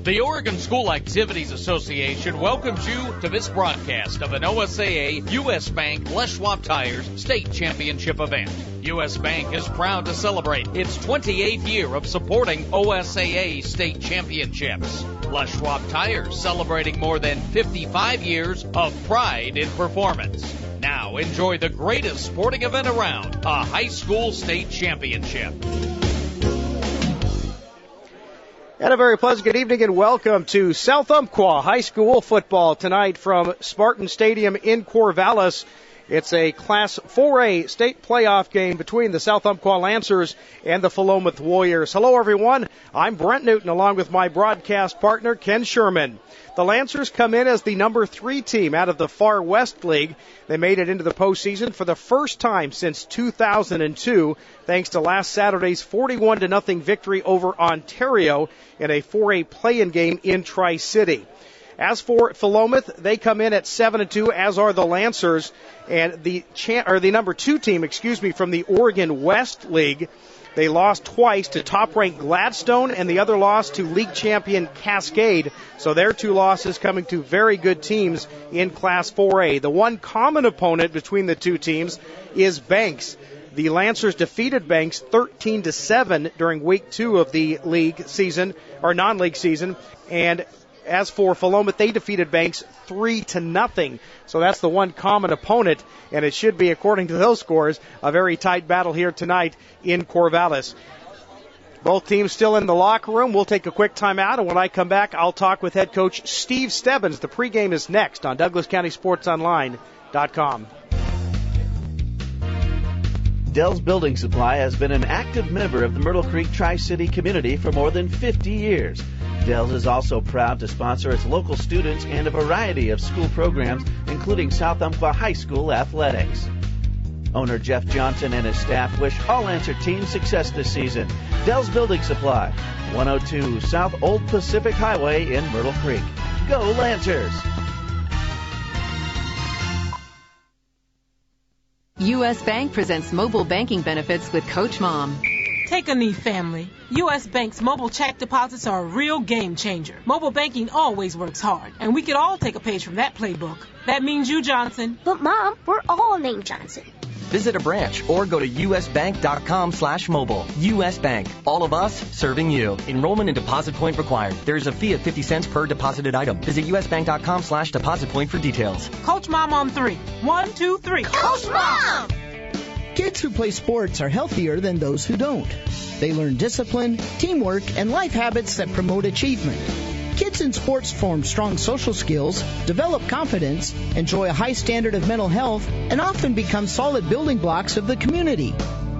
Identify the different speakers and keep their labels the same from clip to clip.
Speaker 1: The Oregon School Activities Association welcomes you to this broadcast of an OSAA U.S. Bank Les Schwab Tires State Championship event. U.S. Bank is proud to celebrate its 28th year of supporting OSAA state championships. Les Schwab Tires celebrating more than 55 years of pride in performance. Now enjoy the greatest sporting event around, a high school state championship.
Speaker 2: And a very pleasant good evening and welcome to South Umpqua High School football tonight from Spartan Stadium in Corvallis. It's a Class 4A state playoff game between the South Umpqua Lancers and the Philomath Warriors. Hello, everyone. I'm Brent Newton along with my broadcast partner, Ken Sherman. The Lancers come in as the number 3 team out of the Far West League. They made it into the postseason for the first time since 2002, thanks to last Saturday's 41-0 victory over Ontario in a 4A play-in game in Tri-City. As for Philomath, they come in at 7-2, as are the Lancers, and the number 2 team, from the Oregon West League. They lost twice to top-ranked Gladstone, and the other loss to league champion Cascade. So their 2 losses coming to very good teams in Class 4A. The one common opponent between the 2 teams is Banks. The Lancers defeated Banks 13-7 during week 2 of the league season, or non-league season, and as for Philomath, they defeated Banks 3-0. So that's the one common opponent, and it should be, according to those scores, a very tight battle here tonight in Corvallis. Both teams still in the locker room. We'll take a quick timeout, and when I come back, I'll talk with head coach Steve Stebbins. The pregame is next on DouglasCountySportsOnline.com.
Speaker 3: Dell's Building Supply has been an active member of the Myrtle Creek Tri-City community for more than 50 years. Dell's is also proud to sponsor its local students and a variety of school programs, including South Umpqua High School athletics. Owner Jeff Johnson and his staff wish all Lancer teams success this season. Dell's Building Supply, 102 South Old Pacific Highway in Myrtle Creek. Go Lancers!
Speaker 4: U.S. Bank presents mobile banking benefits with Coach Mom.
Speaker 5: Take a knee, family. U.S. Bank's mobile check deposits are a real game changer. Mobile banking always works hard, and we could all take a page from that playbook. That means you, Johnson.
Speaker 6: But, Mom, we're all named Johnson.
Speaker 7: Visit a branch or go to usbank.com/mobile. U.S. Bank. All of us serving you. Enrollment and deposit point required. There is a fee of 50 cents per deposited item. Visit usbank.com/deposit point for details.
Speaker 5: Coach Mom on 3. 1, 2, 3.
Speaker 6: Coach Mom!
Speaker 8: Kids who play sports are healthier than those who don't. They learn discipline, teamwork, and life habits that promote achievement. Kids in sports form strong social skills, develop confidence, enjoy a high standard of mental health, and often become solid building blocks of the community.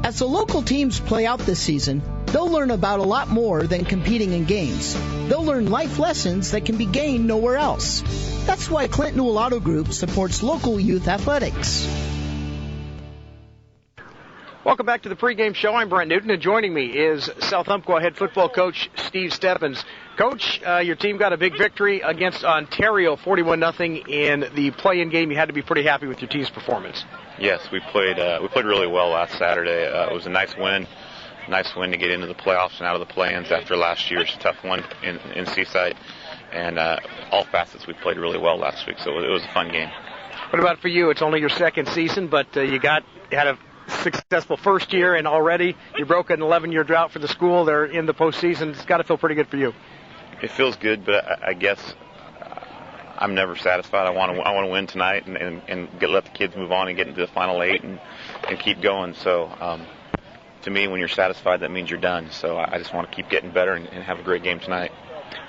Speaker 8: As the local teams play out this season, they'll learn about a lot more than competing in games. They'll learn life lessons that can be gained nowhere else. That's why Clinton Newell Auto Group supports local youth athletics.
Speaker 2: Welcome back to the pregame show. I'm Brent Newton, and joining me is South Umpqua head football coach Steve Stebbins. Coach, your team got a big victory against Ontario, 41-0 in the play-in game. You had to be pretty happy with your team's performance.
Speaker 9: Yes, we played really well last Saturday. It was a nice win to get into the playoffs and out of the play-ins after last year's tough one in Seaside. And all facets we played really well last week, so it was a fun game.
Speaker 2: What about for you? It's only your second season, but you had a successful first year, and already you broke an 11-year drought for the school. They're in the postseason. It's got to feel pretty good for you.
Speaker 9: It feels good, but I guess I'm never satisfied. I want to win tonight and let the kids move on and get into the final 8 and keep going. So to me, when you're satisfied, that means you're done. So I just want to keep getting better and have a great game tonight.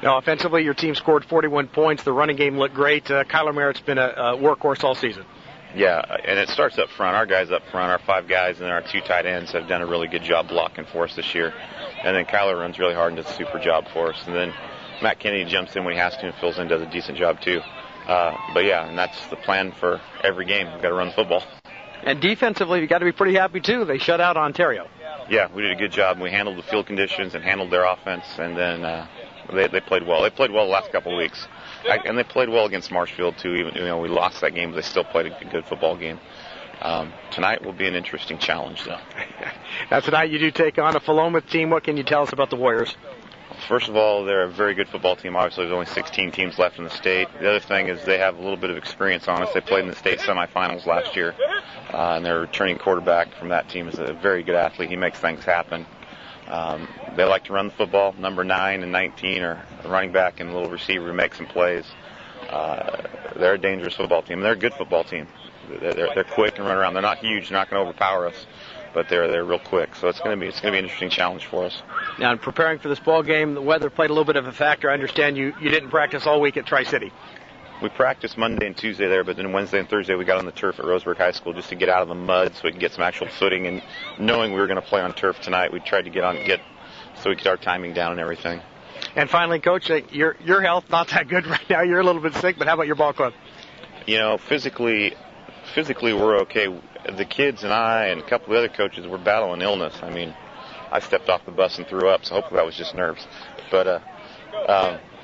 Speaker 2: Now, offensively, your team scored 41 points. The running game looked great. Kyler Merritt's been a workhorse all season.
Speaker 9: Yeah, and it starts up front. Our guys up front, our 5 guys, and our 2 tight ends have done a really good job blocking for us this year. And then Kyler runs really hard and does a super job for us. And then Matt Kennedy jumps in when he has to and fills in, does a decent job too. But yeah, and that's the plan for every game. We've got to run the football.
Speaker 2: And defensively, you got to be pretty happy too. They shut out Ontario.
Speaker 9: Yeah, we did a good job. We handled the field conditions and handled their offense, and then they played well. They played well the last couple of weeks. And they played well against Marshfield, too. Even we lost that game, but they still played a good football game. Tonight will be an interesting challenge, though.
Speaker 2: Now, tonight you do take on a Philomath team. What can you tell us about the Warriors?
Speaker 9: First of all, they're a very good football team. Obviously, there's only 16 teams left in the state. The other thing is they have a little bit of experience on us. They played in the state semifinals last year, and their returning quarterback from that team is a very good athlete. He makes things happen. They like to run the football. Number 9 and 19 are a running back and a little receiver who makes some plays. They're a dangerous football team. They're a good football team. They're quick and run around. They're not huge. They're not going to overpower us, but they're real quick. So it's going to be an interesting challenge for us.
Speaker 2: Now, in preparing for this ball game, the weather played a little bit of a factor. I understand you didn't practice all week at Tri-City.
Speaker 9: We practiced Monday and Tuesday there, but then Wednesday and Thursday we got on the turf at Roseburg High School just to get out of the mud so we could get some actual footing. And knowing we were going to play on turf tonight, we tried to get so we could get our timing down and everything.
Speaker 2: And finally, Coach, your health not that good right now. You're a little bit sick, but how about your ball club?
Speaker 9: Physically we're okay. The kids and I and a couple of other coaches were battling illness. I mean, I stepped off the bus and threw up, so hopefully that was just nerves. But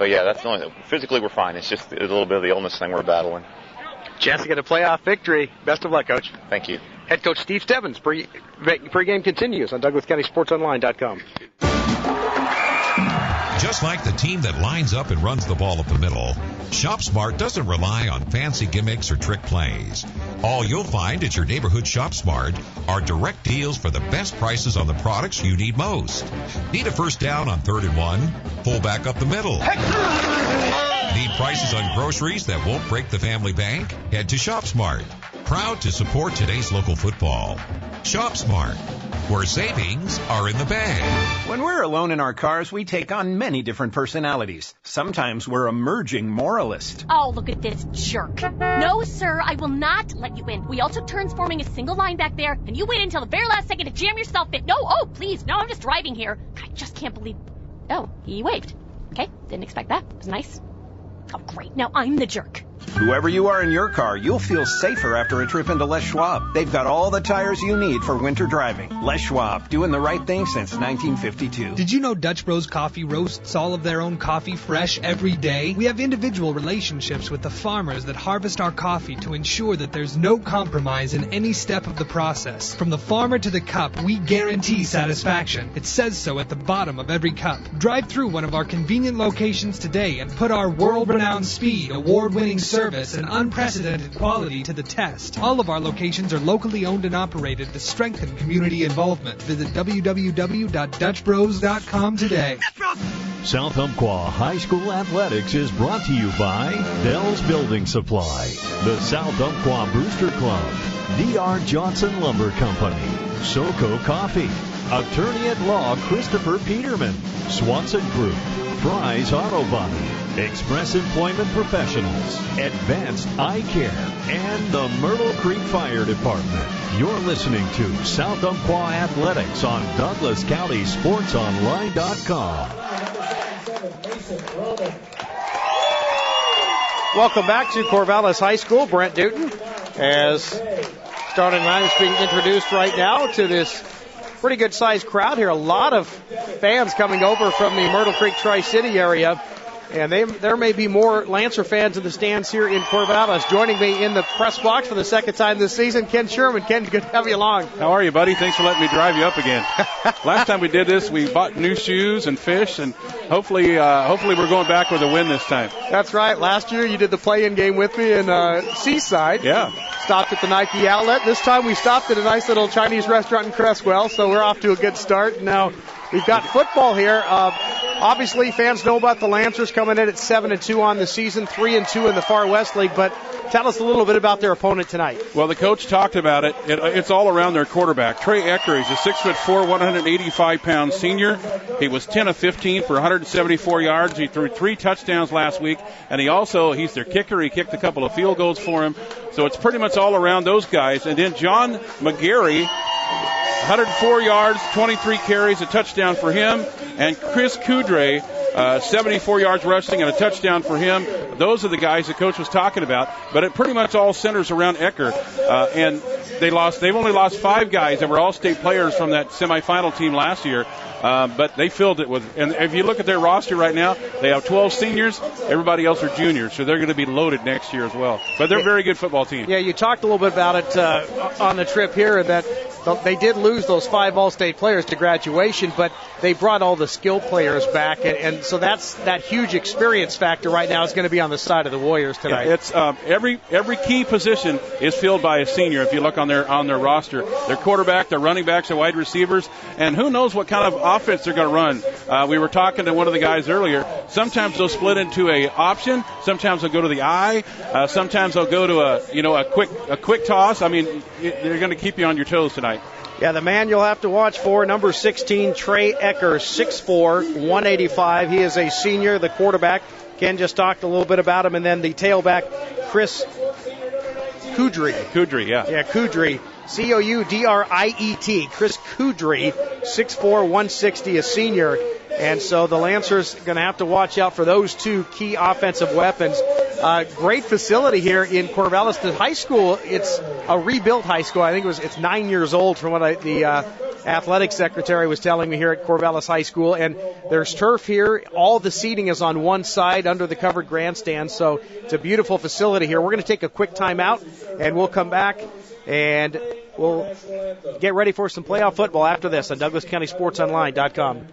Speaker 9: yeah, that's the only. Physically we're fine. It's just a little bit of the illness thing we're battling.
Speaker 2: Chance to get a playoff victory. Best of luck, Coach.
Speaker 9: Thank you.
Speaker 2: Head Coach Steve Stebbins. Pre-game continues on DouglasCountySportsOnline.com.
Speaker 10: Just like the team that lines up and runs the ball up the middle, ShopSmart doesn't rely on fancy gimmicks or trick plays. All you'll find at your neighborhood ShopSmart are direct deals for the best prices on the products you need most. Need a first down on 3rd and 1? Pull back up the middle. Need prices on groceries that won't break the family bank? Head to ShopSmart. Proud to support today's local football. ShopSmart, where savings are in the bag.
Speaker 11: When we're alone in our cars, we take on many different personalities. Sometimes we're a merging moralist.
Speaker 6: Oh, look at this jerk. No, sir, I will not let you in. We all took turns forming a single line back there, and you waited until the very last second to jam yourself in. No, oh, please. No, I'm just driving here. I just can't believe... Oh, he waved. Okay, didn't expect that. It was nice. Oh, great. Now I'm the jerk.
Speaker 11: Whoever you are in your car, you'll feel safer after a trip into Les Schwab. They've got all the tires you need for winter driving. Les Schwab, doing the right thing since 1952.
Speaker 12: Did you know Dutch Bros Coffee roasts all of their own coffee fresh every day? We have individual relationships with the farmers that harvest our coffee to ensure that there's no compromise in any step of the process. From the farmer to the cup, we guarantee satisfaction. It says so at the bottom of every cup. Drive through one of our convenient locations today and put our world-renowned speed, award-winning service, and unprecedented quality to the test. All of our locations are locally owned and operated to strengthen community involvement. Visit www.dutchbros.com today.
Speaker 13: South Umpqua High School Athletics is brought to you by Dell's Building Supply, the South Umpqua Booster Club, D.R. Johnson Lumber Company, SoCo Coffee, Attorney at Law Christopher Peterman, Swanson Group, Fry's Auto Body, Express Employment Professionals, Advanced Eye Care, and the Myrtle Creek Fire Department. You're listening to South Umpqua Athletics on DouglasCountySportsOnline.com.
Speaker 2: Welcome back to Corvallis High School. Brent Newton, as starting line is being introduced right now to this pretty good-sized crowd here. A lot of fans coming over from the Myrtle Creek Tri-City area. And there may be more Lancer fans in the stands here in Corvallis. Joining me in the press box for the second time this season, Ken Sherman. Ken, good to have you along.
Speaker 14: How are you, buddy? Thanks for letting me drive you up again. Last time we did this, we bought new shoes and fish, and hopefully we're going back with a win this time.
Speaker 2: That's right. Last year you did the play-in game with me in Seaside.
Speaker 14: Yeah.
Speaker 2: Stopped at the Nike outlet. This time we stopped at a nice little Chinese restaurant in Cresswell, so we're off to a good start. Now we've got football here. Obviously, fans know about the Lancers coming in at 7-2 on the season, 3-2 in the Far West League. But tell us a little bit about their opponent tonight.
Speaker 14: Well, the coach talked about it. It's all around their quarterback. Trey Ecker, he's a 6'4", 185-pound senior. He was 10 of 15 for 174 yards. He threw 3 touchdowns last week, and he's their kicker. He kicked a couple of field goals for him. So it's pretty much all around those guys. And then John McGarry, 104 yards, 23 carries, a touchdown for him. And Chris Kudre, 74 yards rushing and a touchdown for him. Those are the guys the coach was talking about. But it pretty much all centers around Ecker. And they've only lost 5 guys that were all-state players from that semifinal team last year. But they filled it with, and if you look at their roster right now, they have 12 seniors. Everybody else are juniors, so they're going to be loaded next year as well. But they're a very good football team.
Speaker 2: Yeah, you talked a little bit about it on the trip here, that they did lose those 5 All-State players to graduation, but they brought all the skilled players back, and so that huge experience factor right now is going to be on the side of the Warriors tonight.
Speaker 14: Yeah, it's every key position is filled by a senior. If you look on their roster, their quarterback, their running backs, their wide receivers, and who knows what kind of offense they're going to run. We were talking to one of the guys earlier. Sometimes they'll split into a option. Sometimes they'll go to the eye. Sometimes they'll go to a quick toss. I mean, they're going to keep you on your toes tonight.
Speaker 2: Yeah, the man you'll have to watch for, number 16, Trey Eckers, 6'4", 185. He is a senior, the quarterback. Ken just talked a little bit about him. And then the tailback, Chris Coudry. Yeah, Coudry. Coudriet. Chris Coudry, 6'4", 160, a senior. And so the Lancers going to have to watch out for those two key offensive weapons. Great facility here in Corvallis. The high school, it's a rebuilt high school. I think it's 9 years old from what the athletic secretary was telling me here at Corvallis High School. And there's turf here. All the seating is on one side under the covered grandstand. So it's a beautiful facility here. We're going to take a quick timeout, and we'll come back and we'll get ready for some playoff football after this on DouglasCountySportsOnline.com.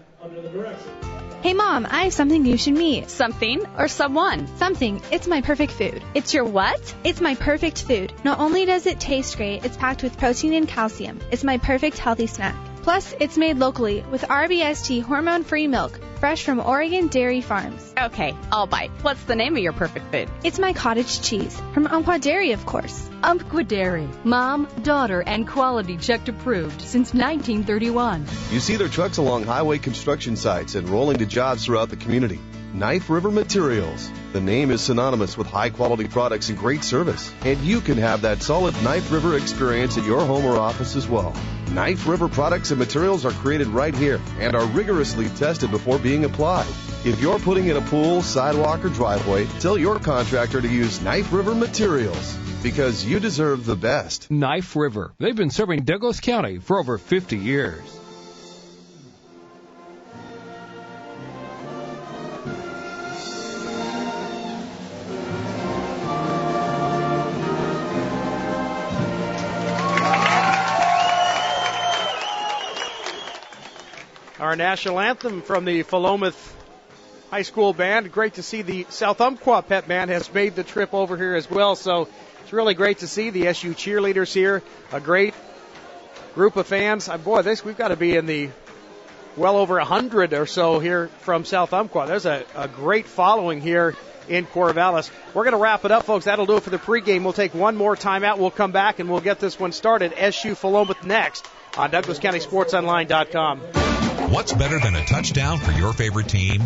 Speaker 15: Hey Mom, I have something you should meet.
Speaker 16: Something or someone?
Speaker 15: Something. It's my perfect food.
Speaker 16: It's your what?
Speaker 15: It's my perfect food. Not only does it taste great, it's packed with protein and calcium. It's my perfect healthy snack. Plus, it's made locally with RBST hormone-free milk, fresh from Oregon Dairy Farms.
Speaker 16: Okay, I'll bite. What's the name of your perfect food?
Speaker 15: It's my cottage cheese, from Umpqua Dairy, of course.
Speaker 17: Umpqua Dairy. Mom, daughter, and quality checked approved since 1931.
Speaker 18: You see their trucks along highway construction sites and rolling to jobs throughout the community. Knife River Materials. The name is synonymous with high-quality products and great service. And you can have that solid Knife River experience at your home or office as well. Knife River products and materials are created right here and are rigorously tested before being applied. If you're putting in a pool, sidewalk, or driveway, tell your contractor to use Knife River Materials because you deserve the best.
Speaker 19: Knife River. They've been serving Douglas County for over 50 years.
Speaker 2: Our national anthem from the Philomath High School Band. Great to see the South Umpqua Pep Band has made the trip over here as well. So it's really great to see the SU cheerleaders here. A great group of fans. Boy, we've got to be in the well over 100 or so here from South Umpqua. There's a great following here in Corvallis. We're going to wrap it up, folks. That'll do it for the pregame. We'll take one more timeout. We'll come back and we'll get this one started. SU Philomath next on DouglasCountySportsOnline.com.
Speaker 10: What's better than a touchdown for your favorite team?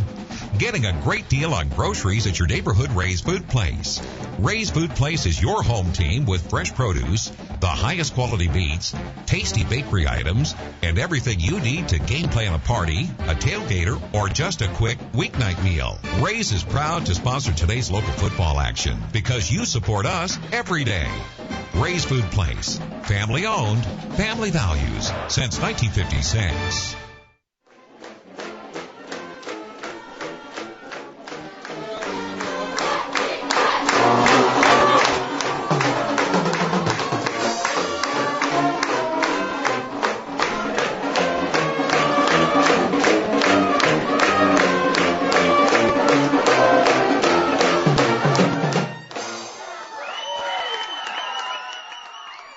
Speaker 10: Getting a great deal on groceries at your neighborhood Ray's Food Place. Ray's Food Place is your home team with fresh produce, the highest quality meats, tasty bakery items, and everything you need to game plan a party, a tailgater, or just a quick weeknight meal. Ray's is proud to sponsor today's local football action because you support us every day. Ray's Food Place. Family owned, family values since 1956.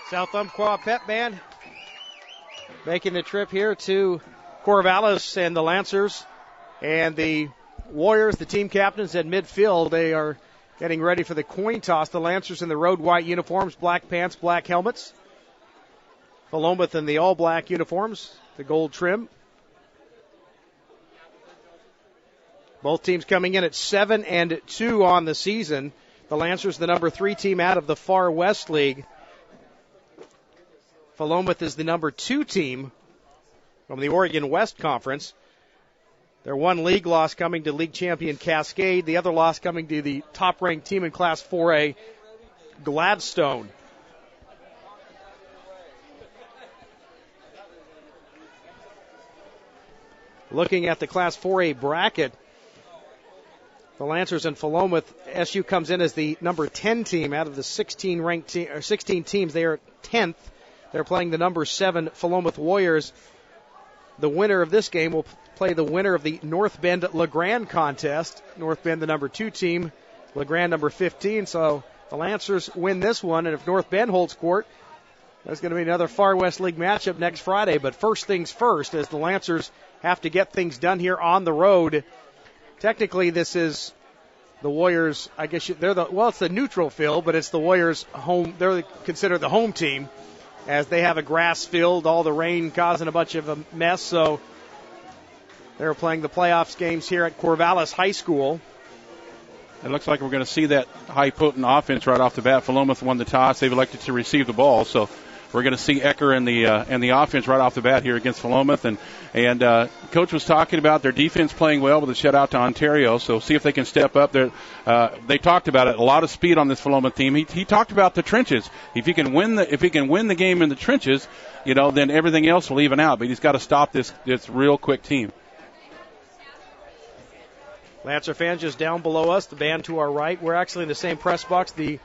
Speaker 2: South Umpqua Pep Band making the trip here to Corvallis, and the Lancers and the Warriors, the team captains at midfield. They are getting ready for the coin toss. The Lancers in the road white uniforms, black pants, black helmets. Philomath in the all black uniforms, the gold trim. Both teams coming in at 7-2 on the season. The Lancers, the number 3 team out of the Far West League. Philomath is the number 2 team from the Oregon West Conference. Their one league loss coming to league champion Cascade. The other loss coming to the top-ranked team in Class 4A, Gladstone. Looking at the Class 4A bracket, the Lancers and Philomath, SU comes in as the number 10 team out of the 16 teams. They are 10th. They're playing the number 7 Philomath Warriors. The winner of this game will play the winner of the North Bend LeGrand contest. North Bend, the number 2 team, LeGrand number 15. So the Lancers win this one, and if North Bend holds court, there's going to be another Far West League matchup next Friday. But first things first, as the Lancers have to get things done here on the road. Technically, this is the Warriors. I guess it's the neutral field, but it's the Warriors' home. They're considered the home team, as they have a grass field, all the rain causing a bunch of a mess. So they're playing the playoffs games here at Corvallis High School.
Speaker 14: It looks like we're going to see that high-potent offense right off the bat. Philomath won the toss. They've elected to receive the ball, so we're going to see Ecker in the offense right off the bat here against Philomath. And Coach was talking about their defense playing well with a shutout to Ontario, so see if they can step up. They talked about it, a lot of speed on this Philomath team. He talked about the trenches. If he can win the game in the trenches, then everything else will even out. But he's got to stop this real quick team.
Speaker 2: Lancer fans just down below us, the band to our right. We're actually in the same press box. The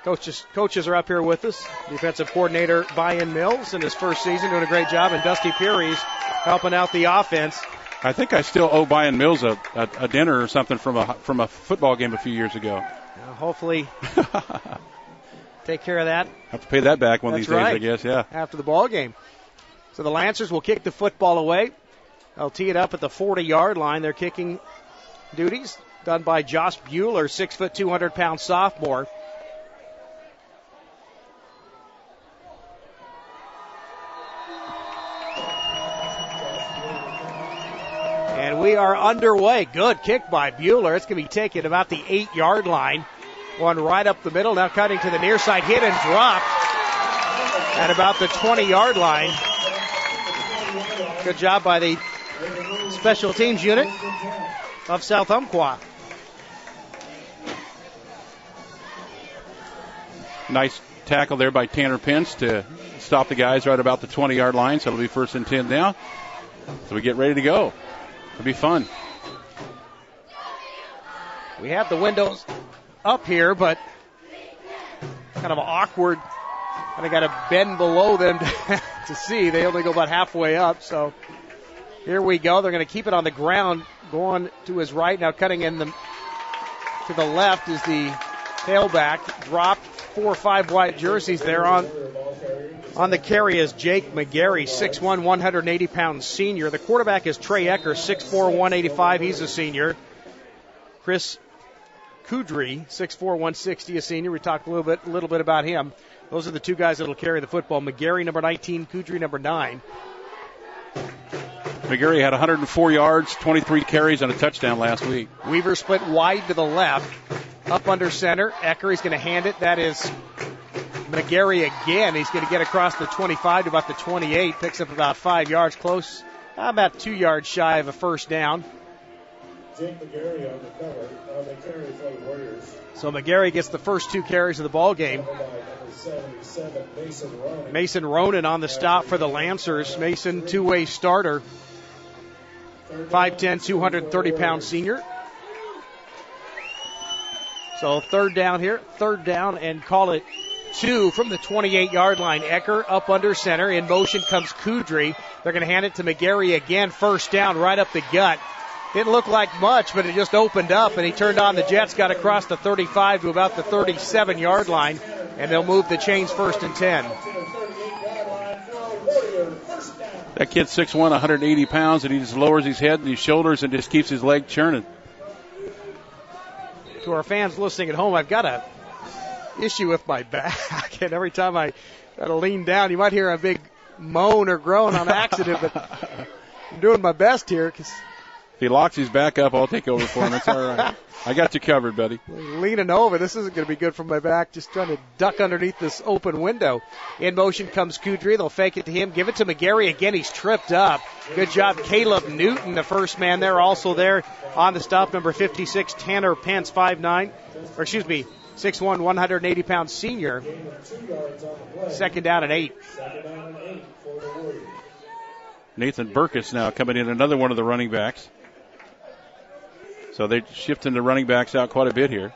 Speaker 2: coaches are up here with us. Defensive coordinator Brian Mills in his first season doing a great job, and Dusty Peary's helping out the offense.
Speaker 14: I think I still owe Brian Mills a dinner or something from a football game a few years ago.
Speaker 2: Hopefully take care of that.
Speaker 14: Have to pay that back one of these days,
Speaker 2: right.
Speaker 14: I guess, yeah.
Speaker 2: After the ball game. So the Lancers will kick the football away. They'll tee it up at the 40-yard line. They're kicking duties done by Josh Bueller, 6', 200-pound sophomore. And we are underway. Good kick by Bueller. It's going to be taken about the 8-yard line. One right up the middle. Now cutting to the near side. Hit and dropped at about the 20-yard line. Good job by the special teams unit of South Umpqua.
Speaker 14: Nice tackle there by Tanner Pence to stop the guys right about the 20-yard line. So it'll be 1st and 10 now. So we get ready to go. It'll be fun.
Speaker 2: We have the windows up here, but kind of awkward. And I got to bend below them to see. They only go about halfway up. So here we go. They're going to keep it on the ground. Going to his right now, cutting in to the left is the tailback. Dropped 4 or 5 white jerseys there on the carry is Jake McGarry, 6'1", 180-pound senior. The quarterback is Trey Ecker, 6'4", 185. He's a senior. Chris Kudry, 6'4", 160, a senior. We talked a little bit about him. Those are the two guys that will carry the football. McGarry, number 19, Kudry, number 9.
Speaker 14: McGarry had 104 yards, 23 carries, and a touchdown last week.
Speaker 2: Weaver split wide to the left. Up under center. Ecker, he's going to hand it. That is McGarry again. He's going to get across the 25 to about the 28. Picks up about 5 yards close. About 2 yards shy of a first down.
Speaker 20: Jake McGarry on the cover on the carry for the Warriors.
Speaker 2: So McGarry gets the first 2 carries of the ball game. Mason Ronan on the stop for the Lancers. Mason, two-way starter. 5'10", 230-pound senior. So third down here. Third down and call it 2 from the 28-yard line. Ecker up under center. In motion comes Kudry. They're going to hand it to McGarry again. First down right up the gut. Didn't look like much, but it just opened up, and he turned on the jets, got across the 35 to about the 37-yard line, and they'll move the chains 1st and 10.
Speaker 14: That kid's 6'1", 180 pounds, and he just lowers his head and his shoulders and just keeps his leg churning.
Speaker 2: To our fans listening at home, I've got a issue with my back, and every time I try to lean down, you might hear a big moan or groan on accident, but I'm doing my best here because
Speaker 14: if he locks his back up, I'll take over for him. It's all right. I got you covered, buddy.
Speaker 2: Leaning over. This isn't going to be good for my back. Just trying to duck underneath this open window. In motion comes Kudry. They'll fake it to him. Give it to McGarry. Again, he's tripped up. Good job, Caleb Newton, the first man there. Also there on the stop, number 56, Tanner Pence, 6'1", 180-pound senior. Second down and 8.
Speaker 14: Nathan Burkus now coming in, another one of the running backs. So they're shifting the running backs out quite a bit here.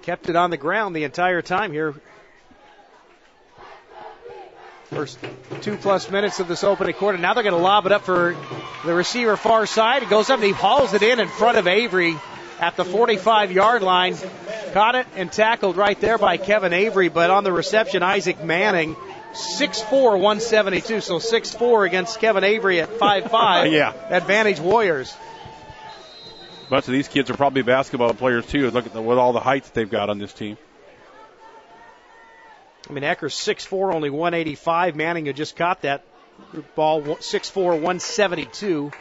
Speaker 2: Kept it on the ground the entire time here First 2+ minutes of this opening quarter. Now they're going to lob it up for the receiver far side. It goes up and he hauls it in front of Avery at the 45-yard line. Caught it and tackled right there by Kevin Avery, but on the reception, Isaac Manning, 6'4", 172. So 6'4" against Kevin Avery at 5'5".
Speaker 14: Yeah.
Speaker 2: Advantage Warriors.
Speaker 14: A bunch of these kids are probably basketball players, too. Look at with all the height that they've got on this team.
Speaker 2: I mean, Ecker's 6'4", only 185. Manning had just caught that ball, 6'4", 172.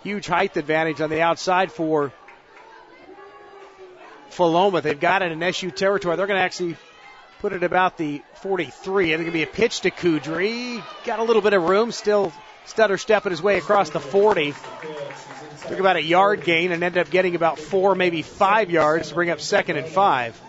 Speaker 2: Huge height advantage on the outside for Philomath. They've got it in SU territory. They're going to actually put it about the 43. And it's going to be a pitch to Kudry. Got a little bit of room, still stutter stepping his way across the 40. Took about a yard gain and ended up getting about 4, maybe 5 yards to bring up 2nd and 5.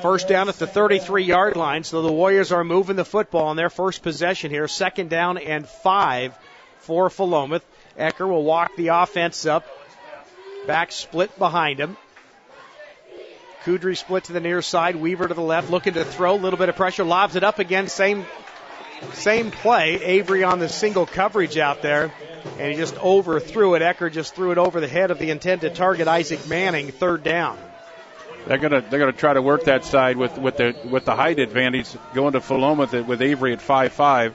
Speaker 2: First down at the 33-yard line, so the Warriors are moving the football on their first possession here. 2nd down and 5 for Philomath. Ecker will walk the offense up. Back split behind him. Kudry split to the near side. Weaver to the left, looking to throw. A little bit of pressure. Lobs it up again. Same play. Avery on the single coverage out there. And he just overthrew it. Ecker just threw it over the head of the intended target, Isaac Manning. 3rd down.
Speaker 14: They're gonna try to work that side with the height advantage, going to Philomath with Avery at 5'5".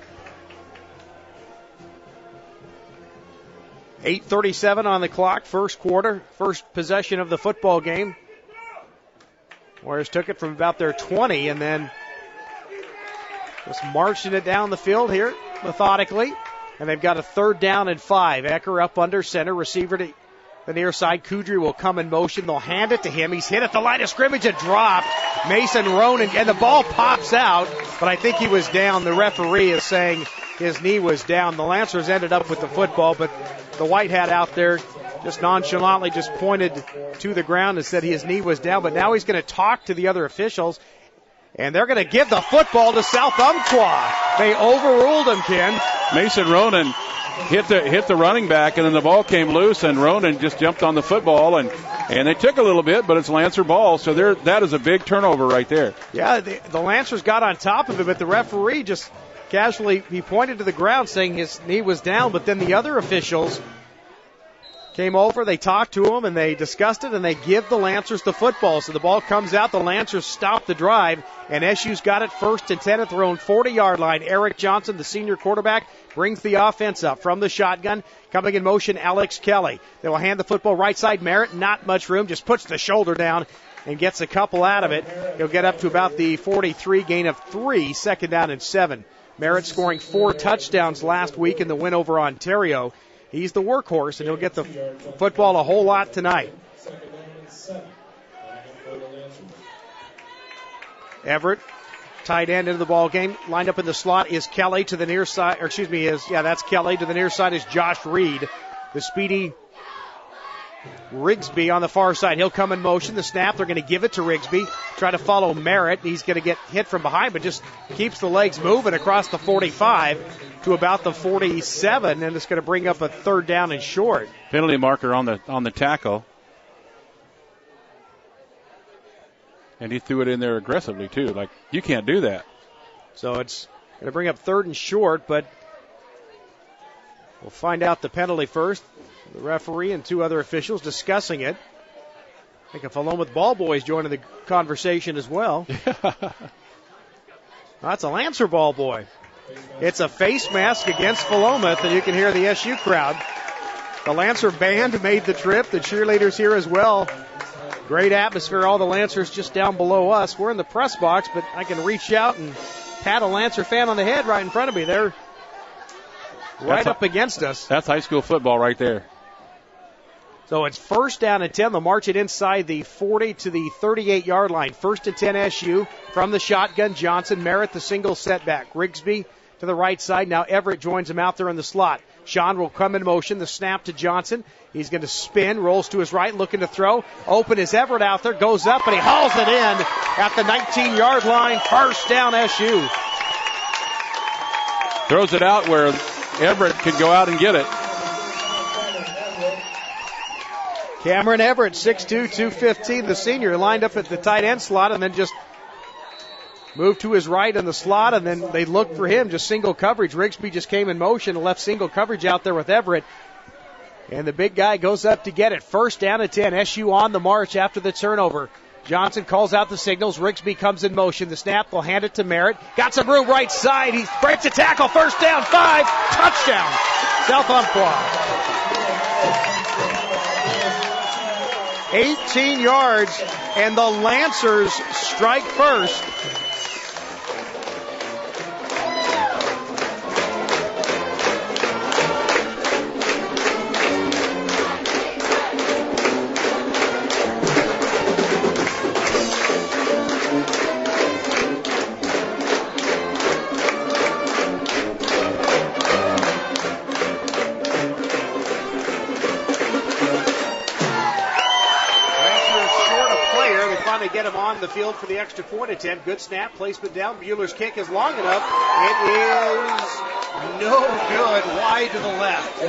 Speaker 2: 8:37 on the clock, first quarter, first possession of the football game. Warriors took it from about their 20 and then just marching it down the field here methodically. And they've got a 3rd down and 5. Ecker up under center, receiver to the near side. Kudry will come in motion. They'll hand it to him. He's hit at the line of scrimmage and dropped. Mason Ronan, and the ball pops out, but I think he was down. The referee is saying his knee was down. The Lancers ended up with the football, but the white hat out there just nonchalantly just pointed to the ground and said his knee was down, but now he's going to talk to the other officials, and they're going to give the football to South Umpqua. They overruled him, Ken.
Speaker 14: Mason Ronan hit the running back, and then the ball came loose, and Ronan just jumped on the football, and they took a little bit, but it's Lancer ball, so that is a big turnover right there.
Speaker 2: Yeah, the Lancers got on top of it, but the referee just casually, he pointed to the ground saying his knee was down, but then the other officials came over, they talked to him, and they discussed it, and they give the Lancers the football. So the ball comes out, the Lancers stop the drive, and SU's got it 1st and 10 at their own 40-yard line. Eric Johnson, the senior quarterback, brings the offense up from the shotgun. Coming in motion, Alex Kelly. They will hand the football right side. Merritt, not much room, just puts the shoulder down and gets a couple out of it. He'll get up to about the 43, gain of 3, 2nd down and 7. Merritt scoring 4 touchdowns last week in the win over Ontario. He's the workhorse, and he'll get the football a whole lot tonight. Everett, tight end into the ball game. Lined up in the slot is Kelly to the near side, that's Kelly. To the near side is Josh Reed. The speedy Rigsby on the far side. He'll come in motion. The snap, they're going to give it to Rigsby. Try to follow Merritt. He's going to get hit from behind, but just keeps the legs moving across the 45 to about the 47, and it's going to bring up a 3rd down and short.
Speaker 14: Penalty marker on the tackle. And he threw it in there aggressively, too. Like, you can't do that.
Speaker 2: So it's going to bring up 3rd and short, but we'll find out the penalty first. The referee and 2 other officials discussing it. I think a Philomath ball boy is joining the conversation as well. That's a Lancer ball boy. It's a face mask against Philomath, and you can hear the SU crowd. The Lancer band made the trip. The cheerleaders here as well. Great atmosphere. All the Lancers just down below us. We're in the press box, but I can reach out and pat a Lancer fan on the head right in front of me. They're right up against us.
Speaker 14: That's high school football right there.
Speaker 2: So it's 1st down and 10. They'll march it inside the 40 to the 38-yard line. 1st and 10 SU from the shotgun. Johnson, Merritt, the single setback. Rigsby to the right side. Now Everett joins him out there in the slot. Sean will come in motion. The snap to Johnson. He's going to spin, rolls to his right, looking to throw. Open is Everett out there, goes up, and he hauls it in at the 19-yard line. 1st down SU.
Speaker 14: Throws it out where Everett could go out and get it.
Speaker 2: Cameron Everett, 6'2", 215, the senior, lined up at the tight end slot and then just moved to his right in the slot, and then they looked for him, just single coverage. Rigsby just came in motion and left single coverage out there with Everett. And the big guy goes up to get it. First down at 10. SU on the march after the turnover. Johnson calls out the signals. Rigsby comes in motion. The snap, they'll hand it to Merritt. Got some room right side. He breaks a tackle. First down, 5. Touchdown. South Umpqua. 18 yards, and the Lancers strike first. Get him on the field for the extra point attempt. Good snap, placement down. Bueller's kick is long enough. It is no good, wide to the left.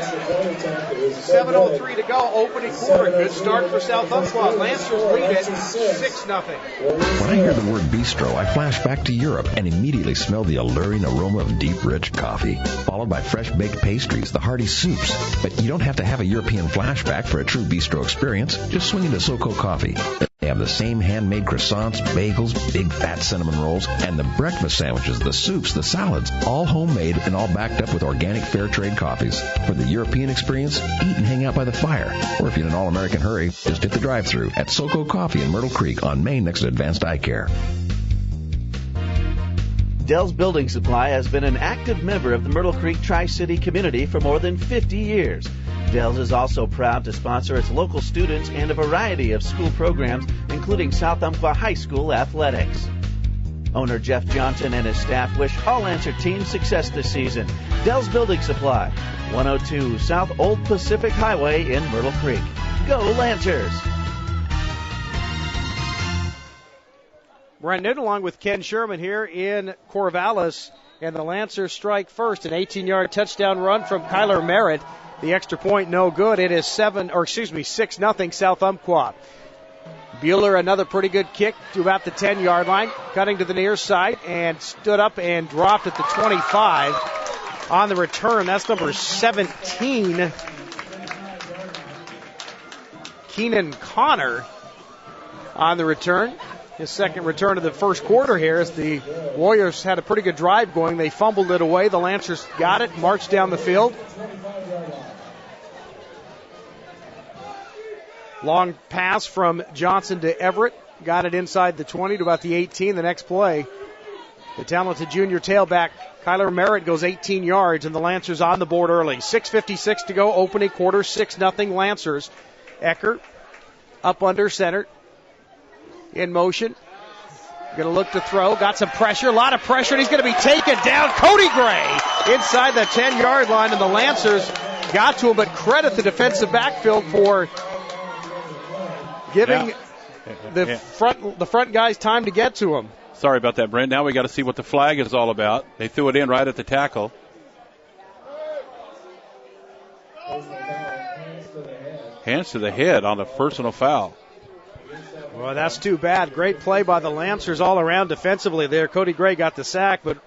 Speaker 2: 7:03 to go, opening quarter. Good start for South Umpqua. Lancers lead it 6-0.
Speaker 21: When I hear the word bistro, I flash back to Europe and immediately smell the alluring aroma of deep, rich coffee, followed by fresh baked pastries, the hearty soups. But you don't have to have a European flashback for a true bistro experience. Just swing into SoCo Coffee. They have the same handmade croissants, bagels, big fat cinnamon rolls, and the breakfast sandwiches, the soups, the salads, all homemade and all backed up with organic fair trade coffees. For the European experience, eat and hang out by the fire. Or if you're in an all-American hurry, just hit the drive-thru at SoCo Coffee in Myrtle Creek on Main next to Advanced Eye Care.
Speaker 3: Dell's Building Supply has been an active member of the Myrtle Creek Tri-City community for more than 50 years. Dell's is also proud to sponsor its local students and a variety of school programs, including South Umpqua High School athletics. Owner Jeff Johnson and his staff wish all Lancer teams success this season. Dell's Building Supply, 102 South Old Pacific Highway in Myrtle Creek. Go Lancers!
Speaker 2: Brent Newton along with Ken Sherman here in Corvallis, and the Lancers strike first. An 18-yard touchdown run from Kyler Merritt. The extra point no good. It is 6-0 South Umpqua. Bueller, another pretty good kick to about the 10-yard line, cutting to the near side and stood up and dropped at the 25. On the return, that's number 17, Keenan Connor on the return. His second return of the first quarter here as the Warriors had a pretty good drive going. They fumbled it away. The Lancers got it, marched down the field. Long pass from Johnson to Everett. Got it inside the 20 to about the 18. The next play, the talented junior tailback Kyler Merritt goes 18 yards, and the Lancers on the board early. 6:56 to go, opening quarter, 6-0 Lancers. Ecker up under center, in motion. Going to look to throw. Got some pressure, a lot of pressure, and he's going to be taken down. Cody Gray inside the 10-yard line, and the Lancers got to him, but credit the defensive backfield for giving the front guys time to get to him.
Speaker 14: Sorry about that, Brent. Now we got to see what the flag is all about. They threw it in right at the tackle. Hands to the head on a personal foul.
Speaker 2: Well, that's too bad. Great play by the Lancers all around defensively there. Cody Gray got the sack, but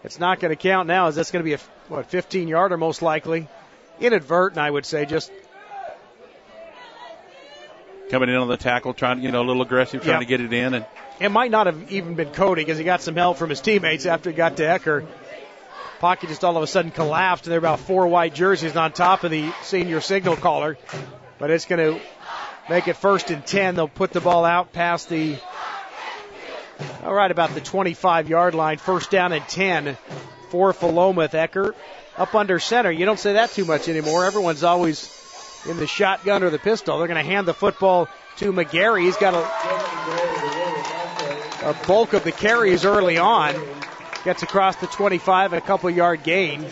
Speaker 2: it's not going to count now, as that's going to be a 15-yarder most likely. Inadvertent, I would say, just
Speaker 14: coming in on the tackle, trying to, a little aggressive, trying to get it in. And
Speaker 2: it might not have even been Cody, because he got some help from his teammates after he got to Ecker. Pocket just all of a sudden collapsed, and there are about 4 white jerseys on top of the senior signal caller. But it's going to make it 1st and 10. They'll put the ball out past about the 25-yard line. 1st down and 10 for Philomath. Ecker up under center. You don't say that too much anymore. Everyone's always in the shotgun or the pistol. They're going to hand the football to McGarry. He's got a bulk of the carries early on. Gets across the 25, a couple-yard gain.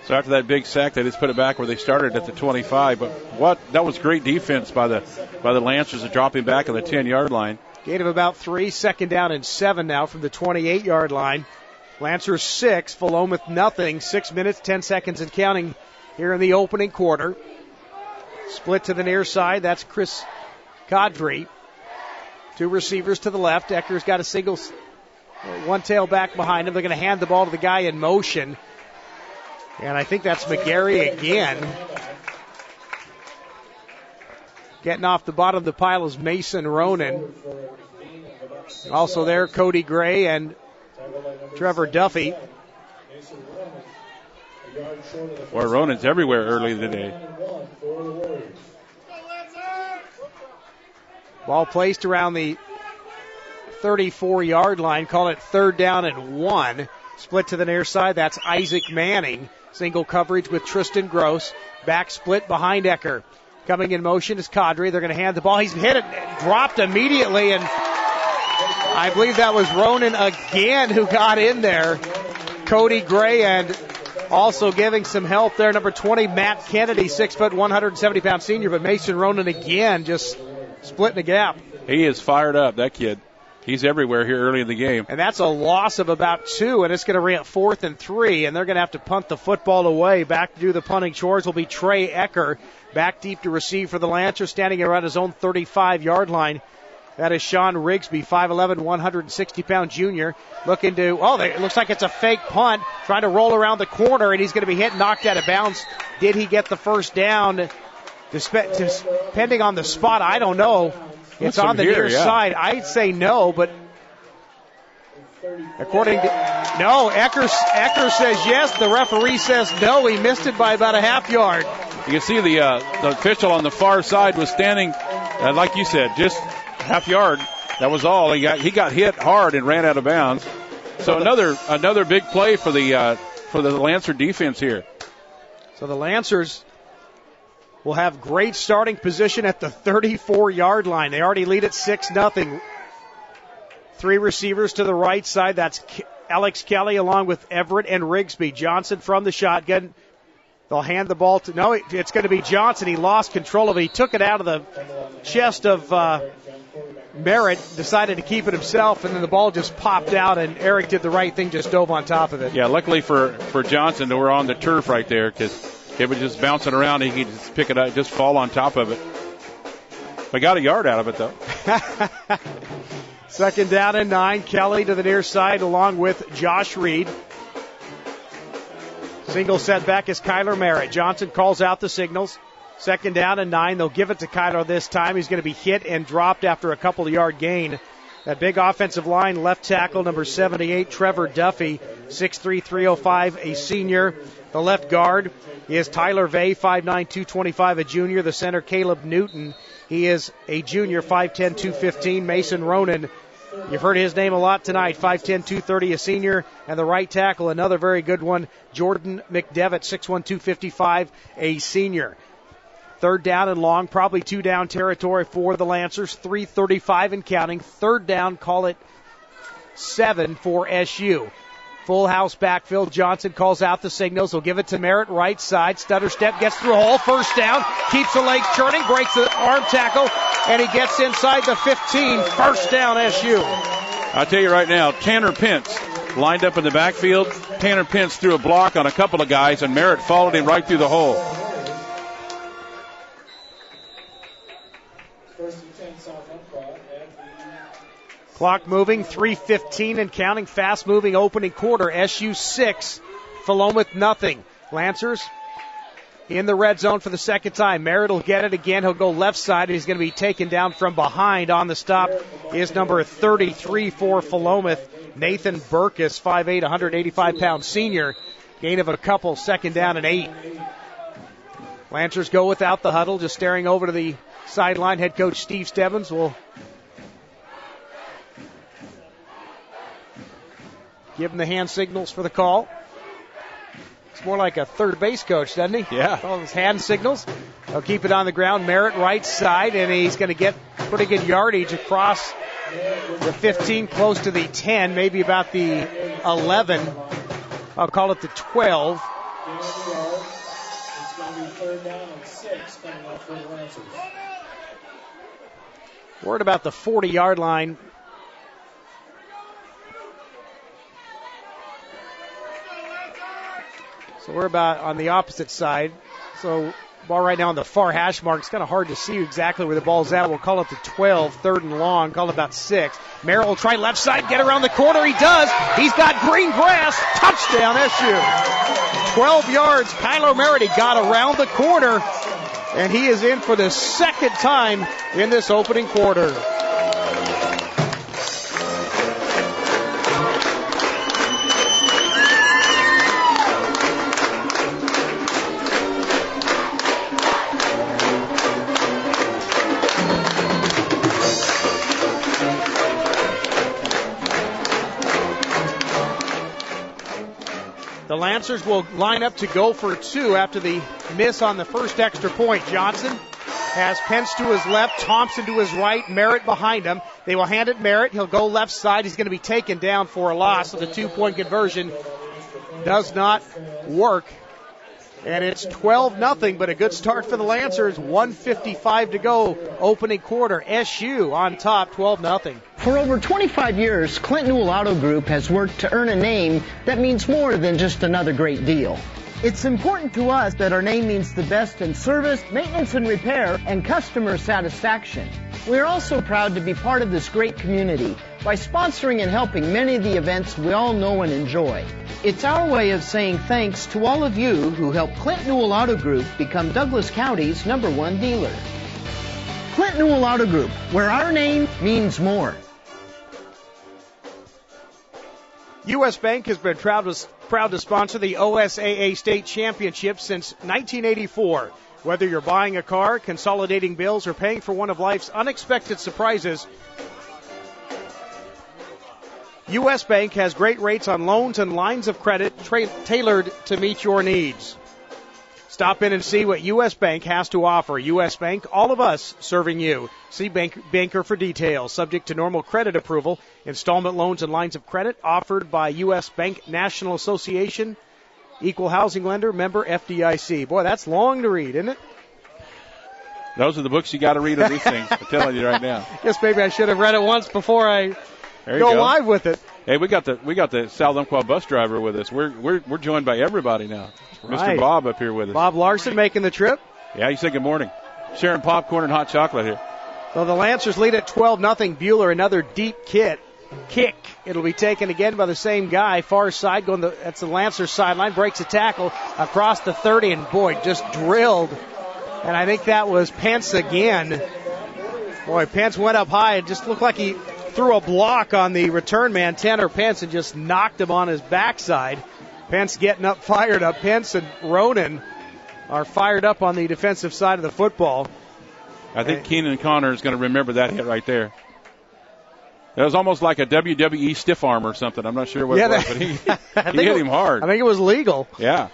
Speaker 14: So after that big sack, they just put it back where they started at the 25. But that was great defense by the Lancers of dropping back on the 10-yard line.
Speaker 2: Gain of about 3, 2nd down and 7 now from the 28-yard line. Lancers 6, Philomath nothing. 6 minutes, 10 seconds and counting here in the opening quarter. Split to the near side. That's Chris Cadre. Two receivers to the left. Ecker's got a single, one tailback behind him. They're going to hand the ball to the guy in motion. And I think that's McGarry again. Getting off the bottom of the pile is Mason Ronan. Also there, Cody Gray and Trevor Duffy.
Speaker 14: Boy, Ronan's everywhere early today.
Speaker 2: Ball placed around the 34-yard line. Call it 3rd down and 1. Split to the near side. That's Isaac Manning. Single coverage with Tristan Gross. Back split behind Ecker. Coming in motion is Kadri. They're going to hand the ball. He's hit it, dropped immediately, and I believe that was Ronan again who got in there. Cody Gray, and also giving some help there, number 20, Matt Kennedy, 6 foot, 170-pound senior, but Mason Ronan again just splitting the gap.
Speaker 14: He is fired up, that kid. He's everywhere here early in the game.
Speaker 2: And that's a loss of about 2, and it's going to be at 4th and 3, and they're going to have to punt the football away. Back to do the punting chores will be Trey Ecker. Back deep to receive for the Lancers, standing around his own 35-yard line. That is Sean Rigsby, 5'11", 160-pound junior. Looking to, it looks like it's a fake punt. Trying to roll around the corner, and he's going to be hit, knocked out of bounds. Did he get the first down? Depending on the spot, I don't know. It's on the near side. I'd say no, but according to Ecker says yes. The referee says no. He missed it by about a half yard.
Speaker 14: You can see the official on the far side was standing, like you said, just half yard. That was all. He got hit hard and ran out of bounds. So another big play for the Lancer defense here.
Speaker 2: So the Lancers will have great starting position at the 34-yard line. They already lead at 6-0. 3 receivers to the right side. That's Alex Kelly along with Everett and Rigsby. Johnson from the shotgun. They'll hand the ball to, it's going to be Johnson. He lost control of it. He took it out of the chest of Merritt, decided to keep it himself, and then the ball just popped out, and Eric did the right thing, just dove on top of it.
Speaker 14: Yeah, luckily for Johnson, we're on the turf right there, because it was just bouncing around. He could just pick it up, just fall on top of it. I got a yard out of it, though.
Speaker 2: 2nd down and 9. Kelly to the near side along with Josh Reed. Single setback is Kyler Merritt. Johnson calls out the signals. 2nd down and 9. They'll give it to Kyler this time. He's going to be hit and dropped after a couple of yard gain. That big offensive line, left tackle, number 78, Trevor Duffy, 6'3", 305, a senior. The left guard is Tyler Vay, 5'9", 225, a junior. The center, Caleb Newton. He is a junior, 5'10", 215. Mason Ronan, you've heard his name a lot tonight, 5'10", 230, a senior. And the right tackle, another very good one, Jordan McDevitt, 6'1", 255, a senior. 3rd down and long, probably 2 down territory for the Lancers. 3:35 and counting. 3rd down, call it 7 for SU. Full house backfield. Johnson calls out the signals. He'll give it to Merritt, right side. Stutter step, gets through a hole. 1st down. Keeps the leg churning. Breaks the arm tackle. And he gets inside the 15. 1st down, SU.
Speaker 14: I'll tell you right now, Tanner Pence lined up in the backfield. Tanner Pence threw a block on a couple of guys, and Merritt followed him right through the hole.
Speaker 2: Clock moving, 3:15 and counting. Fast moving opening quarter. SU 6, Philomath nothing. Lancers in the red zone for the 2nd time. Merritt will get it again. He'll go left side. He's going to be taken down from behind. On the stop is number 33 for Philomath, Nathan Burkus, 5'8", 185-pound senior. Gain of a couple. 2nd down and 8. Lancers go without the huddle, just staring over to the sideline. Head coach Steve Stebbins will give him the hand signals for the call. It's more like a third base coach, doesn't he?
Speaker 14: Yeah.
Speaker 2: All his hand signals. He'll keep it on the ground. Merritt right side, and he's going to get pretty good yardage across the 15, close to the 10, maybe about the 11. I'll call it the 12.
Speaker 20: It's going to be 3rd down and 6 coming up for the Lancers.
Speaker 2: Word about the 40-yard line. So we're about on the opposite side. So Ball right now on the far hash mark. It's kind of hard to see exactly where the ball's at. We'll call it the 12, 3rd and long. Call it about 6. Merrill will try left side, get around the corner. He does. He's got green grass. Touchdown, SU. 12 yards. Kyler Merritt got around the corner, and he is in for the second time in this opening quarter. The Lancers will line up to go for 2 after the miss on the first extra point. Johnson has Pence to his left, Thompson to his right, Merritt behind him. They will hand it Merritt. He'll go left side. He's going to be taken down for a loss. So the 2-point conversion does not work. And it's 12-0, but a good start for the Lancers. 1:55 to go, opening quarter. SU on top, 12-0.
Speaker 8: For over 25 years, Clint Newell Auto Group has worked to earn a name that means more than just another great deal. It's important to us that our name means the best in service, maintenance and repair, and customer satisfaction. We're also proud to be part of this great community by sponsoring and helping many of the events we all know and enjoy. It's our way of saying thanks to all of you who helped Clint Newell Auto Group become Douglas County's #1 dealer. Clint Newell Auto Group, where our name means more.
Speaker 2: U.S. Bank has been proud to sponsor the OSAA State Championship since 1984. Whether you're buying a car, consolidating bills, or paying for one of life's unexpected surprises, U.S. Bank has great rates on loans and lines of credit tailored to meet your needs. Stop in and see what U.S. Bank has to offer. U.S. Bank, all of us serving you. See banker for details. Subject to normal credit approval. Installment loans and lines of credit offered by U.S. Bank National Association. Equal housing lender, member FDIC. Boy, that's long to read, isn't it?
Speaker 14: Those are the books you got to read on these things. I'm telling you right now.
Speaker 2: Guess maybe I should have read it once before I go live with it.
Speaker 14: Hey, we got the South Umpqua bus driver with us. We're joined by everybody now.
Speaker 2: Right.
Speaker 14: Mr. Bob up here with us.
Speaker 2: Bob Larson making the trip.
Speaker 14: Yeah, you said good morning. Sharing popcorn and hot chocolate here.
Speaker 2: So the Lancers lead at 12-0. Bueller, another deep kick. It'll be taken again by the same guy. Far side that's the Lancers sideline. Breaks a tackle across the 30, and boy, just drilled. And I think that was Pence again. Boy, Pence went up high. It just looked like he threw a block on the return man, Tanner Pence, and just knocked him on his backside. Pence getting up, fired up. Pence and Ronan are fired up on the defensive side of the football.
Speaker 14: I think Keenan Connor is going to remember that hit right there. That was almost like a WWE stiff arm or something. I'm not sure what it was, but he hit him hard.
Speaker 2: I think it was legal.
Speaker 14: Yeah.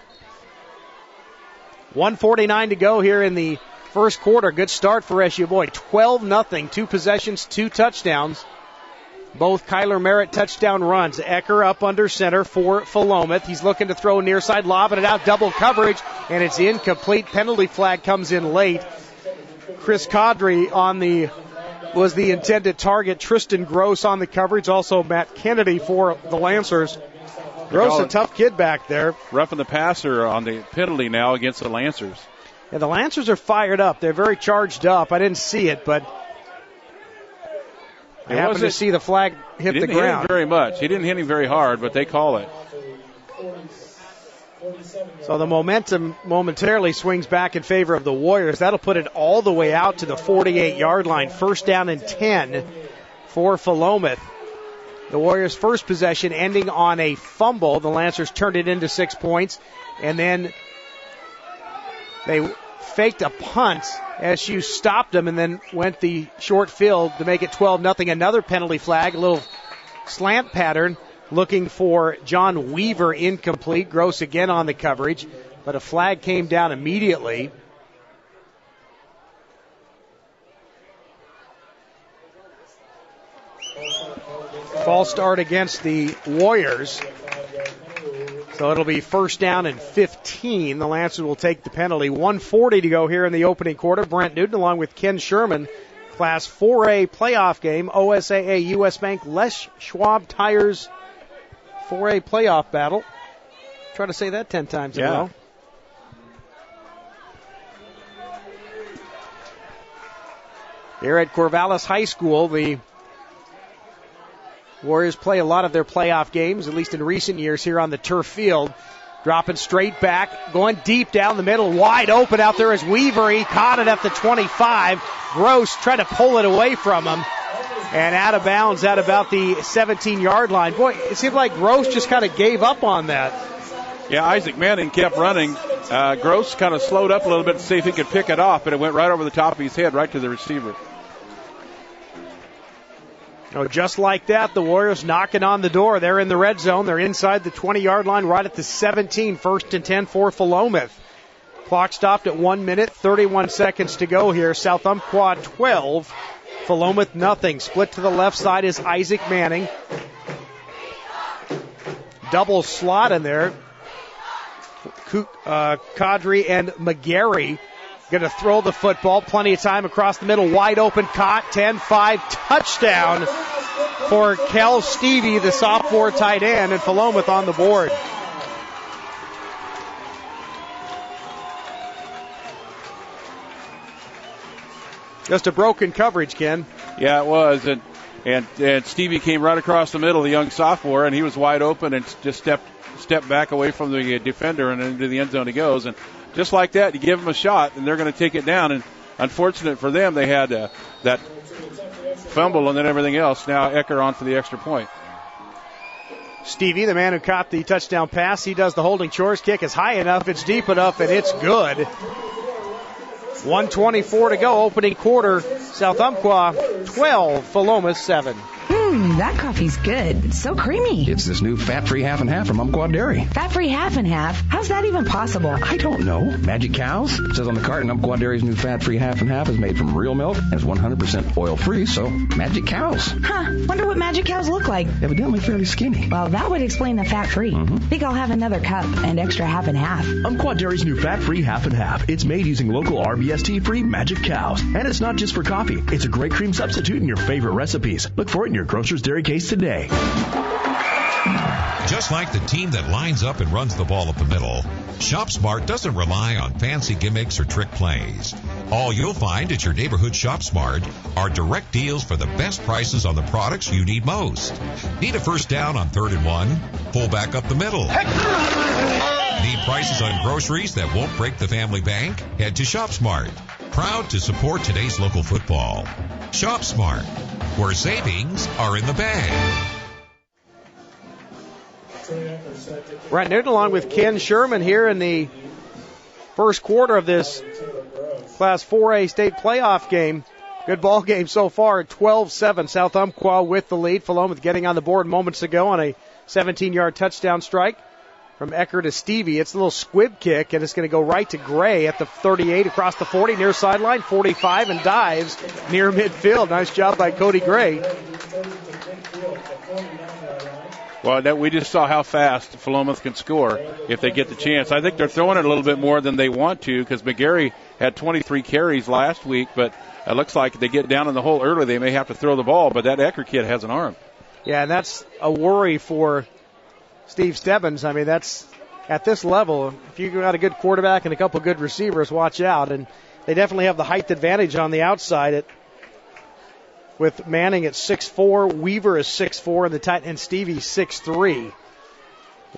Speaker 2: 1:49 to go here in the first quarter. Good start for SU. Boy, 12-0. 2 possessions, 2 touchdowns. Both Kyler Merritt touchdown runs. Ecker up under center for Philomath. He's looking to throw near side, lobbing it out, double coverage, and it's incomplete. Penalty flag comes in late. Chris Caudry was the intended target. Tristan Gross on the coverage. Also Matt Kennedy for the Lancers. Gross, a tough kid back there.
Speaker 14: Roughing the passer on the penalty now against the Lancers.
Speaker 2: Yeah, the Lancers are fired up. They're very charged up. I didn't see it, but I happened to see the flag hit the ground.
Speaker 14: He didn't hit him very much. He didn't hit him very hard, but they call it.
Speaker 2: So the momentum momentarily swings back in favor of the Warriors. That'll put it all the way out to the 48-yard line. First down and 10 for Philomath. The Warriors' first possession ending on a fumble. The Lancers turned it into 6 points, and then they faked a punt. SU stopped them and then went the short field to make it 12-0. Another penalty flag, a little slant pattern, looking for John Weaver, incomplete. Gross again on the coverage, but a flag came down immediately. False start against the Warriors. So it'll be first down and 15. The Lancers will take the penalty. 1:40 to go here in the opening quarter. Brent Newton along with Ken Sherman. Class 4A playoff game. OSAA U.S. Bank Les Schwab Tires 4A playoff battle. Try to say that 10 times in a row. Here at Corvallis High School, the Warriors play a lot of their playoff games, at least in recent years, here on the turf field. Dropping straight back, going deep down the middle, wide open out there is Weaver. He caught it at the 25. Gross tried to pull it away from him, and out of bounds at about the 17-yard line. Boy, it seemed like Gross just kind of gave up on that.
Speaker 14: Yeah, Isaac Manning kept running. Gross kind of slowed up a little bit to see if he could pick it off, but it went right over the top of his head, right to the receiver.
Speaker 2: Oh, just like that, the Warriors knocking on the door. They're in the red zone. They're inside the 20-yard line, right at the 17. 1st and 10 for Philomath. Clock stopped at 1 minute, 31 seconds to go here. South Umpqua 12, Philomath nothing. Split to the left side is Isaac Manning. Double slot in there. Kadri and McGarry going to throw the football. Plenty of time across the middle. Wide open, caught. 10-5 touchdown for Kel Stevie, the sophomore tight end, and Philomath on the board. Just a broken coverage, Ken.
Speaker 14: Yeah, it was. And Stevie came right across the middle, the young sophomore, and he was wide open and just stepped back away from the defender and into the end zone he goes. And just like that, you give them a shot, and they're going to take it down. And unfortunate for them, they had that fumble and then everything else. Now Ecker on for the extra point.
Speaker 2: Stevie, the man who caught the touchdown pass, he does the holding chores. Kick is high enough, it's deep enough, and it's good. 1:24 to go, opening quarter. South Umpqua 12, Philomath 7.
Speaker 1: That coffee's good. It's so creamy.
Speaker 21: It's this new fat-free half and half from Umpqua Dairy.
Speaker 1: Fat-free half and half? How's that even possible?
Speaker 21: I don't know. Magic cows? It says on the carton, Umpqua Dairy's new fat-free half and half is made from real milk and is 100% oil-free, so magic cows.
Speaker 1: Huh. Wonder what magic cows look like.
Speaker 21: Evidently fairly skinny.
Speaker 1: Well, that would explain the fat-free. Think I'll have another cup and extra half and half.
Speaker 22: Umpqua Dairy's new fat-free half and half. It's made using local RBST-free magic cows. And it's not just for coffee. It's a great cream substitute in your favorite recipes. Look for it in your grocer's dairy case today.
Speaker 10: Just like the team that lines up and runs the ball up the middle, ShopSmart doesn't rely on fancy gimmicks or trick plays. All you'll find at your neighborhood ShopSmart are direct deals for the best prices on the products you need most. Need a first down on 3rd and 1? Pull back up the middle. Need prices on groceries that won't break the family bank? Head to ShopSmart. Proud to support today's local football. ShopSmart, where savings are in the bag.
Speaker 2: Right, Newton along with Ken Sherman here in the first quarter of this Class 4A state playoff game. Good ball game so far, 12-7. South Umpqua with the lead. Philomath getting on the board moments ago on a 17-yard touchdown strike from Ecker to Stevie. It's a little squib kick, and it's going to go right to Gray at the 38, across the 40, near sideline, 45, and dives near midfield. Nice job by Cody Gray.
Speaker 14: Well, we just saw how fast Philomath can score if they get the chance. I think they're throwing it a little bit more than they want to because McGarry had 23 carries last week, but it looks like if they get down in the hole early, they may have to throw the ball, but that Ecker kid has an arm.
Speaker 2: Yeah, and that's a worry for Steve Stebbins. I mean, that's at this level, if you've got a good quarterback and a couple good receivers, watch out. And they definitely have the height advantage on the outside with Manning at 6'4", Weaver is 6'4", and the tight end Stevie 6'3".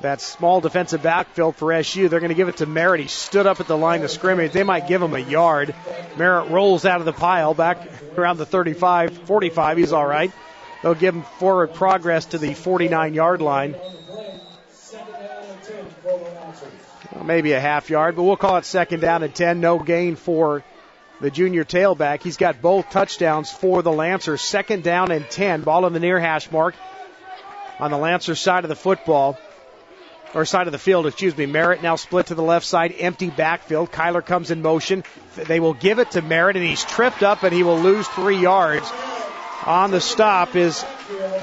Speaker 2: That small defensive backfield for SU. They're going to give it to Merritt. He stood up at the line of scrimmage. They might give him a yard. Merritt rolls out of the pile back around the 35, 45. He's all right. They'll give him forward progress to the 49-yard line. Well, maybe a half yard, but we'll call it 2nd down and 10. No gain for the junior tailback. He's got both touchdowns for the Lancers. 2nd down and 10. Ball in the near hash mark on the Lancers side of the football. Or side of the field, excuse me. Merritt now split to the left side. Empty backfield. Kyler comes in motion. They will give it to Merritt, and he's tripped up, and he will lose 3 yards. On the stop is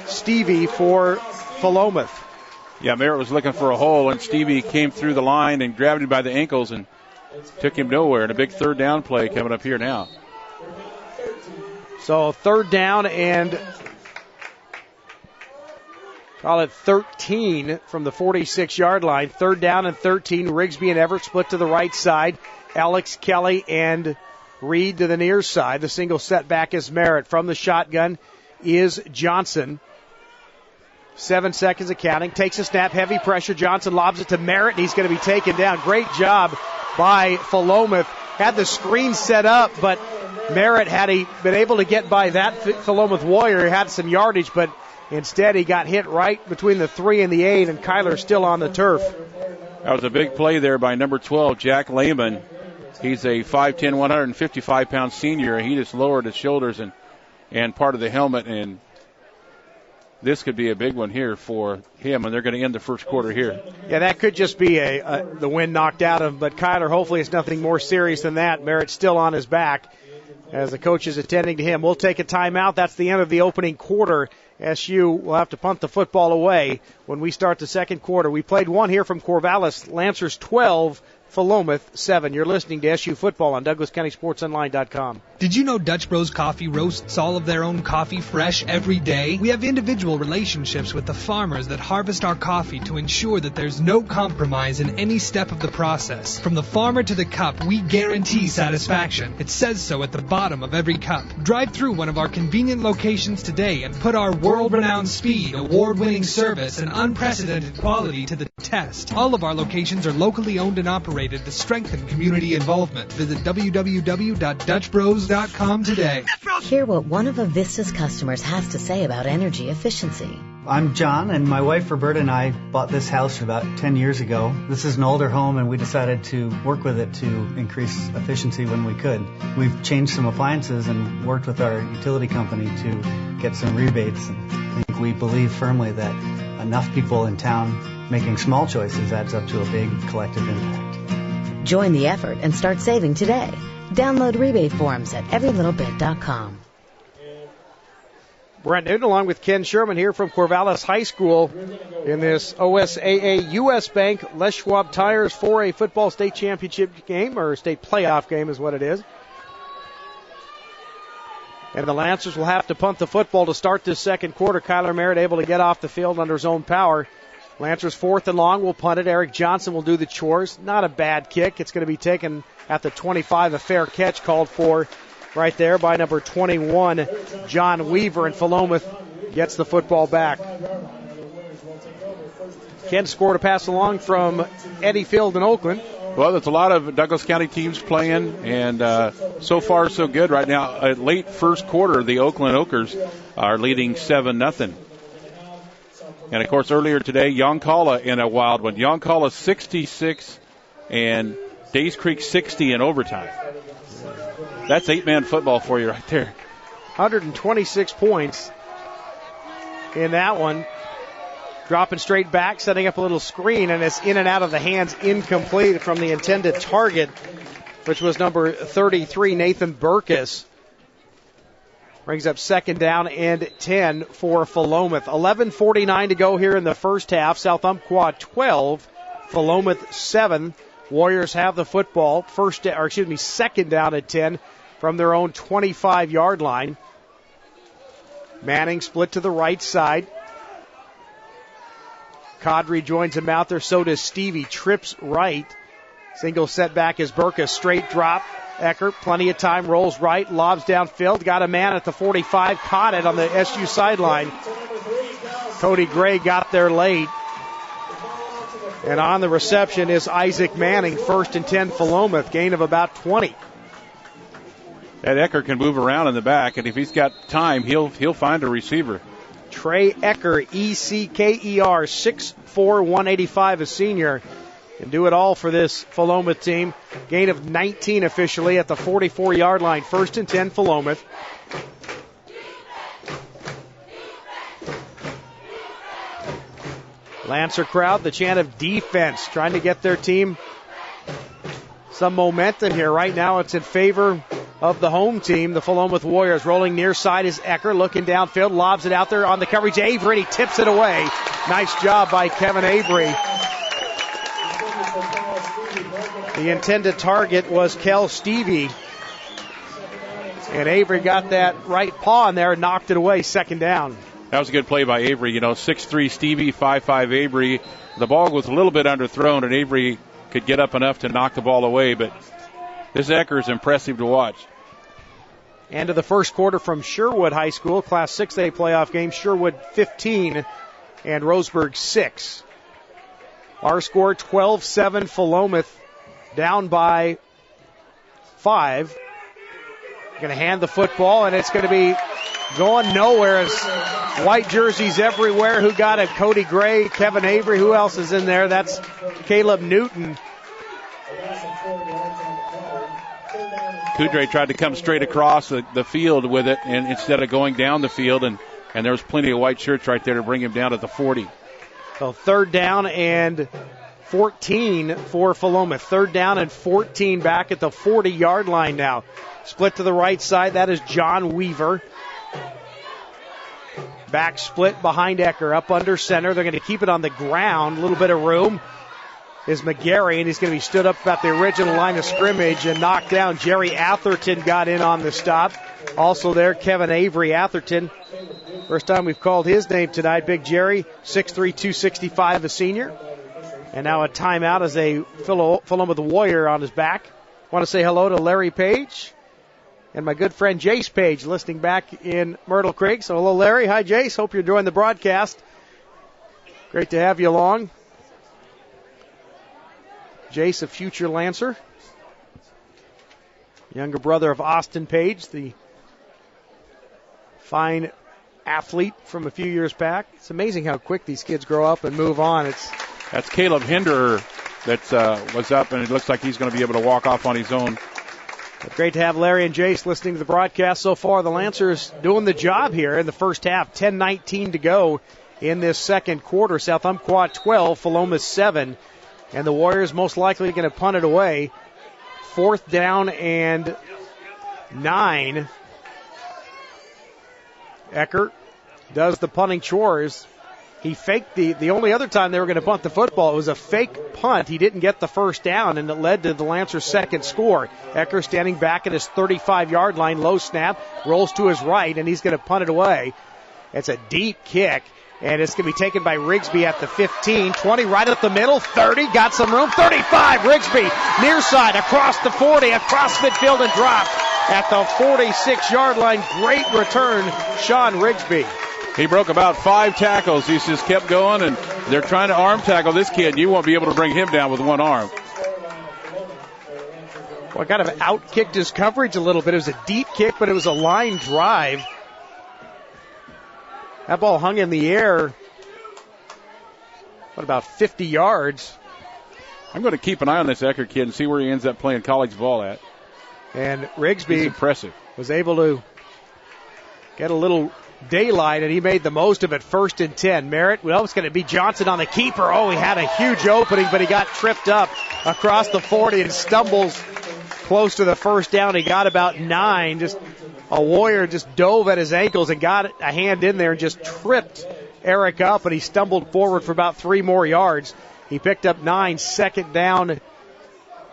Speaker 2: Stevie for Philomath.
Speaker 14: Yeah, Merritt was looking for a hole, and Stevie came through the line and grabbed him by the ankles and took him nowhere. And a big 3rd down play coming up here now.
Speaker 2: So 3rd down and call it 13 from the 46-yard line. 3rd down and 13. Rigsby and Everett split to the right side. Alex Kelly and Reed to the near side. The single setback is Merritt. From the shotgun is Johnson. 7 seconds of counting. Takes a snap. Heavy pressure. Johnson lobs it to Merritt, and he's going to be taken down. Great job by Philomath. Had the screen set up, but Merritt, had he been able to get by that Philomath Warrior, he had some yardage, but instead he got hit right between the 3 and the 8, and Kyler's still on the turf.
Speaker 14: That was a big play there by number 12, Jack Lehman. He's a 5'10", 155-pound senior. He just lowered his shoulders and part of the helmet, and this could be a big one here for him, and they're going to end the first quarter here.
Speaker 2: Yeah, that could just be the wind knocked out of him, but Kyler, hopefully it's nothing more serious than that. Merritt's still on his back as the coach is attending to him. We'll take a timeout. That's the end of the opening quarter. SU will have to punt the football away when we start the second quarter. We played one here from Corvallis. Lancers 12, Philomath 7. You're listening to SU Football on DouglasCountySportsOnline.com.
Speaker 12: Did you know Dutch Bros Coffee roasts all of their own coffee fresh every day? We have individual relationships with the farmers that harvest our coffee to ensure that there's no compromise in any step of the process. From the farmer to the cup, we guarantee satisfaction. It says so at the bottom of every cup. Drive through one of our convenient locations today and put our world-renowned speed, award-winning service, and unprecedented quality to the test. All of our locations are locally owned and operated to strengthen community involvement. Visit www.dutchbros.com today.
Speaker 4: Hear what one of Avista's customers has to say about energy efficiency.
Speaker 7: I'm John, and my wife Roberta and I bought this house about 10 years ago. This is an older home, and we decided to work with it to increase efficiency when we could. We've changed some appliances and worked with our utility company to get some rebates. And I think we believe firmly that enough people in town making small choices adds up to a big collective impact.
Speaker 4: Join the effort and start saving today. Download rebate forms at everylittlebit.com.
Speaker 2: Brent Newton along with Ken Sherman here from Corvallis High School in this OSAA U.S. Bank Les Schwab Tires 4A football state championship game, or state playoff game is what it is. And the Lancers will have to punt the football to start this second quarter. Kyler Merritt able to get off the field under his own power. Lancers 4th and long will punt it. Eric Johnson will do the chores. Not a bad kick. It's going to be taken at the 25. A fair catch called for right there by number 21, John Weaver. And Philomath gets the football back. Ken scored a pass along from Eddie Field in Oakland.
Speaker 14: Well, there's a lot of Douglas County teams playing, and so far so good right now. Late first quarter, the Oakland Oakers are leading 7-0. And, of course, earlier today, Yoncalla in a wild one. Yoncalla 66 and Days Creek 60 in overtime. That's 8-man football for you right there.
Speaker 2: 126 points in that one. Dropping straight back, setting up a little screen, and it's in and out of the hands, incomplete from the intended target, which was number 33, Nathan Burkus. Brings up second down and 10 for Philomath. 11:49 to go here in the first half. South Umpqua 12, Philomath 7. Warriors have the football. Second down at 10 from their own 25-yard line. Manning split to the right side. Kadri joins him out there. So does Stevie. Trips right. Single setback is Burkus. Straight drop. Eckert, plenty of time, rolls right, lobs downfield, got a man at the 45, caught it on the SU sideline. Cody Gray got there late. And on the reception is Isaac Manning, 1st and 10 Philomath, gain of about 20.
Speaker 14: That Eckert can move around in the back, and if he's got time, he'll find a receiver.
Speaker 2: Trey Eckert, E-C-K-E-R, 6'4", 185, a senior. Can do it all for this Philomath team. Gain of 19 officially at the 44-yard line. 1st and 10 Philomath. Lancer crowd, the chant of defense, trying to get their team some momentum here. Right now it's in favor of the home team, the Philomath Warriors. Rolling near side is Eckert, looking downfield, lobs it out there on the coverage. Avery, and he tips it away. Nice job by Kevin Avery. The intended target was Kel Stevie. And Avery got that right paw in there and knocked it away, second down.
Speaker 14: That was a good play by Avery. 6'3" Stevie, 5'5" Avery. The ball was a little bit underthrown, and Avery could get up enough to knock the ball away. But This Ecker is impressive to watch.
Speaker 2: End of the first quarter from Sherwood High School, Class 6A playoff game. Sherwood 15 and Roseburg 6. Our score 12-7. Philomath down by 5. Going to hand the football, and it's going to be going nowhere as white jerseys everywhere. Who got it? Cody Gray, Kevin Avery. Who else is in there? That's Caleb Newton.
Speaker 14: Kudre tried to come straight across the field with it, and instead of going down the field, and there was plenty of white shirts right there to bring him down at the 40.
Speaker 2: So 3rd down and 14 for Philomath. 3rd down and 14 back at the 40-yard line now. Split to the right side. That is John Weaver. Back split behind Ecker. Up under center. They're going to keep it on the ground. A little bit of room is McGarry, and he's going to be stood up about the original line of scrimmage and knocked down. Jerry Atherton got in on the stop. Also there, Kevin Avery. Atherton, first time we've called his name tonight. Big Jerry, 6'3", 265, a senior. And now a timeout as a Philomath Warrior on his back. Want to say hello to Larry Page and my good friend Jace Page listening back in Myrtle Creek. So hello, Larry. Hi, Jace. Hope you're enjoying the broadcast. Great to have you along. Jace, a future Lancer. Younger brother of Austin Page, the fine athlete from a few years back. It's amazing how quick these kids grow up and move on.
Speaker 14: That's Caleb Hinderer that was up, and it looks like he's going to be able to walk off on his own.
Speaker 2: But great to have Larry and Jace listening to the broadcast so far. The Lancers doing the job here in the first half. 10:19 to go in this second quarter. South Umpqua 12, Philomath 7. And the Warriors most likely going to punt it away. 4th down and 9. Ecker does the punting chores. He faked the only other time they were going to punt the football. It was a fake punt. He didn't get the first down, and it led to the Lancers' second score. Ecker standing back at his 35-yard line, low snap, rolls to his right, and he's going to punt it away. It's a deep kick. And it's going to be taken by Rigsby at the 15, 20, right up the middle, 30, got some room, 35, Rigsby, near side, across the 40, across midfield and dropped at the 46-yard line. Great return, Sean Rigsby.
Speaker 14: He broke about 5 tackles. He just kept going, and they're trying to arm tackle this kid. You won't be able to bring him down with one arm.
Speaker 2: Well, kind of out-kicked his coverage a little bit. It was a deep kick, but it was a line drive. That ball hung in the air, about 50 yards.
Speaker 14: I'm going to keep an eye on this Ecker kid and see where he ends up playing college ball at.
Speaker 2: And Rigsby
Speaker 14: impressive.
Speaker 2: Was able to get a little daylight, and he made the most of it. 1st and 10. Merritt, well, it's going to be Johnson on the keeper. Oh, he had a huge opening, but he got tripped up across the 40 and stumbles close to the first down. He got about 9. Just a Warrior just dove at his ankles and got a hand in there and just tripped Eric up, and he stumbled forward for about 3 more yards. He picked up 9, 2nd down.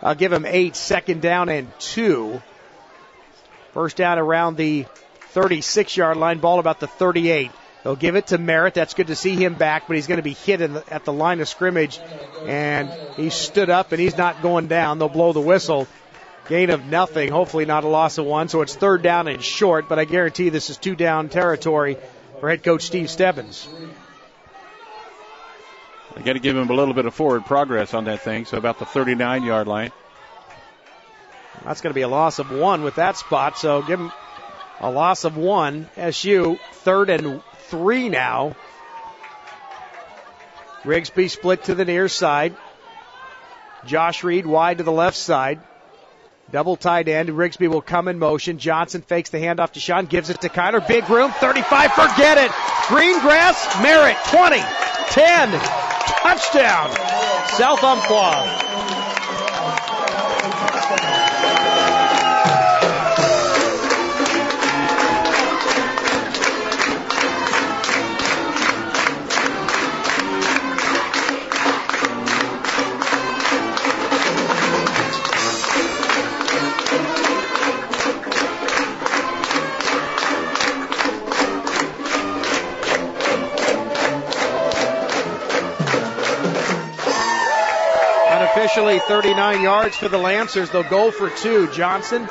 Speaker 2: I'll give him 8, 2nd down and 2. First down around the 36-yard line, ball about the 38. They'll give it to Merritt. That's good to see him back, but he's going to be hit at the line of scrimmage, and he stood up, and he's not going down. They'll blow the whistle. Gain of nothing, hopefully not a loss of 1, so it's 3rd down and short, but I guarantee this is 2-down territory for head coach Steve Stebbins.
Speaker 14: I got to give him a little bit of forward progress on that thing, so about the 39-yard line.
Speaker 2: That's going to be a loss of 1 with that spot, so give him a loss of 1. SU, 3rd and 3 now. Rigsby split to the near side. Josh Reed wide to the left side. Double tight end. Rigsby will come in motion. Johnson fakes the handoff to Sean. Gives it to Kiner. Big room. 35. Forget it. Green grass. Merritt. 20. 10. Touchdown. South Umpqua. Officially 39 yards for the Lancers. They'll go for 2. Johnson,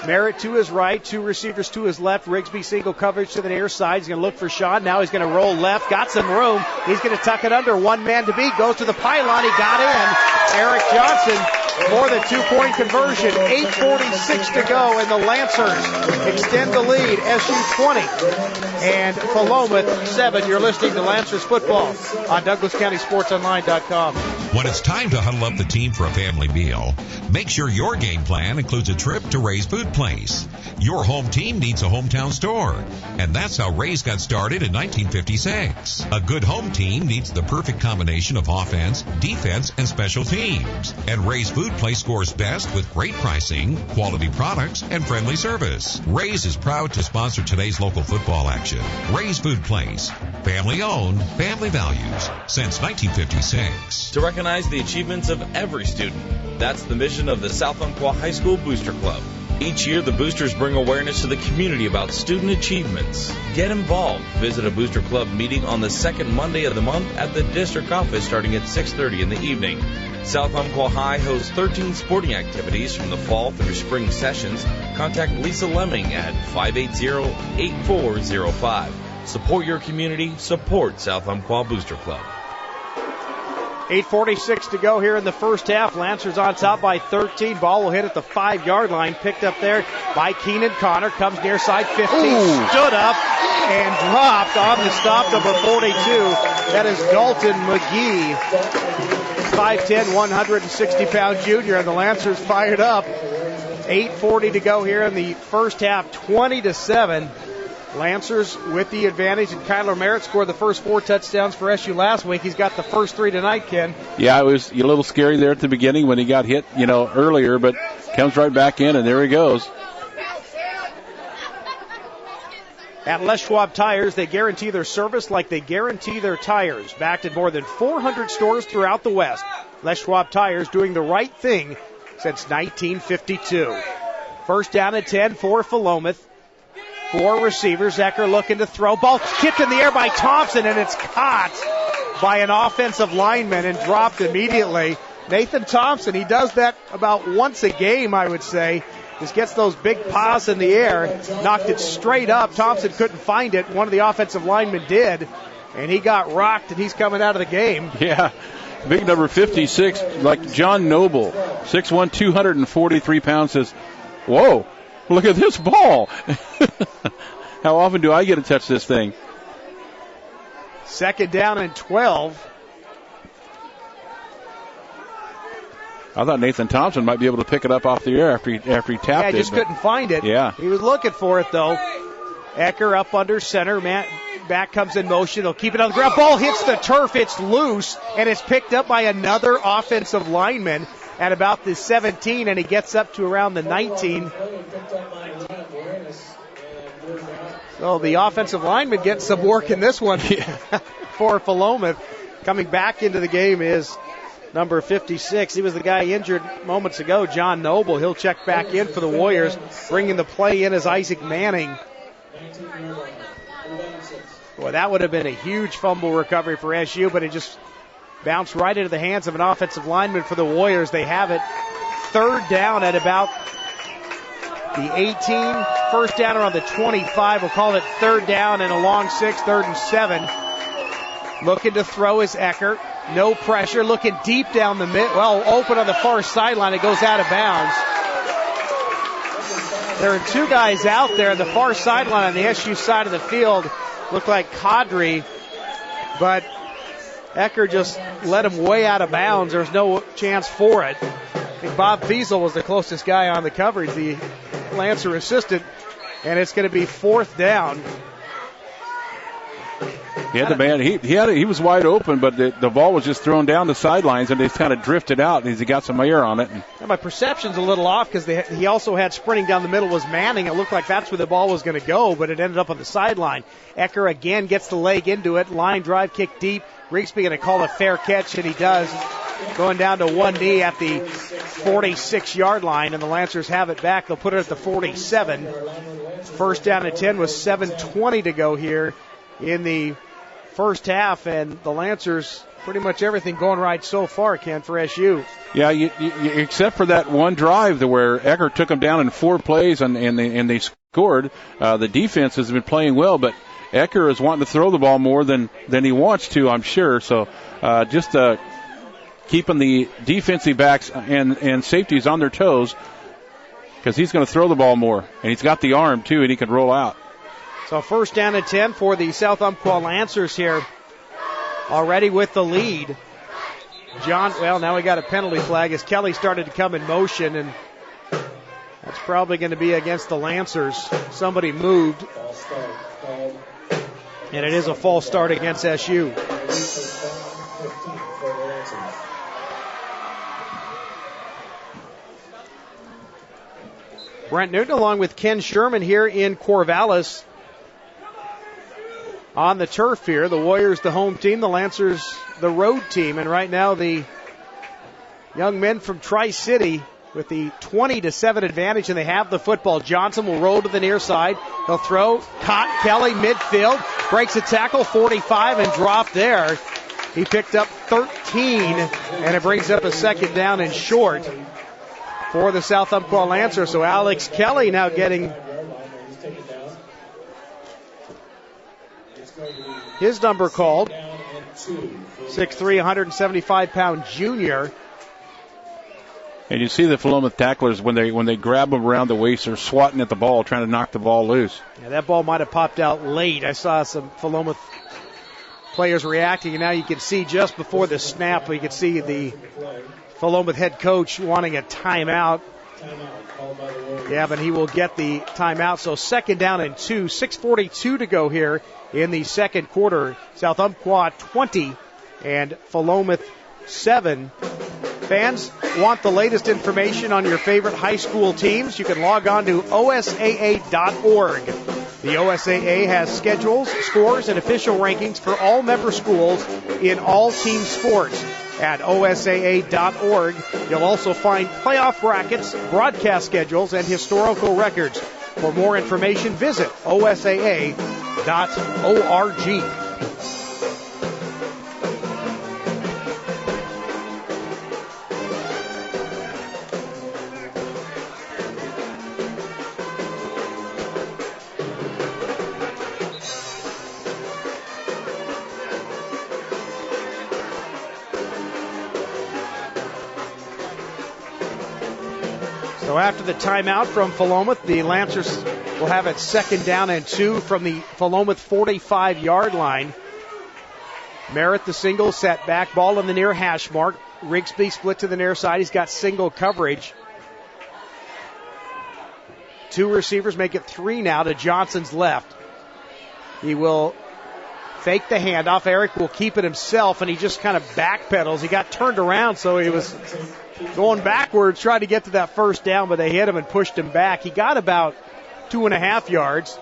Speaker 2: Merritt to his right, 2 receivers to his left. Rigsby single coverage to the near side. He's going to look for Sean. Now he's going to roll left. Got some room. He's going to tuck it under. 1 man to beat. Goes to the pylon. He got in. Eric Johnson, more than 2-point conversion. 8:46 to go, and the Lancers extend the lead. SU 20 and Philomath 7. You're listening to Lancers football on DouglasCountySportsOnline.com.
Speaker 10: When it's time to huddle up the team for a family meal, make sure your game plan includes a trip to Ray's Food Place. Your home team needs a hometown store, and that's how Ray's got started in 1956. A good home team needs the perfect combination of offense, defense, and special teams. And Ray's Food Place scores best with great pricing, quality products, and friendly service. Ray's is proud to sponsor today's local football action. Ray's Food Place, family owned, family values since 1956.
Speaker 5: To recognize the achievements of every student, that's the mission of the South Umpqua High School Booster Club. Each year, the boosters bring awareness to the community about student achievements. Get involved. Visit a booster club meeting on the second Monday of the month at the district office starting at 6:30 in the evening. South Umpqua High hosts 13 sporting activities from the fall through spring sessions. Contact Lisa Lemming at 580-8405. Support your community. Support South Umpqua Booster Club.
Speaker 2: 8:46 to go here in the first half. Lancers on top by 13. Ball will hit at the 5-yard line. Picked up there by Keenan Connor. Comes near side 15. Ooh. Stood up and dropped on the stop, number 42. That is Dalton McGee. 5'10", 160-pound junior. And the Lancers fired up. 8:40 to go here in the first half. 20-7. Lancers with the advantage, and Kyler Merritt scored the first 4 touchdowns for SU last week. He's got the first 3 tonight, Ken.
Speaker 14: Yeah, it was a little scary there at the beginning when he got hit, earlier, but comes right back in, and there he goes.
Speaker 2: At Les Schwab Tires, they guarantee their service like they guarantee their tires. Backed in more than 400 stores throughout the West. Les Schwab Tires doing the right thing since 1952. First down and 10 for Philomath. 4 receivers. Ecker looking to throw. Ball kicked in the air by Thompson, and it's caught by an offensive lineman and dropped immediately. Nathan Thompson, he does that about once a game, I would say. Just gets those big paws in the air. Knocked it straight up. Thompson couldn't find it. One of the offensive linemen did, and he got rocked, and he's coming out of the game.
Speaker 14: Yeah. Big number 56, like John Noble, 6'1", 243 pounds, says, whoa. Look at this ball. How often do I get to touch this thing?
Speaker 2: Second down and 12.
Speaker 14: I thought Nathan Thompson might be able to pick it up off the air after he tapped it.
Speaker 2: Yeah, just couldn't find it.
Speaker 14: Yeah.
Speaker 2: He was looking for it, though. Ecker up under center. Back comes in motion. He'll keep it on the ground. Ball hits the turf. It's loose, and it's picked up by another offensive lineman at about the 17, and he gets up to around the 19. So the offensive lineman getting some work in this one for Philomath. Coming back into the game is number 56. He was the guy injured moments ago, John Noble. He'll check back in for the Warriors. Bringing the play in is Isaac Manning. Boy, that would have been a huge fumble recovery for SU, but it just bounced right into the hands of an offensive lineman for the Warriors. They have it third down at about the 18. First down around the 25. We'll call it third down and a long 6, 3rd and 7. Looking to throw is Ecker. No pressure. Looking deep down the mid. Well, open on the far sideline. It goes out of bounds. There are 2 guys out there on the far sideline on the SU side of the field. Look like Kadri, but Ecker just let him way out of bounds. There's no chance for it. I think Bob Fiesel was the closest guy on the coverage, the Lancer assistant, and it's going to be 4th down.
Speaker 14: He had the man. He was wide open, but the ball was just thrown down the sidelines, and they kind of drifted out. He got some air on it.
Speaker 2: And my perception's a little off because he also had sprinting down the middle was Manning. It looked like that's where the ball was going to go, but it ended up on the sideline. Ecker again gets the leg into it. Line drive, kick deep. Rigsby going to call a fair catch, and he does. Going down to one knee at the 46-yard line, and the Lancers have it back. They'll put it at the 47. First down at 10 with 7:20 to go here in the first half, and the Lancers pretty much everything going right so far, Ken, for SU.
Speaker 14: Yeah, you, except for that one drive where Ecker took them down in 4 plays and they scored. The defense has been playing well, but Ecker is wanting to throw the ball more than he wants to, I'm sure. So just keeping the defensive backs and safeties on their toes, because he's going to throw the ball more, and he's got the arm too, and he can roll out.
Speaker 2: So first down and 10 for the South Umpqua Lancers here, already with the lead. Now we got a penalty flag as Kelly started to come in motion, and that's probably going to be against the Lancers. Somebody moved, and it is a false start against SU. Brent Newton along with Ken Sherman here in Corvallis on the turf here. The Warriors the home team, the Lancers the road team, and right now the young men from Tri-City with the 20-7 advantage, and they have the football. Johnson will roll to the near side. He'll throw. Caught. Kelly midfield. Breaks a tackle. 45 and dropped there. He picked up 13, and it brings up a second down and short for the South Umpqua Lancers. So Alex Kelly now getting his number called. 6'3", 175-pound junior.
Speaker 14: And you see the Philomath tacklers when they grab them around the waist, they're swatting at the ball, trying to knock the ball loose.
Speaker 2: Yeah, that ball might have popped out late. I saw some Philomath players reacting, and now you can see just before the snap, you can see the Philomath head coach wanting a timeout. Yeah, but he will get the timeout. So second down and 2, 6:42 to go here in the second quarter. South Umpqua 20 and Philomath 7. Fans want the latest information on your favorite high school teams? You can log on to OSAA.org. The OSAA has schedules, scores, and official rankings for all member schools in all team sports. At OSAA.org, you'll also find playoff brackets, broadcast schedules, and historical records. For more information, visit OSAA.org. So after the timeout from Philomath, the Lancers will have it second down and 2 from the Philomath 45-yard line. Merritt the single set back, ball in the near hash mark. Rigsby split to the near side. He's got single coverage. 2 receivers make it 3 now to Johnson's left. He will fake the handoff. Eric will keep it himself, and he just kind of backpedals. He got turned around, so he was going backwards, trying to get to that first down, but they hit him and pushed him back. He got about 2.5 yards.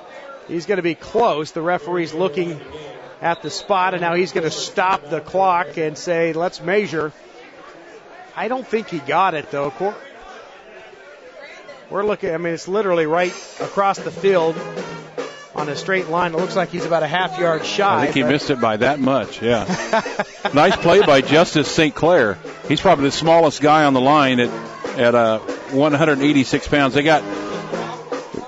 Speaker 2: He's going to be close. The referee's looking at the spot, and now he's going to stop the clock and say, let's measure. I don't think he got it, though. We're looking, it's literally right across the field on a straight line. It looks like he's about a half yard shy.
Speaker 14: I think he missed it by that much, yeah. Nice play by Justice St. Clair. He's probably the smallest guy on the line at 186 pounds. They got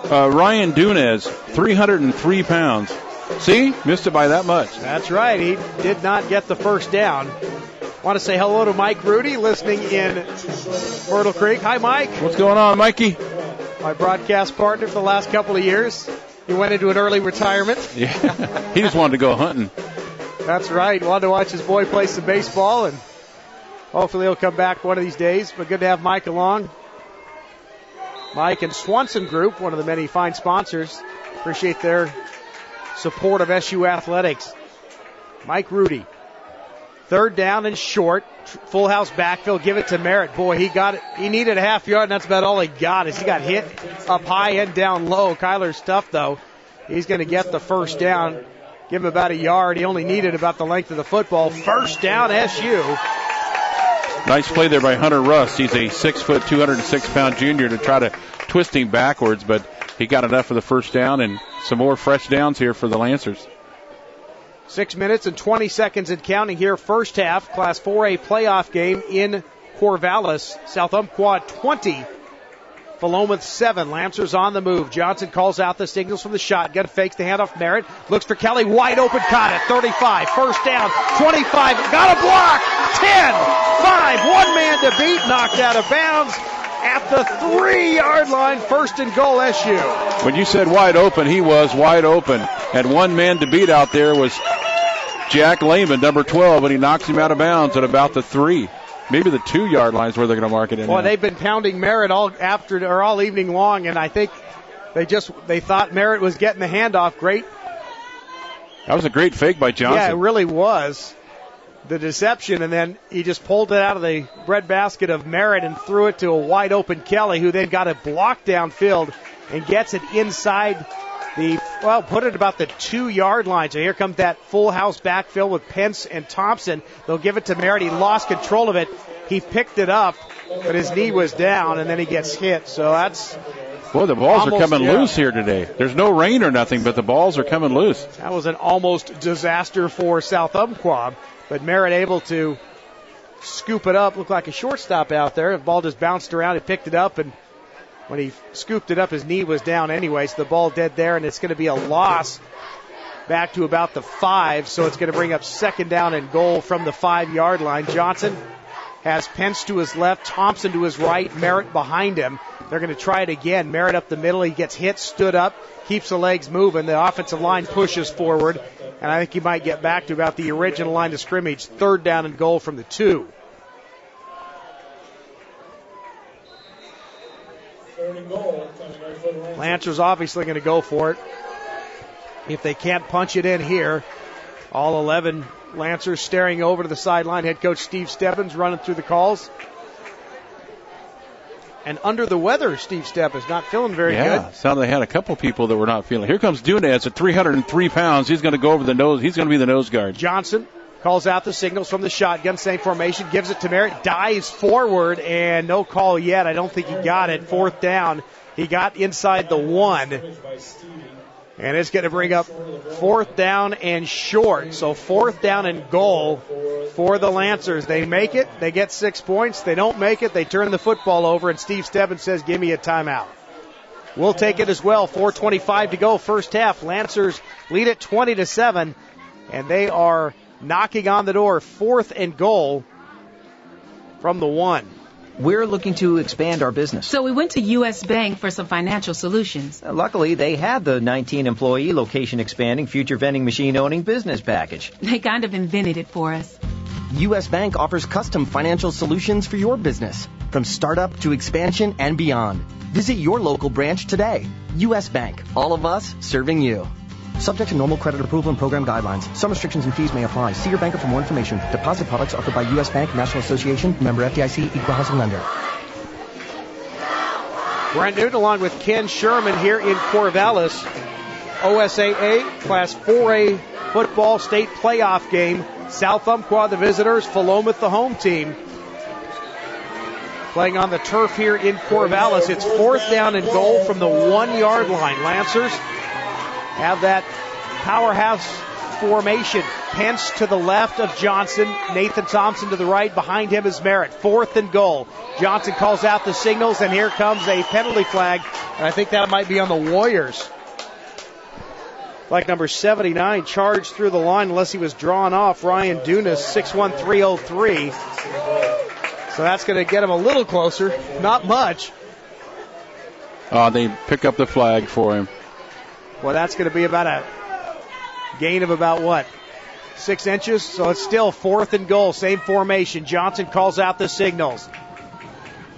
Speaker 14: Ryan Dunez, 303 pounds. See? Missed it by that much.
Speaker 2: That's right. He did not get the first down. Want to say hello to Mike Rudy, listening in Myrtle Creek. Hi, Mike.
Speaker 14: What's going on, Mikey?
Speaker 2: My broadcast partner for the last couple of years. He went into an early retirement.
Speaker 14: Yeah, he just wanted to go hunting.
Speaker 2: That's right. Wanted to watch his boy play some baseball, and hopefully he'll come back one of these days. But good to have Mike along. Mike and Swanson Group, one of the many fine sponsors. Appreciate their support of SU Athletics. Mike Rudy. Third down and short. Full house backfield. Give it to Merritt. Boy, he got it. He needed a half yard, and that's about all he got. He got hit up high and down low. Kyler's tough, though. He's going to get the first down. Give him about a yard. He only needed about the length of the football. First down, SU.
Speaker 14: Nice play there by Hunter Rust. He's a 6', 206-pound junior to try to twist him backwards, but he got enough for the first down and some more fresh downs here for the Lancers.
Speaker 2: 6 minutes and 20 seconds and counting here. First half, Class 4A playoff game in Corvallis. South Umpqua 20. Philomath 7. Lancers on the move. Johnson calls out the signals from the shotgun. Fakes the handoff. Merritt looks for Kelly. Wide open. Caught it. 35. First down. 25. Got a block. 10. 5. One man to beat. Knocked out of bounds at the 3-yard line. First and goal, SU.
Speaker 14: When you said wide open, he was wide open. And one man to beat out there was Jack Lehman, number 12, and he knocks him out of bounds at about the 3. Maybe the 2-yard line is where they're going to mark it in.
Speaker 2: Well, they've been pounding Merritt all evening long, and I think they thought Merritt was getting the handoff. Great.
Speaker 14: That was a great fake by Johnson.
Speaker 2: Yeah, it really was. The deception, and then he just pulled it out of the breadbasket of Merritt and threw it to a wide open Kelly, who then got it blocked downfield and gets it inside put it about the 2-yard line. So here comes that full house backfill with Pence and Thompson. They'll give it to Merritt. He lost control of it. He picked it up, but his knee was down, and then he gets hit. So that's...
Speaker 14: Boy, the balls are coming loose here today. There's no rain or nothing, but the balls are coming loose.
Speaker 2: That was an almost disaster for South Umpqua, but Merritt able to scoop it up. Looked like a shortstop out there. The ball just bounced around. He picked it up, and when he scooped it up, his knee was down anyway, so the ball dead there, and it's going to be a loss back to about the 5, so it's going to bring up second down and goal from the 5-yard line. Johnson has Pence to his left, Thompson to his right, Merritt behind him. They're going to try it again. Merritt up the middle. He gets hit, stood up, keeps the legs moving. The offensive line pushes forward, and I think he might get back to about the original line of scrimmage. Third down and goal from the 2. Lancers obviously going to go for it. If they can't punch it in here, all 11 Lancers staring over to the sideline. Head coach Steve Stebbins running through the calls. And under the weather, Steve Stebbins not feeling very good.
Speaker 14: Yeah, sounded they had a couple people that were not feeling. Here comes Dunez at 303 pounds. He's going to go over the nose. He's going to be the nose guard.
Speaker 2: Johnson calls out the signals from the shotgun. Same formation. Gives it to Merritt. Dives forward, and no call yet. I don't think he got it. Fourth down. He got inside the 1. And it's going to bring up fourth down and short. So fourth down and goal for the Lancers. They make it. They get 6 points. They don't make it. They turn the football over, and Steve Stebbins says, give me a timeout. We'll take it as well. 4:25 to go first half. Lancers lead it 20-7, and they are knocking on the door. Fourth and goal from the 1.
Speaker 6: We're looking to expand our business.
Speaker 9: So we went to U.S. Bank for some financial solutions.
Speaker 6: Luckily, they had the 19-employee, location-expanding, future vending machine-owning business package.
Speaker 9: They kind of invented it for us.
Speaker 6: U.S. Bank offers custom financial solutions for your business, from startup to expansion and beyond. Visit your local branch today. U.S. Bank, all of us serving you. Subject to normal credit approval and program guidelines. Some restrictions and fees may apply. See your banker for more information. Deposit products offered by U.S. Bank, National Association, member FDIC, equal housing lender.
Speaker 2: Brent Newton along with Ken Sherman here in Corvallis. OSAA Class 4A football state playoff game. South Umpqua the visitors, Philomath the home team. Playing on the turf here in Corvallis. It's fourth down and goal from the 1-yard line. Lancers have that powerhouse formation. Pence to the left of Johnson. Nathan Thompson to the right. Behind him is Merritt. Fourth and goal. Johnson calls out the signals, and here comes a penalty flag. And I think that might be on the Warriors. Like number 79 charged through the line unless he was drawn off. Ryan Dunas, 6'1", 303. So that's going to get him a little closer. Not much.
Speaker 14: They pick up the flag for him.
Speaker 2: Well, that's going to be about a gain of about, 6 inches? So it's still fourth and goal. Same formation. Johnson calls out the signals.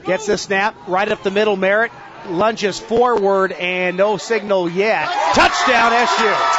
Speaker 2: Gets the snap right up the middle. Merritt lunges forward and no signal yet. Touchdown, SU.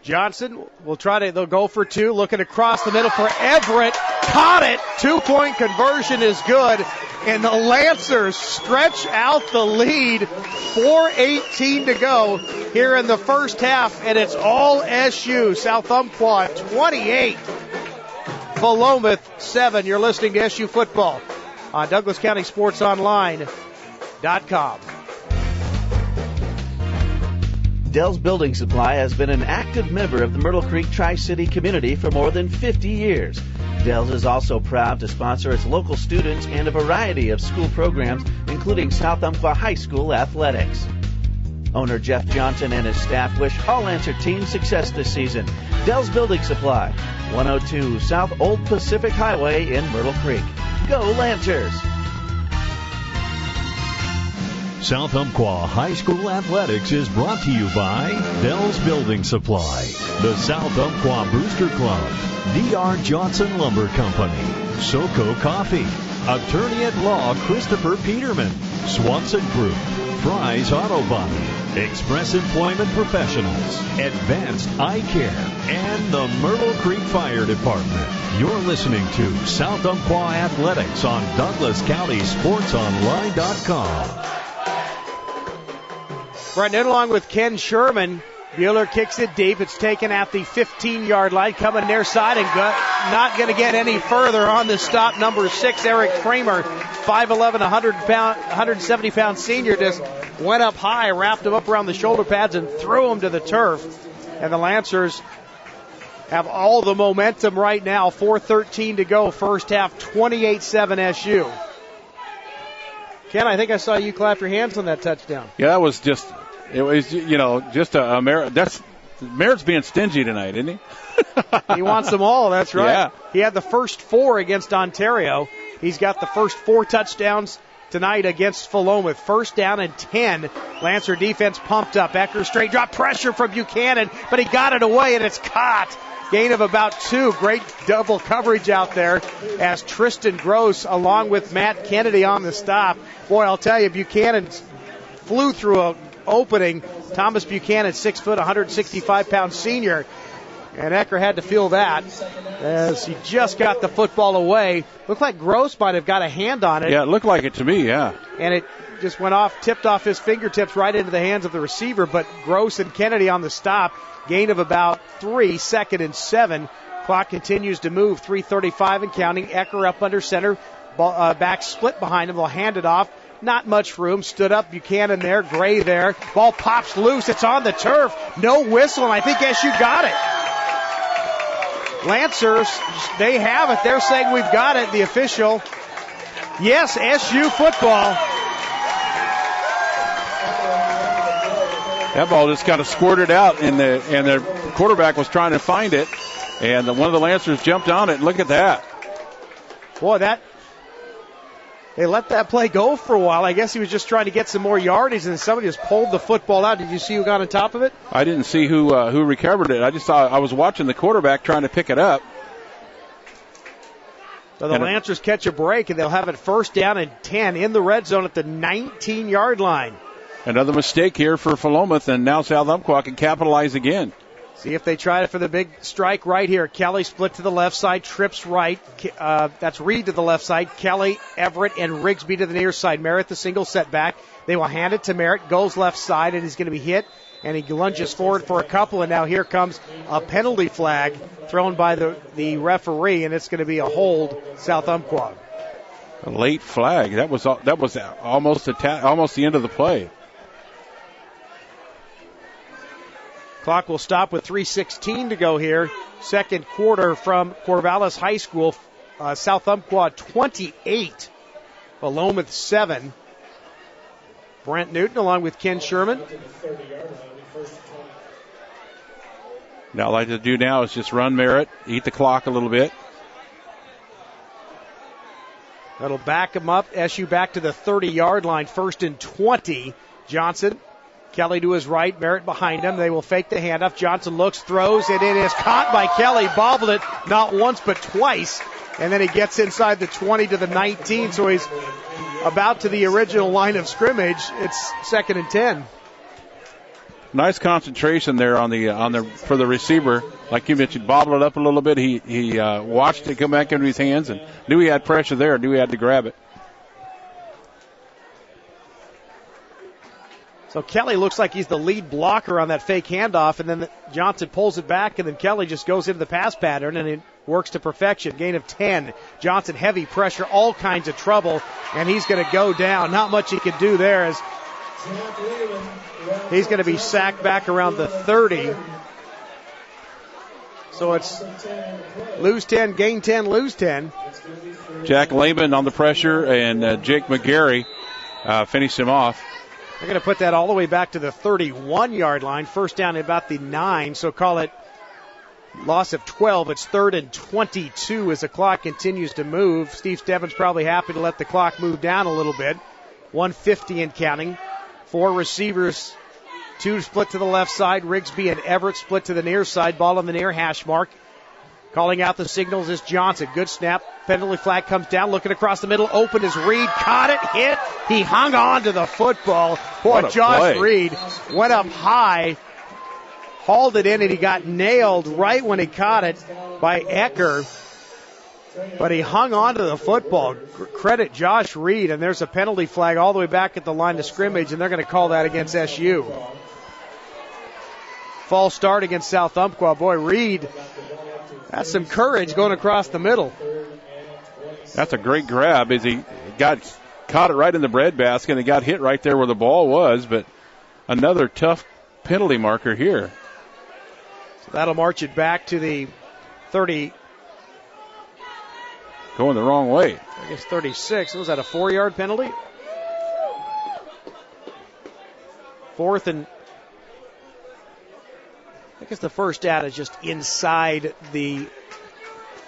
Speaker 2: Johnson will they'll go for two, looking across the middle for Everett. Caught it. 2-point conversion is good. And the Lancers stretch out the lead. 4:18 to go here in the first half, and it's all SU. South Umpqua 28, Philomath 7. You're listening to SU Football on DouglasCountySportsOnline.com.
Speaker 3: Dell's Building Supply has been an active member of the Myrtle Creek Tri-City community for more than 50 years. Dell's is also proud to sponsor its local students and a variety of school programs, including South Umpqua High School athletics. Owner Jeff Johnson and his staff wish all Lancer teams success this season. Dell's Building Supply, 102 South Old Pacific Highway in Myrtle Creek. Go Lancers!
Speaker 11: South Umpqua High School Athletics is brought to you by Dell's Building Supply, the South Umpqua Booster Club, D.R. Johnson Lumber Company, SoCo Coffee, Attorney at Law Christopher Peterman, Swanson Group, Fry's Auto Body, Express Employment Professionals, Advanced Eye Care, and the Myrtle Creek Fire Department. You're listening to South Umpqua Athletics on DouglasCountySportsOnline.com.
Speaker 2: Right in along with Ken Sherman. Bueller kicks it deep. It's taken at the 15-yard line, coming near side and not going to get any further on the stop. Number 6, Eric Kramer, 5'11", 170-pound senior, just went up high, wrapped him up around the shoulder pads, and threw him to the turf. And the Lancers have all the momentum right now. 4:13 to go, first half, 28-7 SU. Ken, I think I saw you clap your hands on that touchdown.
Speaker 14: Yeah, that was just... It was, just a merit. Merritt's being stingy tonight, isn't he?
Speaker 2: He wants them all, that's right.
Speaker 14: Yeah.
Speaker 2: He had the first 4 against Ontario. He's got the first 4 touchdowns tonight against Philomath. First down and 10. Lancer defense pumped up. Ecker straight drop pressure from Buchanan, but he got it away and it's caught. Gain of about 2. Great double coverage out there as Tristan Gross along with Matt Kennedy on the stop. Boy, I'll tell you, Buchanan flew through a opening. Thomas Buchanan, 6 foot, 165-pound senior. And Ecker had to feel that as he just got the football away. Looked like Gross might have got a hand on it.
Speaker 14: Yeah, it looked like it to me, yeah.
Speaker 2: And it just went off, tipped off his fingertips right into the hands of the receiver. But Gross and Kennedy on the stop. Gain of about 3, 2nd and 7. Clock continues to move, 3:35 and counting. Ecker up under center. Back split behind him. They'll hand it off. Not much room. Stood up. Buchanan there. Gray there. Ball pops loose. It's on the turf. No whistle, and I think SU got it. Lancers, they have it. They're saying we've got it. The official. Yes, SU football.
Speaker 14: That ball just kind of squirted out, and the quarterback was trying to find it, and one of the Lancers jumped on it. Look at that.
Speaker 2: Boy, they let that play go for a while. I guess he was just trying to get some more yardage, and somebody just pulled the football out. Did you see who got on top of it?
Speaker 14: I didn't see who recovered it. I just saw I was watching the quarterback trying to pick it up.
Speaker 2: So the Lancers catch a break, and they'll have it first down and 10 in the red zone at the 19-yard line.
Speaker 14: Another mistake here for Philomath, and now South Umpqua can capitalize again.
Speaker 2: See if they try it for the big strike right here. Kelly split to the left side, trips right. That's Reed to the left side. Kelly, Everett, and Rigsby to the near side. Merritt the single setback. They will hand it to Merritt. Goes left side, and he's going to be hit. And he lunges forward for a couple, and now here comes a penalty flag thrown by the referee, and it's going to be a hold, South Umpqua.
Speaker 14: A late flag. That was almost the end of the play.
Speaker 2: Clock will stop with 3:16 to go here. Second quarter from Corvallis High School. South Umpqua 28, Philomath 7. Brent Newton along with Ken Sherman.
Speaker 14: Now, all I like to do now is just run Merritt, eat the clock a little bit.
Speaker 2: That'll back him up. SU back to the 30-yard line. 1st and 20. Johnson. Kelly to his right, Merritt behind him. They will fake the handoff. Johnson looks, throws, and it is caught by Kelly. Bobbled it not once but twice. And then he gets inside the 20 to the 19, so he's about to the original line of scrimmage. It's 2nd and 10.
Speaker 14: Nice concentration there on the for the receiver. Like you mentioned, bobbled it up a little bit. He watched it come back into his hands and knew he had pressure there, knew he had to grab it.
Speaker 2: So Kelly looks like he's the lead blocker on that fake handoff, and then Johnson pulls it back, and then Kelly just goes into the pass pattern, and it works to perfection. Gain of 10. Johnson heavy pressure, all kinds of trouble, and he's going to go down. Not much he can do there as he's going to be sacked back around the 30. So it's lose 10, gain 10, lose 10.
Speaker 14: Jack Lehman on the pressure, and Jake McGarry finished him off.
Speaker 2: They're going to put that all the way back to the 31-yard line. First down at about the 9, so call it loss of 12. It's 3rd and 22 as the clock continues to move. Steve Stebbins probably happy to let the clock move down a little bit. 150 and counting. 4 receivers, 2 split to the left side. Rigsby and Everett split to the near side. Ball on the near hash mark. Calling out the signals is Johnson. Good snap. Penalty flag comes down. Looking across the middle. Open is Reed. Caught it. Hit. He hung on to the football. Boy, Josh
Speaker 14: play.
Speaker 2: Reed went up high. Hauled it in, and he got nailed right when he caught it by Ecker. But he hung on to the football. Credit Josh Reed. And there's a penalty flag all the way back at the line of scrimmage, and they're going to call that against SU. False start against South Umpqua. Boy, Reed, that's some courage going across the middle.
Speaker 14: That's a great grab as he caught it right in the breadbasket and he got hit right there where the ball was, but another tough penalty marker here.
Speaker 2: So that'll march it back to the 30.
Speaker 14: Going the wrong way.
Speaker 2: I guess 36. Was that a 4-yard penalty? 4th and I guess the first down is just inside the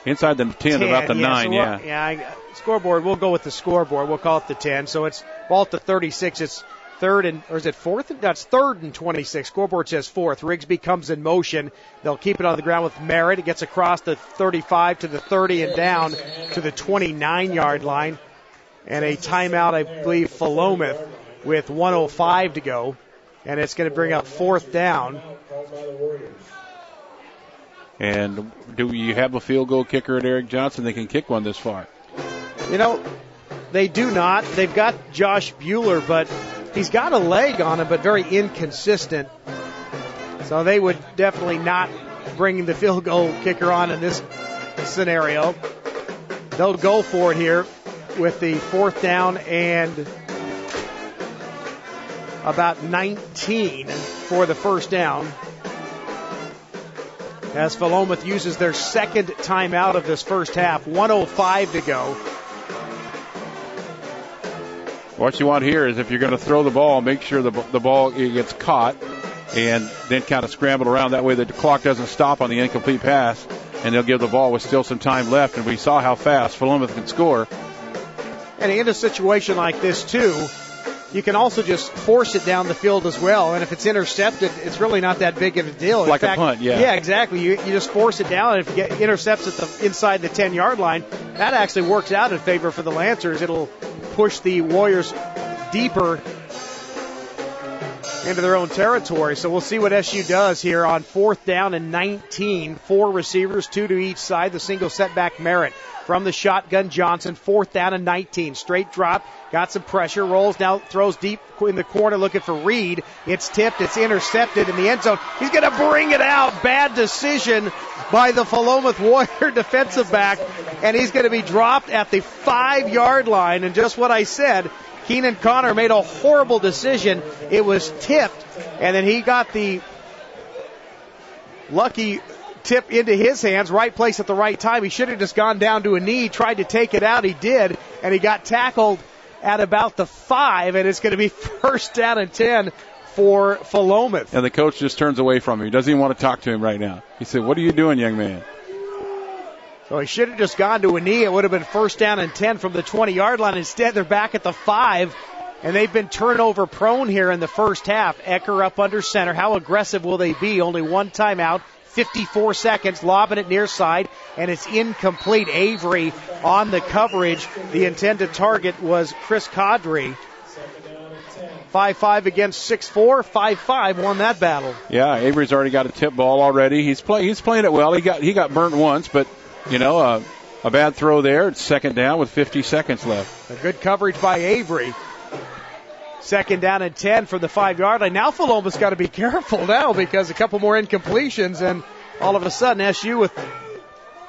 Speaker 14: 10, about the 9,
Speaker 2: yeah. Scoreboard, we'll go with the scoreboard. We'll call it the 10. So it's ball at the 36. It's 4th? That's 3rd and 26. Scoreboard says 4th. Rigsby comes in motion. They'll keep it on the ground with Merritt. It gets across the 35 to the 30 and down to the 29-yard line. And a timeout, I believe, Philomath with 1:05 to go. And it's going to bring up 4th down.
Speaker 14: And do you have a field goal kicker at Eric Johnson? They can kick one this far.
Speaker 2: You know, they do not. They've got Josh Bueller, but he's got a leg on him, but very inconsistent. So they would definitely not bring the field goal kicker on in this scenario. They'll go for it here with the 4th down and about 19 for the first down. As Philomath uses their second timeout of this first half. 1:05 to go.
Speaker 14: What you want here is if you're going to throw the ball, make sure the ball gets caught and then kind of scramble around. That way the clock doesn't stop on the incomplete pass, and they'll give the ball with still some time left. And we saw how fast Philomath can score.
Speaker 2: And in a situation like this, too, you can also just force it down the field as well. And if it's intercepted, it's really not that big of a deal.
Speaker 14: Like a punt, yeah.
Speaker 2: Yeah, exactly. You just force it down, and if it intercepts at inside the 10-yard line, that actually works out in favor for the Lancers. It'll push the Warriors deeper into their own territory. So we'll see what SU does here on 4th down and 19. 4 receivers, 2 to each side. The single setback Merritt. From the shotgun, Johnson, 4th down and 19. Straight drop, got some pressure, rolls now, throws deep in the corner looking for Reed. It's tipped, it's intercepted in the end zone. He's going to bring it out. Bad decision by the Philomath Warrior defensive back, and he's going to be dropped at the 5-yard line. And just what I said, Keenan Connor made a horrible decision. It was tipped, and then he got the lucky tip into his hands, right place at the right time. He should have just gone down to a knee, tried to take it out. He did, and he got tackled at about the 5, and it's going to be 1st down and 10 for Philomath.
Speaker 14: And the coach just turns away from him. He doesn't even want to talk to him right now. He said, "What are you doing, young man?"
Speaker 2: So he should have just gone to a knee. It would have been 1st down and 10 from the 20-yard line. Instead, they're back at the 5, and they've been turnover prone here in the first half. Ecker up under center. How aggressive will they be? Only one timeout. 54 seconds, lobbing it near side, and it's incomplete. Avery on the coverage. The intended target was Chris Cadre. 5'5" against 6'4", 5'5" won that battle.
Speaker 14: Yeah, Avery's already got a tip ball already. He's playing it well. He got burnt once, but a bad throw there. It's second down with 50 seconds left.
Speaker 2: A good coverage by Avery. Second down and 10 from the 5-yard line. Now Philomath's got to be careful now because a couple more incompletions, and all of a sudden SU with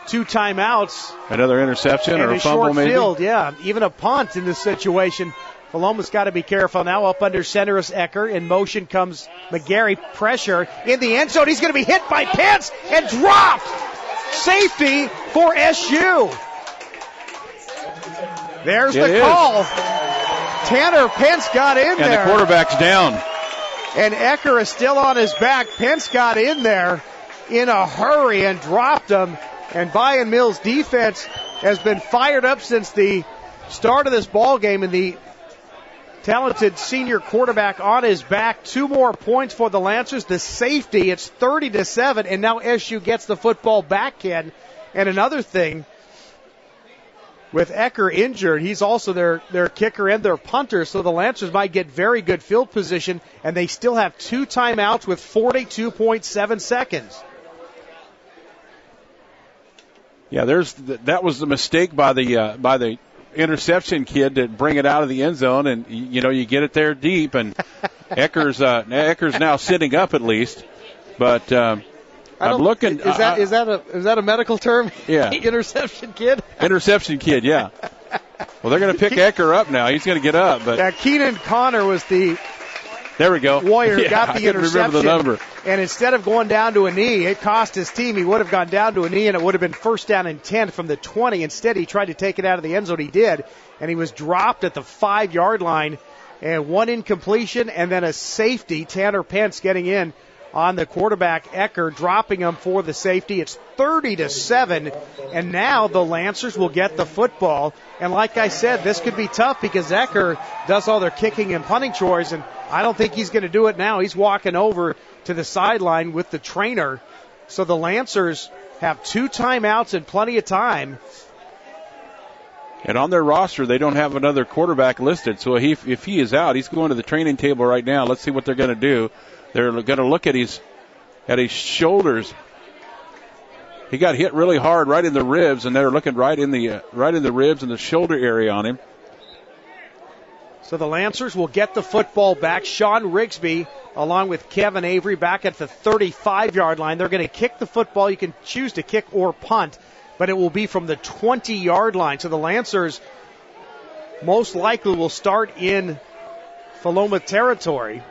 Speaker 2: 2 timeouts.
Speaker 14: Another interception or a fumble
Speaker 2: short
Speaker 14: maybe?
Speaker 2: Field, yeah. Even a punt in this situation. Philomath's got to be careful now. Up under center is Ecker. In motion comes McGarry. Pressure in the end zone. He's going to be hit by Pence and dropped. Safety for SU. There's the call. Tanner Pence got in there.
Speaker 14: And the quarterback's down.
Speaker 2: And Ecker is still on his back. Pence got in there in a hurry and dropped him. And Bayou Mills' defense has been fired up since the start of this ball game, and the talented senior quarterback on his back. 2 more points for the Lancers. The safety, it's 30-7, and now SU gets the football back, Ken. And another thing, with Ecker injured, he's also their kicker and their punter, so the Lancers might get very good field position, and they still have 2 timeouts with 42.7 seconds.
Speaker 14: Yeah, that was the mistake by the interception kid to bring it out of the end zone, and you get it there deep, and Ecker's now sitting up at least, but I'm looking.
Speaker 2: Is that a medical term?
Speaker 14: Yeah,
Speaker 2: interception kid.
Speaker 14: Interception kid, yeah. Well, they're going to pick Ecker up now. He's going to get up, but
Speaker 2: Keenan Connor was the.
Speaker 14: There we go.
Speaker 2: Warrior who got the interception.
Speaker 14: Remember the number.
Speaker 2: And instead of going down to a knee, it cost his team. He would have gone down to a knee, and it would have been first down and 10 from the 20. Instead, he tried to take it out of the end zone. He did, and he was dropped at the 5-yard line. And 1 incompletion, and then a safety. Tanner Pence getting in on the quarterback, Ecker, dropping him for the safety. It's 30-7, and now the Lancers will get the football. And like I said, this could be tough because Ecker does all their kicking and punting chores, and I don't think he's going to do it now. He's walking over to the sideline with the trainer. So the Lancers have 2 timeouts and plenty of time.
Speaker 14: And on their roster, they don't have another quarterback listed. So if he is out, he's going to the training table right now. Let's see what they're going to do. They're going to look at his shoulders. He got hit really hard right in the ribs, and they're looking right in the ribs and the shoulder area on him.
Speaker 2: So the Lancers will get the football back. Sean Rigsby, along with Kevin Avery, back at the 35-yard line. They're going to kick the football. You can choose to kick or punt, but it will be from the 20-yard line. So the Lancers most likely will start in Philomath territory.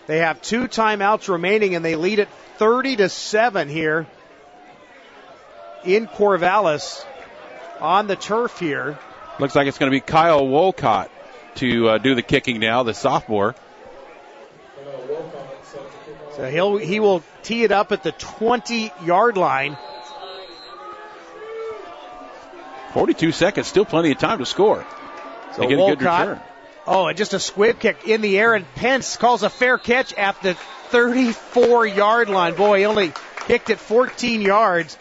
Speaker 2: They have 2 timeouts remaining, and they lead it 30-7 here in Corvallis on the turf here.
Speaker 14: Looks like it's going to be Kyle Wolcott to do the kicking now, the sophomore.
Speaker 2: So he will tee it up at the 20-yard line.
Speaker 14: 42 seconds, still plenty of time to score.
Speaker 2: So
Speaker 14: they get
Speaker 2: Wolcott,
Speaker 14: a good return.
Speaker 2: Oh, and just a squib kick in the air, and Pence calls a fair catch at the 34-yard line. Boy, he only kicked it 14 yards.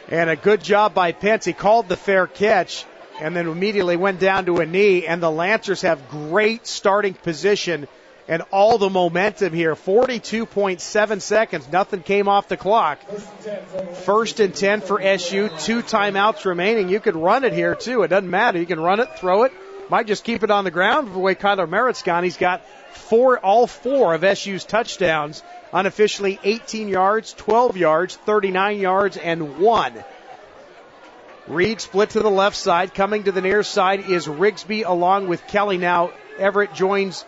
Speaker 2: And a good job by Pence. He called the fair catch and then immediately went down to a knee. And the Lancers have great starting position and all the momentum here. 42.7 seconds. Nothing came off the clock. 1st and 10 for SU. 2 timeouts remaining. You could run it here, too. It doesn't matter. You can run it, throw it. Might just keep it on the ground the way Kyler Merritt's gone. He's got all four of SU's touchdowns. Unofficially 18 yards, 12 yards, 39 yards, and 1. Reed split to the left side. Coming to the near side is Rigsby along with Kelly. Now Everett joins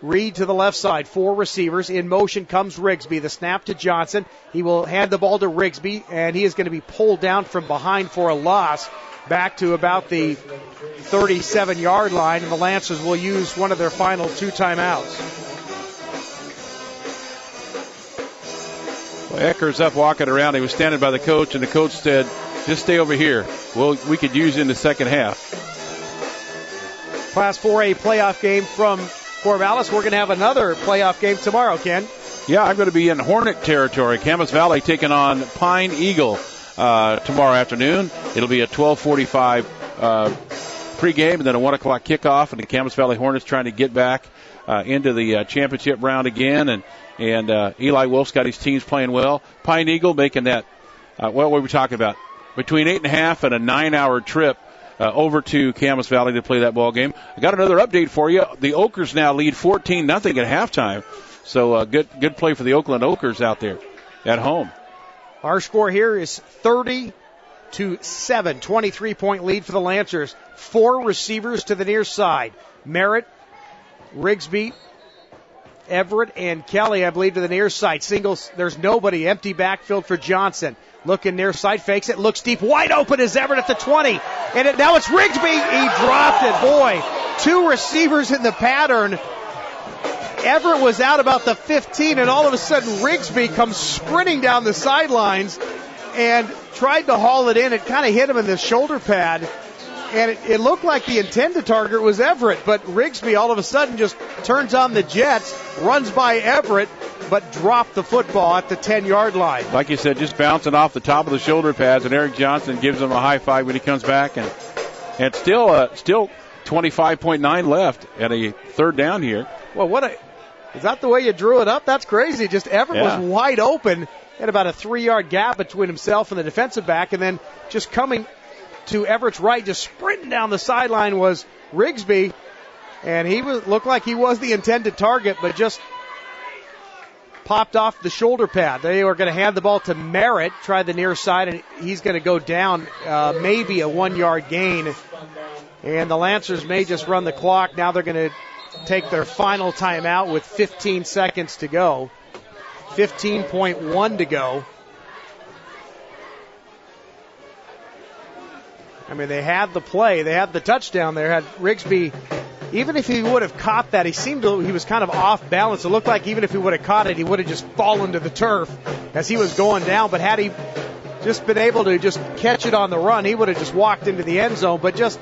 Speaker 2: Reed to the left side. 4 receivers. In motion comes Rigsby. The snap to Johnson. He will hand the ball to Rigsby, and he is going to be pulled down from behind for a loss back to about the 37-yard line, and the Lancers will use one of their final 2 timeouts.
Speaker 14: Well, Ecker's up walking around. He was standing by the coach, and the coach said, just stay over here. Well, we could use you in the second half.
Speaker 2: Class 4A playoff game from Corvallis. We're going to have another playoff game tomorrow, Ken.
Speaker 14: Yeah, I'm going to be in Hornet territory. Camas Valley taking on Pine Eagle tomorrow afternoon. It'll be a 12:45 pregame, and then a 1 o'clock kickoff, and the Camas Valley Hornets trying to get back into the championship round again. And Eli Wolf's got his teams playing well. Pine Eagle making that, what were we talking about? Between 8.5 and a 9-hour trip over to Camas Valley to play that ball game. I got another update for you. The Okers now lead 14-0 at halftime. So good play for the Oakland Okers out there at home.
Speaker 2: Our score here is 30-7, 23-point lead for the Lancers. 4 receivers to the near side. Merritt, Rigsby, Everett, and Kelly, I believe, to the near side. Singles, there's nobody. Empty backfield for Johnson. Looking near side, fakes it, looks deep, wide open is Everett at the 20. And now it's Rigsby. He dropped it. Boy, 2 receivers in the pattern. Everett was out about the 15, and all of a sudden Rigsby comes sprinting down the sidelines and tried to haul it in. It kind of hit him in the shoulder pad. And it looked like the intended target was Everett, but Rigsby all of a sudden just turns on the jets, runs by Everett, but dropped the football at the 10-yard line.
Speaker 14: Like you said, just bouncing off the top of the shoulder pads, and Eric Johnson gives him a high five when he comes back. And still 25.9 left at a third down here.
Speaker 2: Well, is that the way you drew it up? That's crazy. Just Everett was wide open, had about a 3-yard gap between himself and the defensive back, and then just coming to Everett's right, just sprinting down the sideline was Rigsby, and he looked like he was the intended target, but just popped off the shoulder pad. They were going to hand the ball to Merritt, try the near side, and he's going to go down, maybe a 1-yard gain. And the Lancers may just run the clock. Now they're going to take their final timeout with 15 seconds to go. 15.1 to go. I mean, they had the play. They had the touchdown there. Had Rigsby, even if he would have caught that, he was kind of off balance. It looked like even if he would have caught it, he would have just fallen to the turf as he was going down. But had he just been able to just catch it on the run, he would have just walked into the end zone. But just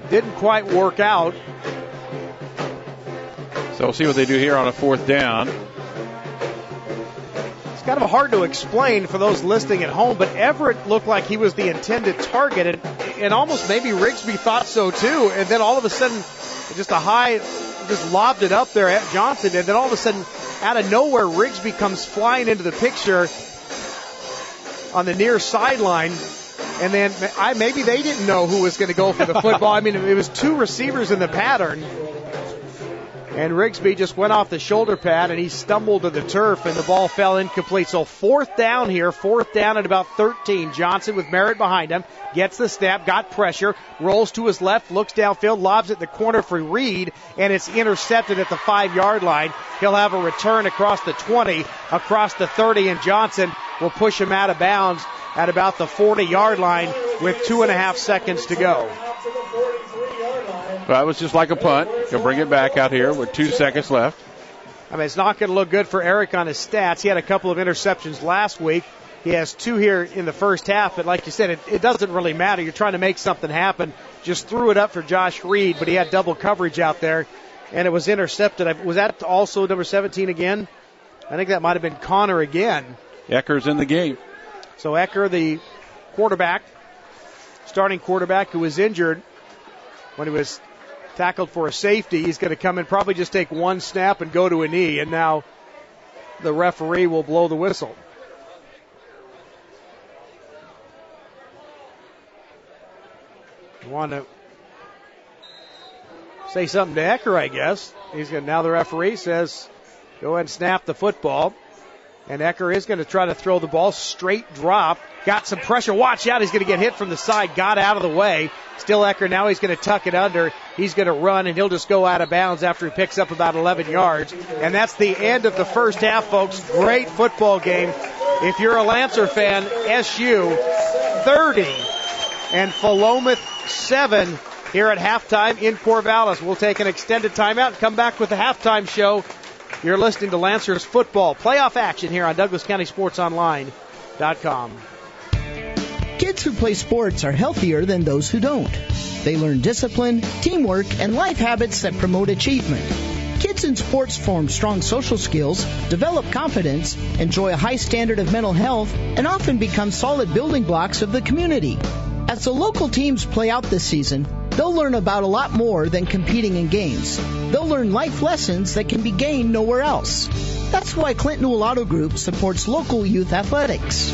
Speaker 2: didn't quite work out.
Speaker 14: So we'll see what they do here on a 4th down.
Speaker 2: It's kind of hard to explain for those listening at home, but Everett looked like he was the intended target, and almost maybe Rigsby thought so too. And then all of a sudden, just lobbed it up there at Johnson, and then all of a sudden, out of nowhere, Rigsby comes flying into the picture on the near sideline. And then maybe they didn't know who was going to go for the football. I mean, it was 2 receivers in the pattern. And Rigsby just went off the shoulder pad, and he stumbled to the turf, and the ball fell incomplete. So 4th down here, 4th down at about 13. Johnson with Merritt behind him, gets the snap, got pressure, rolls to his left, looks downfield, lobs at the corner for Reed, and it's intercepted at the 5-yard line. He'll have a return across the 20, across the 30, and Johnson will push him out of bounds at about the 40-yard line with 2.5 seconds to go.
Speaker 14: Well, it was just like a punt. He'll bring it back out here with 2 seconds left.
Speaker 2: I mean, it's not going to look good for Eric on his stats. He had a couple of interceptions last week. He has 2 here in the first half, but like you said, it doesn't really matter. You're trying to make something happen. Just threw it up for Josh Reed, but he had double coverage out there, and it was intercepted. Was that also number 17 again? I think that might have been Connor again.
Speaker 14: Ecker's in the game.
Speaker 2: So Ecker, the quarterback, starting quarterback who was injured when he was tackled for a safety, he's going to come in, probably just take 1 snap and go to a knee, and now the referee will blow the whistle. You want to say something to Ecker, I guess. Now the referee says, go ahead and snap the football. And Ecker is going to try to throw the ball, straight drop. Got some pressure. Watch out. He's going to get hit from the side. Got out of the way. Still Ecker. Now he's going to tuck it under. He's going to run, and he'll just go out of bounds after he picks up about 11 yards. And that's the end of the first half, folks. Great football game. If you're a Lancer fan, SU 30 and Philomath 7 here at halftime in Corvallis. We'll take an extended timeout and come back with the halftime show. You're listening to Lancers football playoff action here on DouglasCountySportsOnline.com.
Speaker 8: Kids who play sports are healthier than those who don't. They learn discipline, teamwork, and life habits that promote achievement. Kids in sports form strong social skills, develop confidence, enjoy a high standard of mental health, and often become solid building blocks of the community. As the local teams play out this season, they'll learn about a lot more than competing in games. They'll learn life lessons that can be gained nowhere else. That's why Clinton Newell Auto Group supports local youth athletics.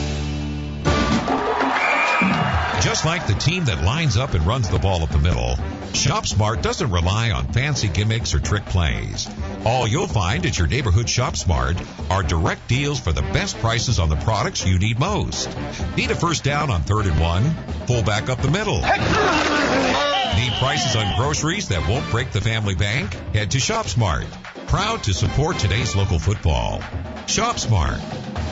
Speaker 10: Just like the team that lines up and runs the ball up the middle, ShopSmart doesn't rely on fancy gimmicks or trick plays. All you'll find at your neighborhood ShopSmart are direct deals for the best prices on the products you need most. Need a first down on 3rd and 1? Pull back up the middle. Need prices on groceries that won't break the family bank? Head to ShopSmart. Proud to support today's local football. ShopSmart,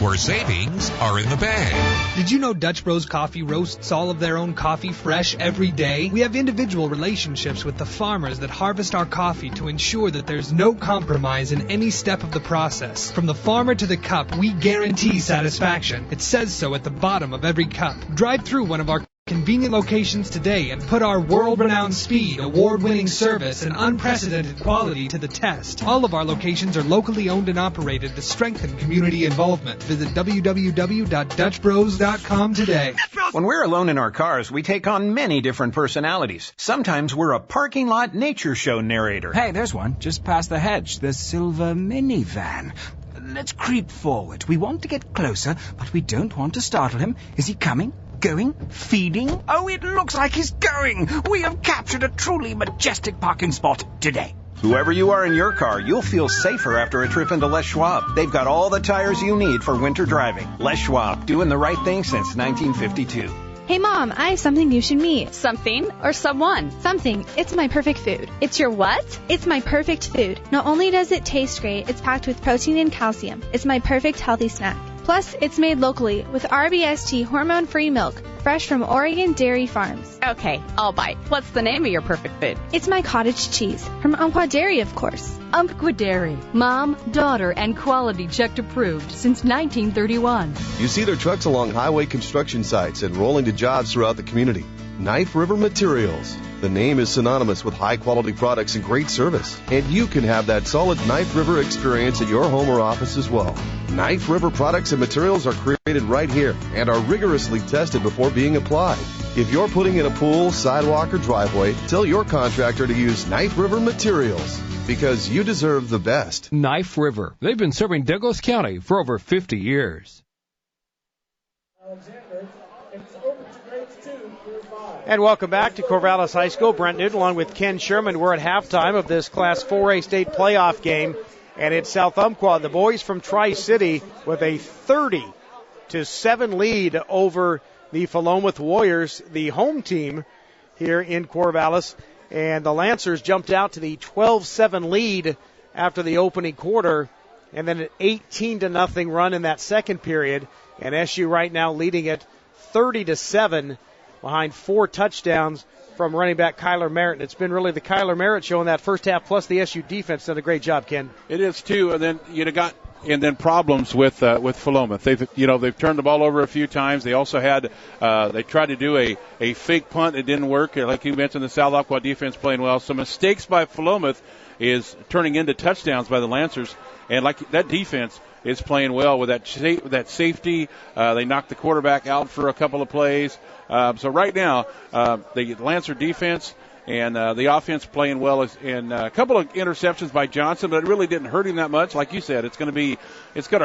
Speaker 10: where savings are in the bag.
Speaker 12: Did you know Dutch Bros Coffee roasts all of their own coffee fresh every day? We have individual relationships with the farmers that harvest our coffee to ensure that there's no compromise in any step of the process. From the farmer to the cup, we guarantee satisfaction. It says so at the bottom of every cup. Drive through one of our convenient locations today and put our world-renowned speed, award-winning service, and unprecedented quality to the test. All of our locations are locally owned and operated to strengthen community involvement. Visit www.dutchbros.com today.
Speaker 13: When we're alone in our cars, we take on many different personalities. Sometimes we're a parking lot nature show narrator.
Speaker 16: Hey, there's one, just past the hedge, the silver minivan. Let's creep forward. We want to get closer, but we don't want to startle him. Is he coming? Going? Feeding? Oh, it looks like he's going! We have captured a truly majestic parking spot today.
Speaker 13: Whoever you are in your car, you'll feel safer after a trip into Les Schwab. They've got all the tires you need for winter driving. Les Schwab, doing the right thing since 1952.
Speaker 15: Hey Mom, I have something you should meet.
Speaker 23: Something or someone?
Speaker 15: Something. It's my perfect food.
Speaker 23: It's your what?
Speaker 15: It's my perfect food. Not only does it taste great, it's packed with protein and calcium. It's my perfect healthy snack. Plus, it's made locally with RBST hormone-free milk, fresh from Oregon dairy farms.
Speaker 23: Okay, I'll bite. What's the name of your perfect food?
Speaker 15: It's my cottage cheese, from Umpqua Dairy, of course.
Speaker 17: Umpqua Dairy. Mom, daughter, and quality checked approved since 1931.
Speaker 18: You see their trucks along highway construction sites and rolling to jobs throughout the community. Knife River Materials. The name is synonymous with high-quality products and great service. And you can have that solid Knife River experience at your home or office as well. Knife River products and materials are created right here and are rigorously tested before being applied. If you're putting in a pool, sidewalk, or driveway, tell your contractor to use Knife River Materials because you deserve the best.
Speaker 19: Knife River. They've been serving Douglas County for over 50 years.
Speaker 20: Alexander, it's open to grades 2 through 5.
Speaker 2: And welcome back to Corvallis High School. Brent Newton along with Ken Sherman. We're at halftime of this Class 4A state playoff game. And it's South Umpqua, the boys from Tri-City, with a 30-7 lead over the Philomath Warriors, the home team here in Corvallis. And the Lancers jumped out to the 12-7 lead after the opening quarter, and then an 18-0 run in that second period. And SU right now leading it 30-7 behind 4 touchdowns from running back Kyler Merritt. It's been really the Kyler Merritt show in that first half, plus the SU defense done a great job, Ken.
Speaker 14: It is too, and then then problems with Philomath. They've turned the ball over a few times. They also had they tried to do a fake punt. It didn't work. Like you mentioned, the South Umpqua defense playing well. So mistakes by Philomath is turning into touchdowns by the Lancers, and like that defense is playing well with that safety. They knocked the quarterback out for a couple of plays. So right now, the Lancer defense and the offense playing well, and a couple of interceptions by Johnson, but it really didn't hurt him that much. Like you said, it's going to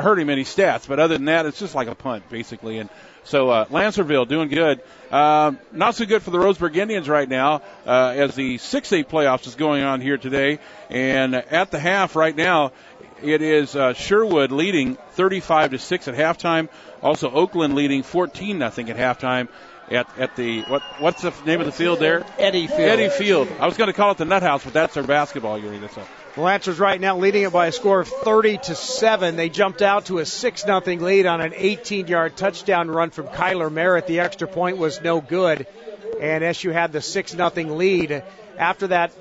Speaker 14: hurt him in his stats, but other than that, it's just like a punt basically. And so Lancerville doing good. Not so good for the Roseburg Indians right now, as the 6A playoffs is going on here today. And at the half right now, it is Sherwood leading 35-6 at halftime. Also Oakland leading 14-0 at halftime. At the what's the name of the field there?
Speaker 2: Eddie Field.
Speaker 14: Eddie Field. I was going to call it the Nut House, but that's their basketball arena. So
Speaker 2: the Lancers right now leading it by a score of 30-7. They jumped out to a 6-0 lead on an 18-yard touchdown run from Kyler Merritt. The extra point was no good, and SU had the 6-0 lead. After that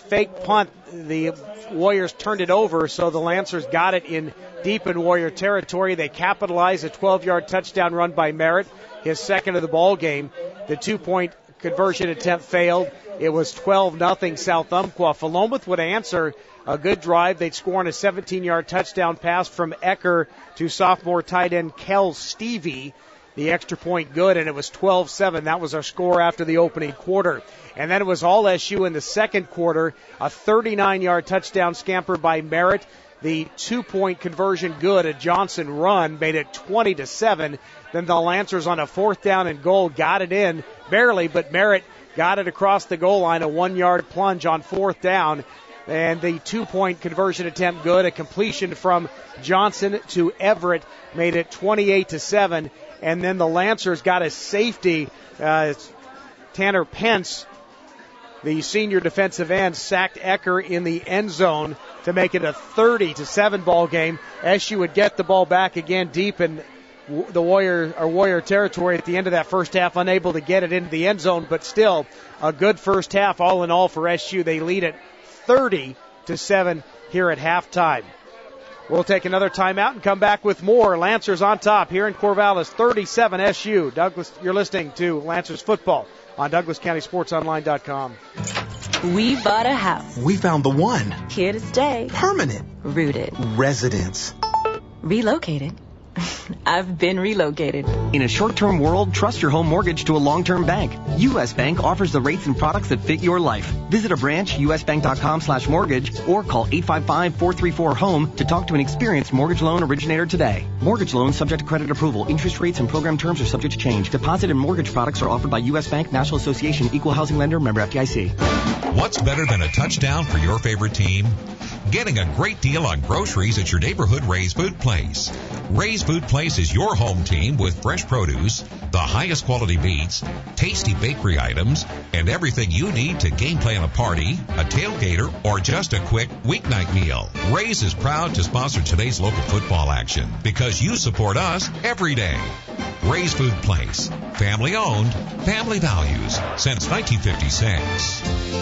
Speaker 2: fake punt, the Warriors turned it over, so the Lancers got it in deep in Warrior territory. They capitalized a 12-yard touchdown run by Merritt, his second of the ball game. The 2-point conversion attempt failed. It was 12-0 South Umpqua. Philomath would answer a good drive. They'd score on a 17-yard touchdown pass from Ecker to sophomore tight end Kel Stevie. The extra point good, and it was 12-7. That was our score after the opening quarter. And then it was all SU in the second quarter. A 39-yard touchdown scamper by Merritt. The 2-point conversion good. A Johnson run made it 20-7. Then the Lancers on a 4th down and goal got it in. Barely, but Merritt got it across the goal line. A 1-yard plunge on 4th down. And the 2-point conversion attempt good. A completion from Johnson to Everett made it 28-7. And then the Lancers got a safety. Tanner Pence, the senior defensive end, sacked Ecker in the end zone to make it a 30-7 ball game. SU would get the ball back again deep in the Warrior territory at the end of that first half, unable to get it into the end zone, but still a good first half all in all for SU. They lead it 30-7 here at halftime. We'll take another timeout and come back with more. Lancers on top here in Corvallis, 37 SU. Douglas, you're listening to Lancers football on DouglasCountySportsOnline.com.
Speaker 1: We bought a house.
Speaker 21: We found the one.
Speaker 1: Here to stay.
Speaker 21: Permanent.
Speaker 1: Rooted.
Speaker 21: Residence.
Speaker 1: Relocated. I've been relocated.
Speaker 6: In a short-term world, trust your home mortgage to a long-term bank. U.S. Bank offers the rates and products that fit your life. Visit a branch, usbank.com/mortgage, or call 855-434-HOME to talk to an experienced mortgage loan originator today. Mortgage loans subject to credit approval. Interest rates and program terms are subject to change. Deposit and mortgage products are offered by U.S. Bank, National Association, Equal Housing Lender, member FDIC.
Speaker 10: What's better than a touchdown for your favorite team? Getting a great deal on groceries at your neighborhood Ray's Food Place. Ray's Food Place is your home team with fresh produce, the highest quality meats, tasty bakery items, and everything you need to game plan a party, a tailgater, or just a quick weeknight meal. Ray's is proud to sponsor today's local football action because you support us every day. Ray's Food Place. Family owned, family values since 1956.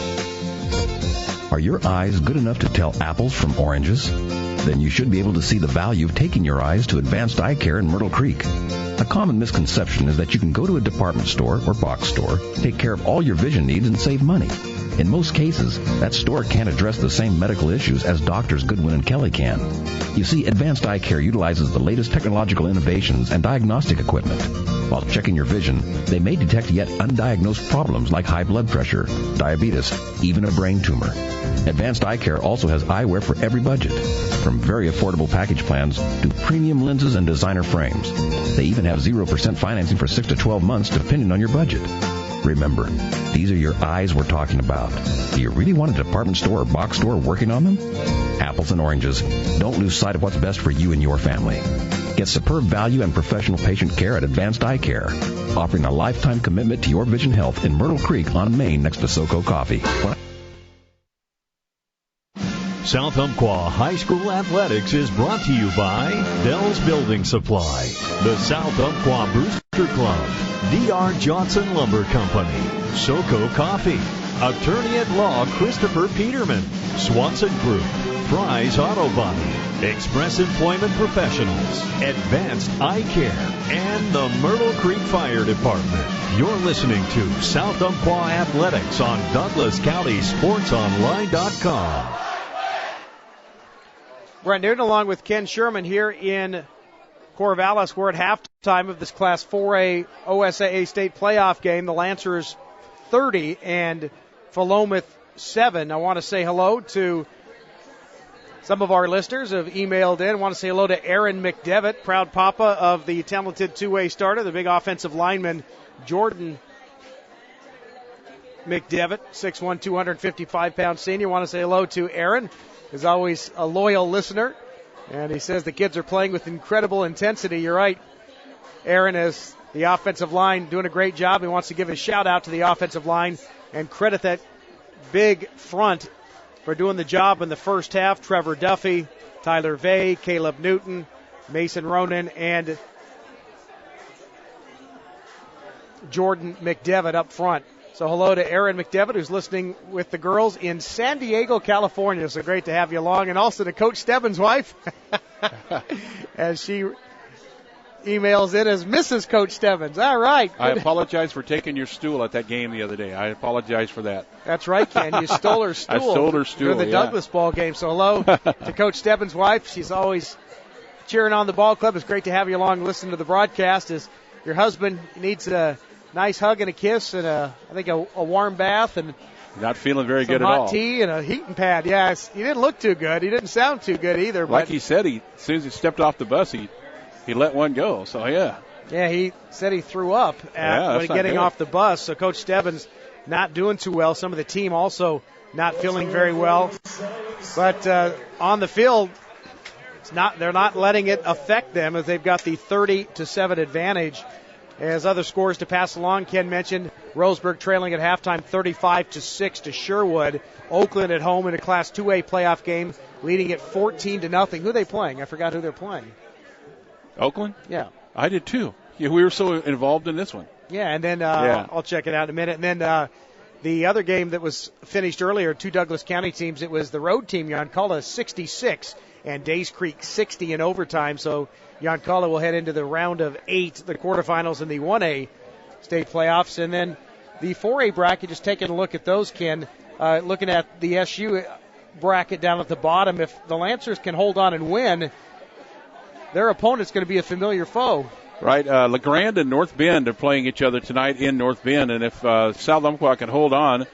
Speaker 22: Are your eyes good enough to tell apples from oranges? Then you should be able to see the value of taking your eyes to Advanced Eye Care in Myrtle Creek. A common misconception is that you can go to a department store or box store, take care of all your vision needs, and save money. In most cases, that store can't address the same medical issues as doctors Goodwin and Kelly can. You see, Advanced Eye Care utilizes the latest technological innovations and diagnostic equipment. While checking your vision, they may detect yet undiagnosed problems like high blood pressure, diabetes, even a brain tumor. Advanced Eye Care also has eyewear for every budget, from very affordable package plans to premium lenses and designer frames. They even have 0% financing for 6 to 12 months depending on your budget. Remember, these are your eyes we're talking about. Do you really want a department store or box store working on them? Apples and oranges. Don't lose sight of what's best for you and your family. Get superb value and professional patient care at Advanced Eye Care, offering a lifetime commitment to your vision health in Myrtle Creek on Main next to SoCo Coffee.
Speaker 11: South Umpqua High School Athletics is brought to you by Dell's Building Supply, the South Umpqua Booster Club, D.R. Johnson Lumber Company, SoCo Coffee, Attorney at Law Christopher Peterman, Swanson Group, Fry's Auto Body, Express Employment Professionals, Advanced Eye Care, and the Myrtle Creek Fire Department. You're listening to South Umpqua Athletics on DouglasCountySportsOnline.com.
Speaker 2: Brent Newton along with Ken Sherman here in Corvallis. We're at halftime of this Class 4A OSAA state playoff game. The Lancers 30 and Philomath 7. I want to say hello to some of our listeners who have emailed in. I want to say hello to Aaron McDevitt, proud papa of the talented two-way starter, the big offensive lineman Jordan McDevitt, 6'1", 255-pound senior. I want to say hello to Aaron, who's always a loyal listener. And he says the kids are playing with incredible intensity. You're right, Aaron, as the offensive line doing a great job. He wants to give a shout-out to the offensive line and credit that big front for doing the job in the first half. Trevor Duffy, Tyler Vay, Caleb Newton, Mason Ronan, and Jordan McDevitt up front. So hello to Aaron McDevitt, who's listening with the girls in San Diego, California. So great to have you along. And also to Coach Stebbins' wife, as she emails in as Mrs. Coach Stebbins. All right.
Speaker 14: I apologize for taking your stool at that game the other day. I apologize for that.
Speaker 2: That's right, Ken. You stole her stool.
Speaker 14: I stole her stool,
Speaker 2: during the Douglas ball game. So hello to Coach Stebbins' wife. She's always cheering on the ball club. It's great to have you along and listen to the broadcast. As your husband needs a nice hug and a kiss and I think a warm bath and
Speaker 14: not feeling very good at
Speaker 2: all.
Speaker 14: all.
Speaker 2: Hot tea and a heating pad. Yes, he didn't look too good. He didn't sound too good either.
Speaker 14: Like he said, as soon as he stepped off the bus, he let one go. So yeah.
Speaker 2: Yeah, he said he threw up when getting off the bus. So Coach Stebbins not doing too well. Some of the team also not feeling very well. But on the field, they're not letting it affect them as they've got the 30-7 advantage. As other scores to pass along, Ken mentioned Roseburg trailing at halftime 35-6 to Sherwood. Oakland at home in a Class 2A playoff game, leading it 14-0. Who are they playing? I forgot who they're playing.
Speaker 14: Oakland?
Speaker 2: Yeah.
Speaker 14: I did too. Yeah, we were so involved in this one.
Speaker 2: Yeah, and then I'll check it out in a minute. And then the other game that was finished earlier, two Douglas County teams, it was the road team, Yoncalla 66 and Days Creek 60 in overtime. So Yoncalla will head into the round of 8, the quarterfinals in the 1A state playoffs. And then the 4A bracket, just taking a look at those, Ken, looking at the SU bracket down at the bottom, if the Lancers can hold on and win, their opponent's going to be a familiar foe.
Speaker 14: Right, LeGrand and North Bend are playing each other tonight in North Bend, and if South Umpqua can hold on,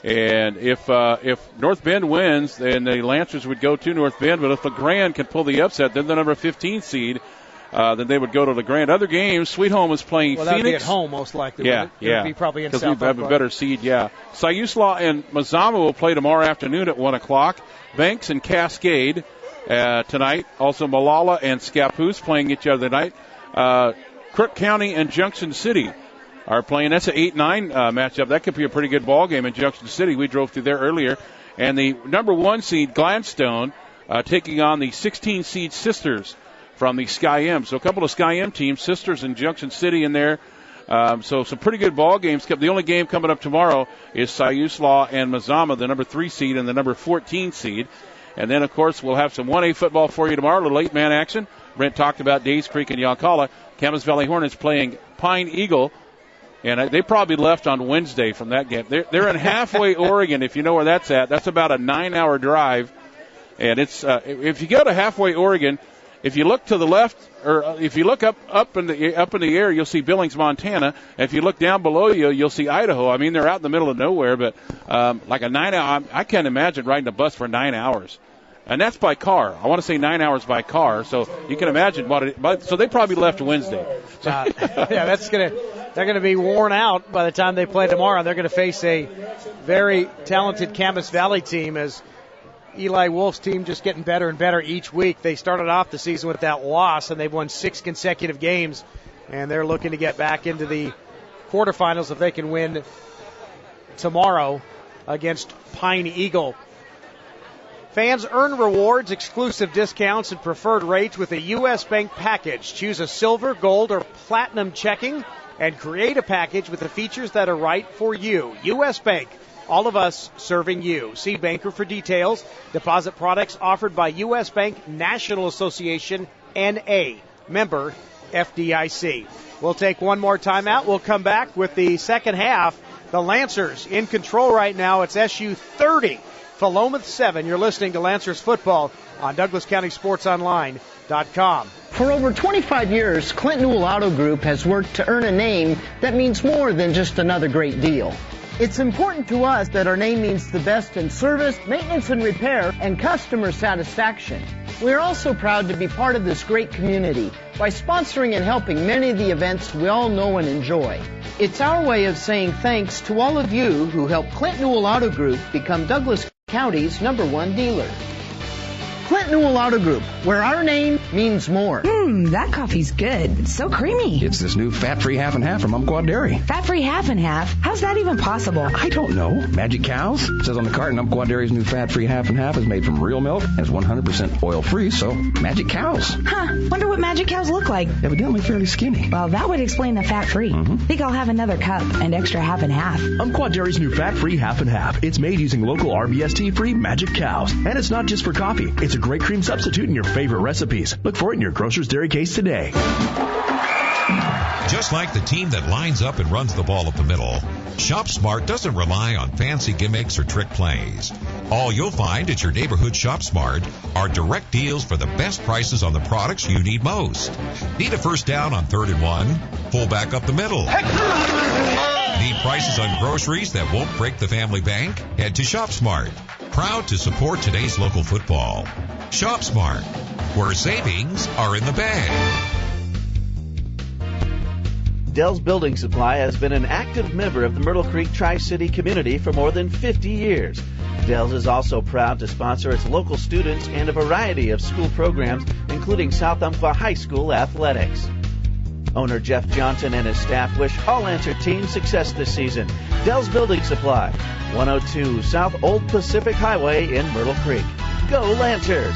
Speaker 14: and if North Bend wins, then the Lancers would go to North Bend, but if LeGrand can pull the upset, then the number 15 seed, then they would go to LeGrand. Other games, Sweet Home is playing Phoenix.
Speaker 2: Well, that would be at home most likely.
Speaker 14: Yeah.
Speaker 2: It would be probably in South
Speaker 14: Umpqua. Because we have a better seed, yeah. Siuslaw and Mazama will play tomorrow afternoon at 1 o'clock. Banks and Cascade tonight. Also Malala and Scappoose playing each other tonight. Crook County and Junction City are playing. That's an 8-9 matchup. That could be a pretty good ball game in Junction City. We drove through there earlier. And the number 1 seed, Gladstone, taking on the 16 seed Sisters from the Sky M. So a couple of Sky M teams, Sisters and Junction City in there. So some pretty good ball games. The only game coming up tomorrow is Siuslaw and Mazama, the number 3 seed and the number 14 seed. And then, of course, we'll have some 1A football for you tomorrow, a little 8-man action. Brent talked about Days Creek and Yoncalla. Camas Valley Hornets playing Pine Eagle. And they probably left on Wednesday from that game. They're in Halfway, Oregon, if you know where that's at. That's about a 9-hour drive. And it's if you go to Halfway, Oregon, if you look to the left, or if you look up in the air, you'll see Billings, Montana. If you look down below you, you'll see Idaho. I mean, they're out in the middle of nowhere, but like a 9-hour, I can't imagine riding a bus for 9 hours. And that's by car. I want to say 9 hours by car, so you can imagine so they probably left Wednesday.
Speaker 2: Yeah, they're gonna be worn out by the time they play tomorrow. They're gonna face a very talented Camas Valley team as Eli Wolf's team just getting better and better each week. They started off the season with that loss, and they've won 6 consecutive games, and they're looking to get back into the quarterfinals if they can win tomorrow against Pine Eagle. Fans earn rewards, exclusive discounts, and preferred rates with a U.S. Bank package. Choose a silver, gold, or platinum checking and create a package with the features that are right for you. U.S. Bank, all of us serving you. See Banker for details. Deposit products offered by U.S. Bank National Association, N.A. Member FDIC. We'll take one more timeout. We'll come back with the second half. The Lancers in control right now. It's SU 30. Philomath 7. You're listening to Lancers football on DouglasCountySportsOnline.com.
Speaker 8: For over 25 years, Clint Newell Auto Group has worked to earn a name that means more than just another great deal. It's important to us that our name means the best in service, maintenance and repair, and customer satisfaction. We're also proud to be part of this great community by sponsoring and helping many of the events we all know and enjoy. It's our way of saying thanks to all of you who helped Clint Newell Auto Group become Douglas County's #1 dealer. Clint Newell Auto Group, where our name means more.
Speaker 4: That coffee's good. It's so creamy.
Speaker 22: It's this new fat-free half and half from Umpqua Dairy.
Speaker 4: Fat-free half and half? How's that even possible?
Speaker 22: I don't know. Magic cows? It says on the carton, Umpqua Dairy's new fat-free half and half is made from real milk and is 100% oil-free, so magic cows.
Speaker 4: Wonder what magic cows look like.
Speaker 22: Evidently fairly skinny.
Speaker 4: Well, that would explain the fat-free. Think I'll have another cup and extra half and half.
Speaker 5: Umpqua Dairy's new fat-free half and half. It's made using local RBST-free magic cows. And it's not just for coffee. It's a great cream substitute in your favorite recipes. Look for it in your Grocer's Dairy case today.
Speaker 10: Just like the team that lines up and runs the ball up the middle, Shop Smart doesn't rely on fancy gimmicks or trick plays. All you'll find at your neighborhood Shop Smart are direct deals for the best prices on the products you need most. Need a first down on 3rd and 1? Pull back up the middle. Need prices on groceries that won't break the family bank? Head to Shop Smart. Proud to support today's local football. Shop Smart, where savings are in the bag.
Speaker 3: Dell's Building Supply has been an active member of the Myrtle Creek Tri-City community for more than 50 years. Dell's is also proud to sponsor its local students and a variety of school programs, including South Umpqua High School athletics. Owner Jeff Johnson and his staff wish all Lancer teams success this season. Dell's Building Supply, 102 South Old Pacific Highway in Myrtle Creek. Go Lancers!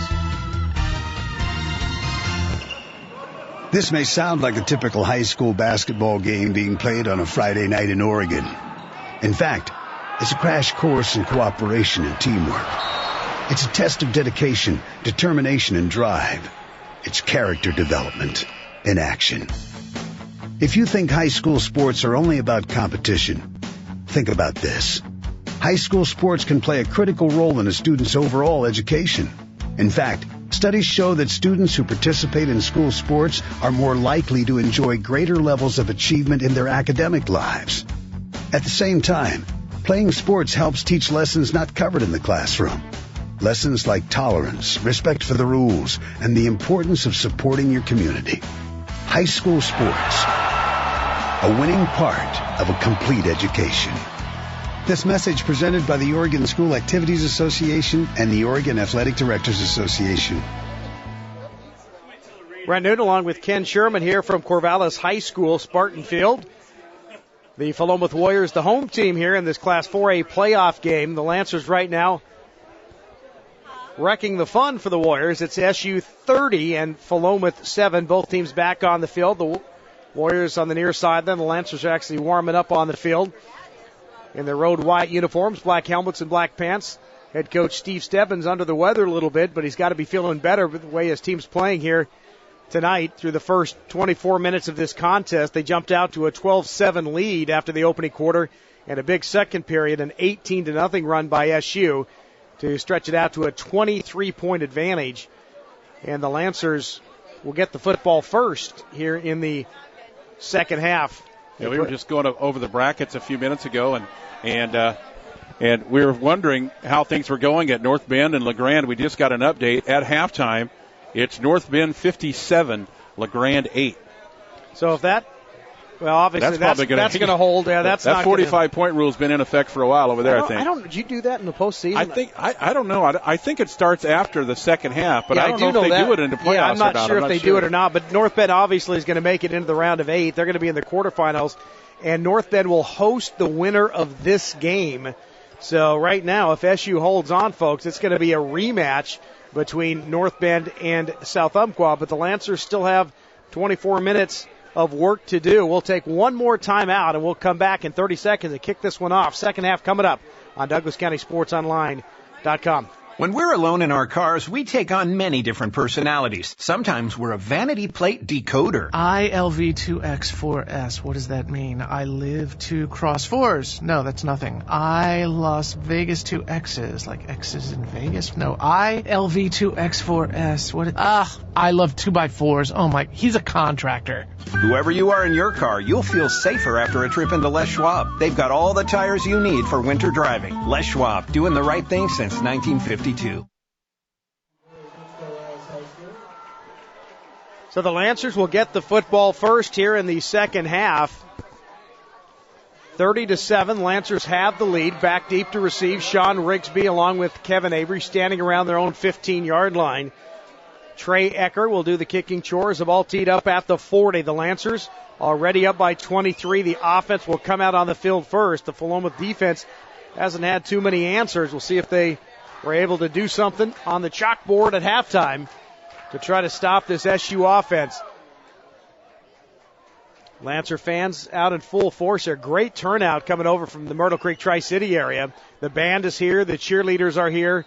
Speaker 7: This may sound like a typical high school basketball game being played on a Friday night in Oregon. In fact, it's a crash course in cooperation and teamwork. It's a test of dedication, determination, and drive. It's character development in action. If you think high school sports are only about competition, think about this. High school sports can play a critical role in a student's overall education. In fact, studies show that students who participate in school sports are more likely to enjoy greater levels of achievement in their academic lives. At the same time, playing sports helps teach lessons not covered in the classroom. Lessons like tolerance, respect for the rules, and the importance of supporting your community. High school sports, a winning part of a complete education. This message presented by the Oregon School Activities Association and the Oregon Athletic Directors Association.
Speaker 2: Brent Newton along with Ken Sherman here from Corvallis High School, Spartan Field. The Philomath Warriors, the home team here in this Class 4A playoff game. The Lancers right now wrecking the fun for the Warriors. It's SU 30 and Philomath 7. Both teams back on the field. The Warriors on the near side, then the Lancers are actually warming up on the field in their road white uniforms, black helmets and black pants. Head coach Steve Stebbins under the weather a little bit, but he's got to be feeling better with the way his team's playing here tonight. Through the first 24 minutes of this contest, they jumped out to a 12-7 lead after the opening quarter and a big second period, an 18-0 run by SU to stretch it out to a 23-point advantage. And the Lancers will get the football first here in the second half.
Speaker 14: Yeah, we were just going over the brackets a few minutes ago, and we were wondering how things were going at North Bend and LeGrand. We just got an update at halftime. It's North Bend 57, LeGrand 8.
Speaker 2: So if that, well, obviously that's going to hold. Yeah, that's
Speaker 14: that 45-point rule has been in effect for a while over there. I think.
Speaker 2: Did you do that in the postseason?
Speaker 14: I don't know. I think it starts after the second half, but I don't know if they do it in the playoffs.
Speaker 2: Yeah, I'm not sure if they do it or not. But North Bend obviously is going to make it into the round of 8. They're going to be in the quarterfinals, and North Bend will host the winner of this game. So right now, if SU holds on, folks, it's going to be a rematch between North Bend and South Umpqua. But the Lancers still have 24 minutes of work to do. We'll take one more timeout, and we'll come back in 30 seconds and kick this one off. Second half coming up on DouglasCountySportsOnline.com.
Speaker 13: When we're alone in our cars, we take on many different personalities. Sometimes we're a vanity plate decoder.
Speaker 9: ILV2X4S. What does that mean? I live to cross fours. No, that's nothing. I Las Vegas 2X's. Like X's in Vegas? No, ILV2X4S. What? I love 2x4s. Oh my, he's a contractor.
Speaker 13: Whoever you are in your car, you'll feel safer after a trip into Les Schwab. They've got all the tires you need for winter driving. Les Schwab, doing the right thing since 1952.
Speaker 2: So the Lancers will get the football first here in the second half. 30-7, Lancers have the lead. Back deep to receive, Sean Rigsby along with Kevin Avery standing around their own 15-yard line. Trey Ecker will do the kicking chores. The ball teed up at the 40. The Lancers already up by 23. The offense will come out on the field first. The Philomath defense hasn't had too many answers. We'll see if they were able to do something on the chalkboard at halftime to try to stop this SU offense. Lancer fans out in full force here. Great turnout coming over from the Myrtle Creek Tri-City area. The band is here. The cheerleaders are here.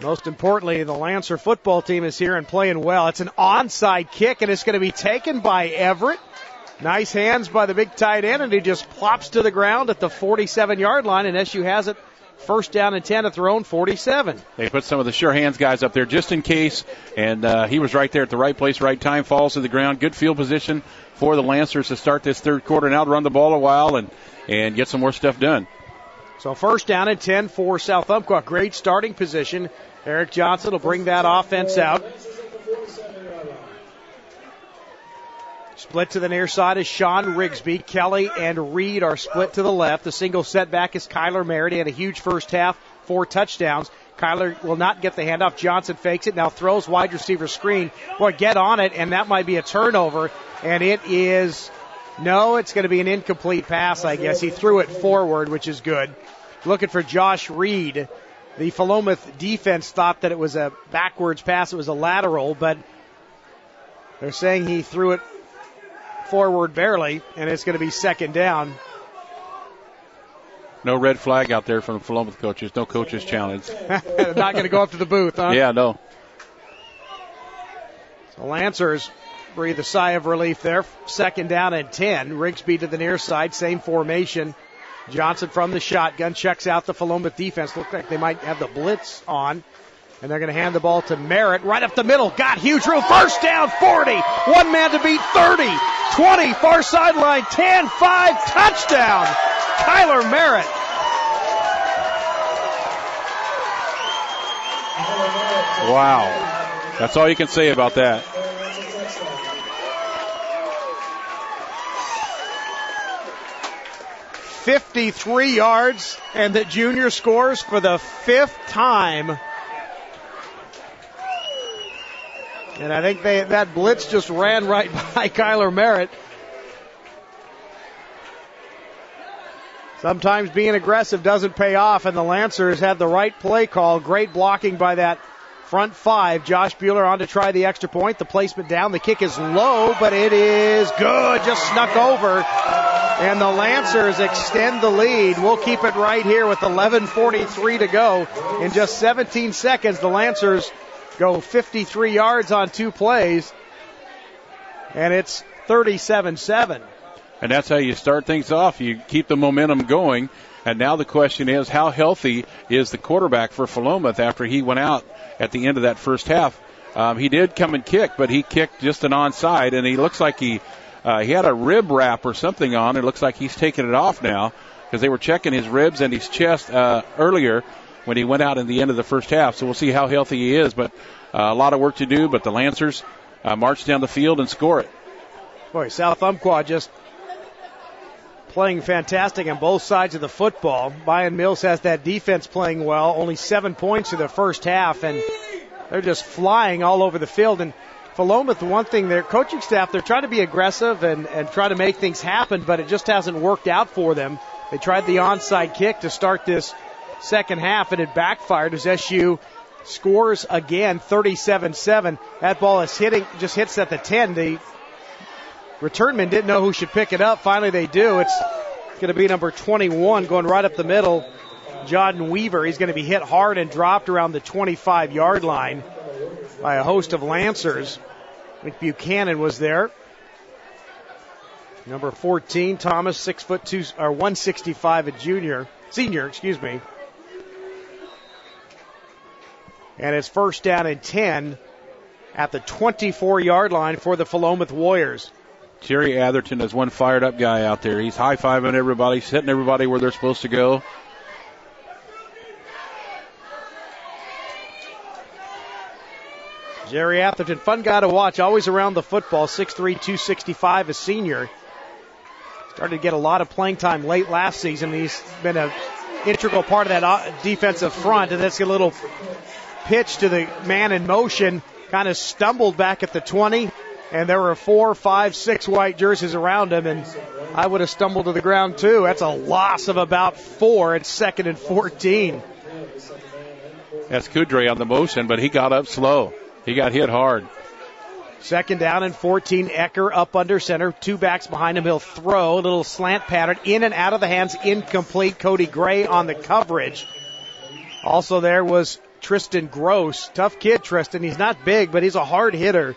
Speaker 2: Most importantly, the Lancer football team is here and playing well. It's an onside kick, and it's going to be taken by Everett. Nice hands by the big tight end, and he just plops to the ground at the 47-yard line, and SU has it first down and 10 at their own 47.
Speaker 14: They put some of the sure hands guys up there just in case, and he was right there at the right place, right time, falls to the ground. Good field position for the Lancers to start this third quarter. Now to run the ball a while and get some more stuff done.
Speaker 2: So first down and 10 for South Umpqua. Great starting position. Eric Johnson will bring that offense out. Split to the near side is Sean Rigsby. Kelly and Reed are split to the left. The single setback is Kyler Merritt. He had a huge first half, 4 touchdowns. Kyler will not get the handoff. Johnson fakes it, now throws wide receiver screen. Boy, get on it, and that might be a turnover. And it is, no, it's going to be an incomplete pass, I guess. He threw it forward, which is good. Looking for Josh Reed. The Philomath defense thought that it was a backwards pass. It was a lateral, but they're saying he threw it forward barely, and it's going to be second down.
Speaker 14: No red flag out there from the Philomath coaches. No coaches challenge.
Speaker 2: Not going to go up to the booth, huh?
Speaker 14: Yeah, no.
Speaker 2: So Lancers breathe a sigh of relief there. Second down and 10. Rigsby to the near side, same formation. Johnson from the shotgun checks out the Philomath defense. Looks like they might have the blitz on. And they're going to hand the ball to Merritt right up the middle. Got huge room. First down, 40. One man to beat, 30. 20, far sideline, 10, 5, touchdown. Kyler Merritt.
Speaker 14: Wow. That's all you can say about that.
Speaker 2: .53 yards, and the junior scores for the 5th time. And I think that blitz just ran right by Kyler Merritt. Sometimes being aggressive doesn't pay off, and the Lancers had the right play call. Great blocking by that front 5. Josh Bueller on to try the extra point. The placement down. The kick is low, but it is good. Just snuck over. And the Lancers extend the lead. We'll keep it right here with 11:43 to go. In just 17 seconds, the Lancers go 53 yards on 2 plays. And it's 37-7.
Speaker 14: And that's how you start things off. You keep the momentum going. And now the question is, how healthy is the quarterback for Philomath after he went out at the end of that first half? He did come and kick, but he kicked just an onside, and he looks like he had a rib wrap or something on. It looks like he's taking it off now because they were checking his ribs and his chest earlier when he went out in the end of the first half. So we'll see how healthy he is. But a lot of work to do, but the Lancers march down the field and score it.
Speaker 2: Boy, South Umpqua just playing fantastic on both sides of the football. Bayern Mills has that defense playing well. Only 7 points in the first half, and they're just flying all over the field. And Philomath, one thing, their coaching staff, they're trying to be aggressive and try to make things happen, but it just hasn't worked out for them. They tried the onside kick to start this second half, and it backfired as SU scores again, 37-7. That ball is just hits at the 10. The returnman didn't know who should pick it up. Finally they do. It's going to be number 21 going right up the middle, Jordan Weaver. He's going to be hit hard and dropped around the 25-yard line by a host of Lancers. I think Buchanan was there. Number 14, Thomas, 6'2", or 165, senior. And it's first down and 10 at the 24-yard line for the Philomath Warriors.
Speaker 14: Jerry Atherton is one fired-up guy out there. He's high-fiving everybody, hitting everybody where they're supposed to go.
Speaker 2: Jerry Atherton, fun guy to watch, always around the football, 6'3", 265, a senior. Started to get a lot of playing time late last season. He's been an integral part of that defensive front, and that's a little pitch to the man in motion, kind of stumbled back at the 20, and there were 4, 5, 6 white jerseys around him, and I would have stumbled to the ground too. That's a loss of about 4. It's 2nd and 14.
Speaker 14: That's Kudre on the motion, but he got up slow. He got hit hard.
Speaker 2: Second down and 14. Ecker up under center. 2 backs behind him. He'll throw. A little slant pattern. In and out of the hands. Incomplete. Cody Gray on the coverage. Also there was Tristan Gross. Tough kid, Tristan. He's not big, but he's a hard hitter.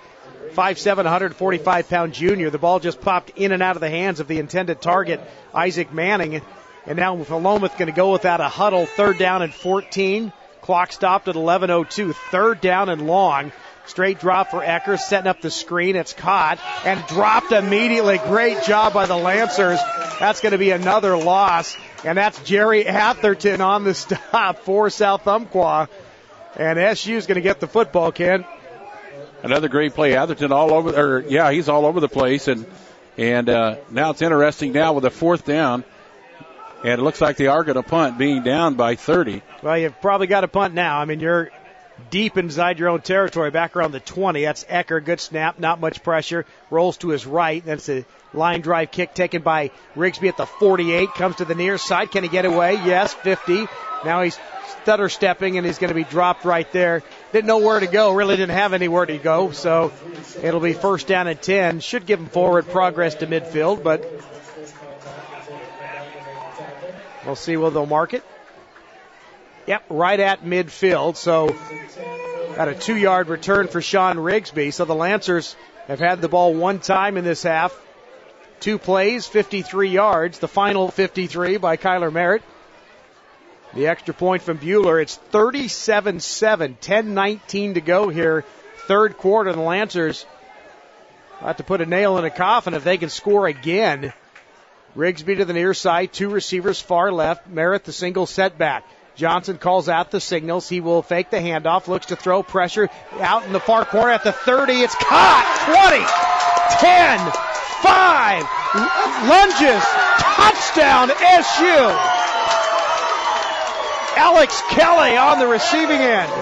Speaker 2: 5'7", 145-pound junior. The ball just popped in and out of the hands of the intended target, Isaac Manning. And now Philomath going to go without a huddle. 3rd down and 14. Clock stopped at 11:02. 3rd down and long. Straight drop for Eckers, setting up the screen. It's caught and dropped immediately. Great job by the Lancers. That's going to be another loss. And that's Jerry Atherton on the stop for South Umpqua. And SU is going to get the football, Ken.
Speaker 14: Another great play. Atherton he's all over the place. And now it's interesting now with a 4th down. And it looks like they are going to punt, being down by 30.
Speaker 2: Well, you've probably got to punt now. I mean, you're deep inside your own territory, back around the 20. That's Ecker. Good snap, not much pressure. Rolls to his right. That's a line drive kick taken by Rigsby at the 48. Comes to the near side. Can he get away? Yes, 50. Now he's stutter stepping, and he's going to be dropped right there. Didn't know where to go. Really didn't have anywhere to go. So it'll be 1st down and 10. Should give him forward progress to midfield, but we'll see where they'll mark it. Yep, right at midfield. So got a 2-yard return for Sean Rigsby. So the Lancers have had the ball 1 time in this half. 2 plays, 53 yards. The final 53 by Kyler Merritt. The extra point from Bueller. It's 37-7, 10:19 to go here. 3rd quarter. The Lancers have to put a nail in a coffin if they can score again. Rigsby to the near side. 2 receivers far left. Merritt the single setback. Johnson calls out the signals. He will fake the handoff. Looks to throw pressure out in the far corner at the 30. It's caught. 20, 10, 5. Lunges. Touchdown SU. Alex Kelly on the receiving end.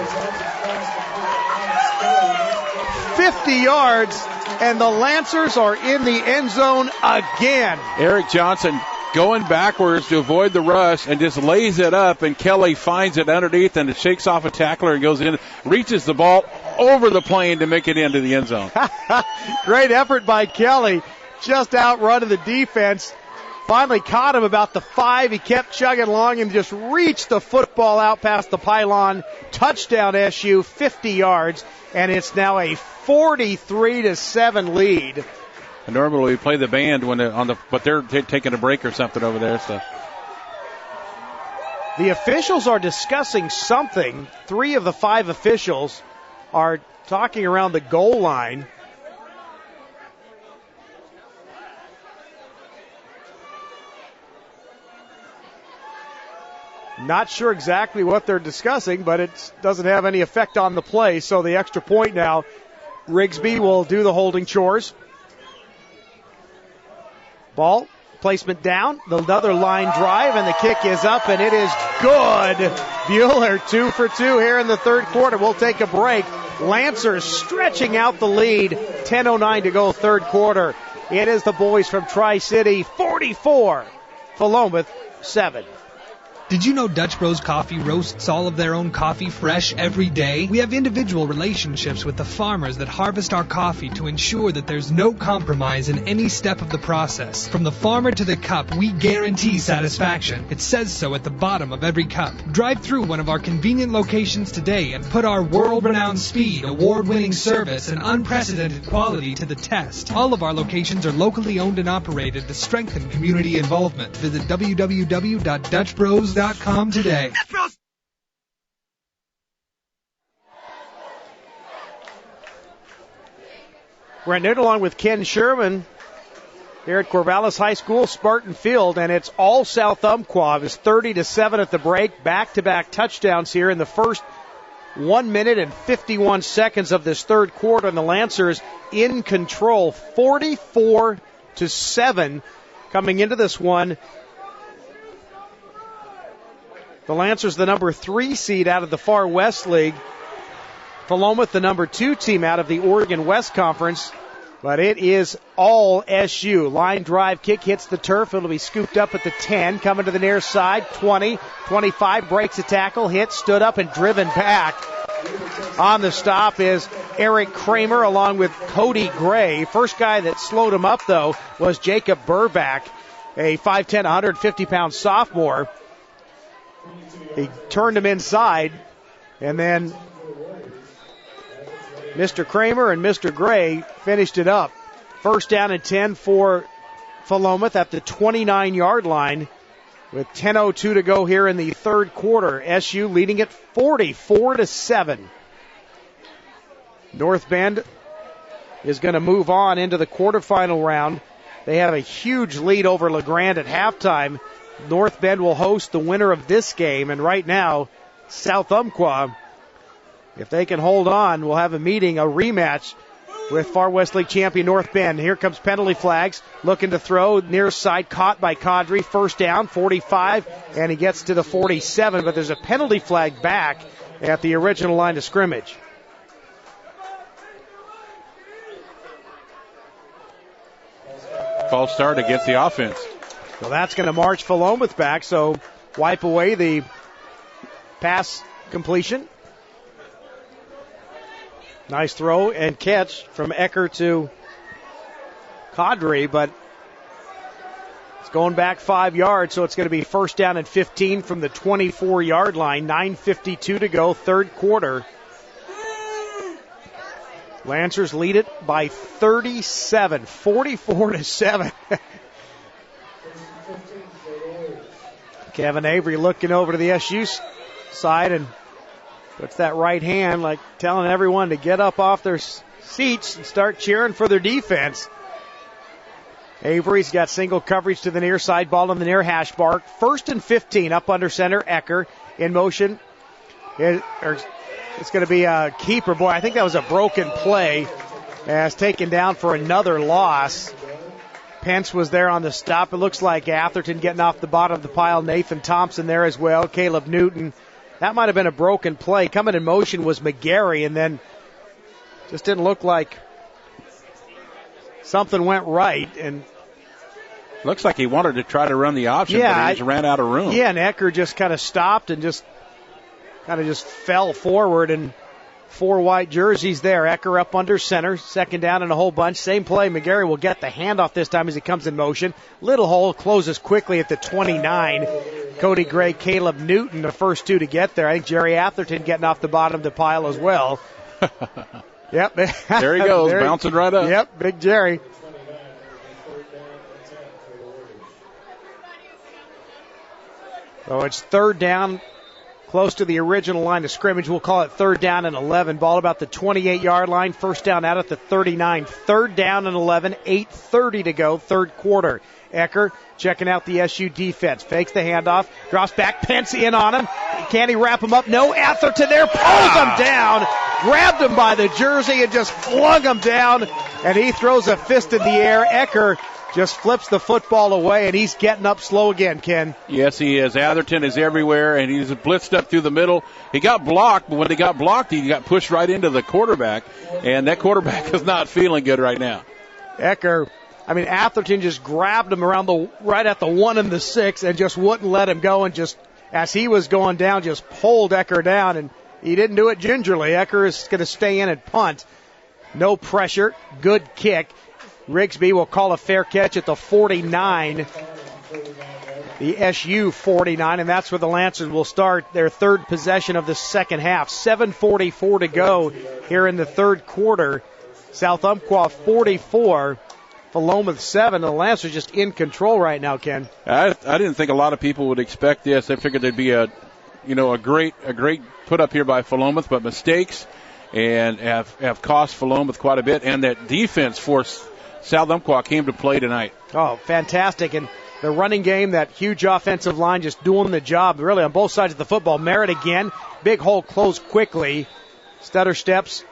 Speaker 2: 50 yards, and the Lancers are in the end zone again.
Speaker 14: Eric Johnson going backwards to avoid the rush and just lays it up, and Kelly finds it underneath, and it shakes off a tackler and goes in, reaches the ball over the plane to make it into the end zone.
Speaker 2: Great effort by Kelly. Just outrunning the defense. Finally caught him about the 5. He kept chugging along and just reached the football out past the pylon. Touchdown SU, 50 yards, and it's now a 43-7 lead.
Speaker 14: And normally we play the band but they're taking a break or something over there. So
Speaker 2: the officials are discussing something. 3 of the 5 officials are talking around the goal line. Not sure exactly what they're discussing, but it doesn't have any effect on the play. So the extra point now, Rigsby will do the holding chores. Ball placement down, another line drive, and the kick is up, and it is good. Bueller 2 for 2 here in the 3rd quarter. We'll take a break. Lancers stretching out the lead. 10:09 to go, 3rd quarter. It is the boys from Tri-City, 44. Philomath, 7.
Speaker 12: Did you know Dutch Bros Coffee roasts all of their own coffee fresh every day? We have individual relationships with the farmers that harvest our coffee to ensure that there's no compromise in any step of the process. From the farmer to the cup, we guarantee satisfaction. It says so at the bottom of every cup. Drive through one of our convenient locations today and put our world-renowned speed, award-winning service, and unprecedented quality to the test. All of our locations are locally owned and operated to strengthen community involvement. Visit www.dutchbros.com today.
Speaker 2: We're in along with Ken Sherman here at Corvallis High School, Spartan Field, and it's all South Umpqua. It was 30-7 at the break. Back-to-back touchdowns here in the first 1 minute and 51 seconds of this 3rd quarter, and the Lancers in control, 44-7 coming into this one. The Lancers, the number 3 seed out of the Far West League. Philomath, the number 2 team out of the Oregon West Conference. But it is all SU. Line drive kick hits the turf. It'll be scooped up at the 10. Coming to the near side. 20, 25. Breaks a tackle. Hit, stood up, and driven back. On the stop is Eric Kramer along with Cody Gray. First guy that slowed him up, though, was Jacob Burback, a 5'10", 150-pound sophomore. He turned him inside, And then Mr. Kramer and Mr. Gray finished it up. First down and 10 for Philomath at the 29-yard line with 10:02 to go here in the third quarter. SU leading it 44-7. North Bend is going to move on into the quarterfinal round. They have a huge lead over LeGrand at halftime. North Bend will host the winner of this game, and right now, South Umpqua, if they can hold on, will have a rematch with Far West League champion North Bend. Here comes penalty flags, looking to throw, near side, caught by Kadri. First down, 45, and he gets to the 47, but there's a penalty flag back at the original line of scrimmage.
Speaker 14: False start against the offense.
Speaker 2: So that's going to march Philomath back, so wipe away the pass completion. Nice throw and catch from Ecker to Kadri, but it's going back 5 yards, so it's going to be first down and 15 from the 24-yard line. 9:52 to go, third quarter. Lancers lead it by 37, 44-7. Kevin Avery looking over to the SU side and puts that right hand, like telling everyone to get up off their seats and start cheering for their defense. Avery's got single coverage to the near side, ball in the near hash mark. First and 15, up under center. Ecker in motion. It's going to be a keeper. Boy, I think that was a broken play. As taken down for another loss. Pence was there on the stop. It looks like Atherton getting off the bottom of the pile. Nathan Thompson there as well. Caleb Newton. That might have been a broken play. Coming in motion was McGarry, and then just didn't look like something went right. And
Speaker 14: looks like he wanted to try to run the option, but he just ran out of room.
Speaker 2: Yeah, and Ecker just kind of stopped and just fell forward, and 4 white jerseys there. Ecker up under center, second down and a whole bunch. Same play. McGarry will get the handoff this time as he comes in motion. Little hole closes quickly at the 29. Cody Gray, Caleb Newton, the first two to get there. I think Jerry Atherton getting off the bottom of the pile as well. Yep.
Speaker 14: There he goes, bouncing right up.
Speaker 2: Yep, big Jerry. So it's third down, close to the original line of scrimmage. We'll call it third down and 11. Ball about the 28-yard line. First down out at the 39. Third down and 11. 8:30 to go, third quarter. Ecker checking out the SU defense. Fakes the handoff. Drops back. Pence in on him. Can he wrap him up? No. Atherton there. Pulls him down. Grabbed him by the jersey and just flung him down. And he throws a fist in the air. Ecker just flips the football away, and he's getting up slow again, Ken.
Speaker 14: Yes, he is. Atherton is everywhere, and he's blitzed up through the middle. He got blocked, but when he got blocked, he got pushed right into the quarterback, and that quarterback is not feeling good right now.
Speaker 2: Atherton just grabbed him right at the 1 and the 6 and just wouldn't let him go, and just as he was going down, just pulled Ecker down, and he didn't do it gingerly. Ecker is going to stay in and punt. No pressure. Good kick. Rigsby will call a fair catch at the 49, the SU 49, and that's where the Lancers will start their third possession of the second half. 7:44 to go here in the third quarter. South Umpqua 44, Philomath 7. The Lancers just in control right now, Ken.
Speaker 14: I didn't think a lot of people would expect this. I figured there'd be a great put up here by Philomath, but mistakes and have cost Philomath quite a bit, and that defense forced South Umpqua came to play tonight.
Speaker 2: Oh, fantastic. And the running game, that huge offensive line just doing the job really on both sides of the football. Merritt again. Big hole closed quickly. Stutter steps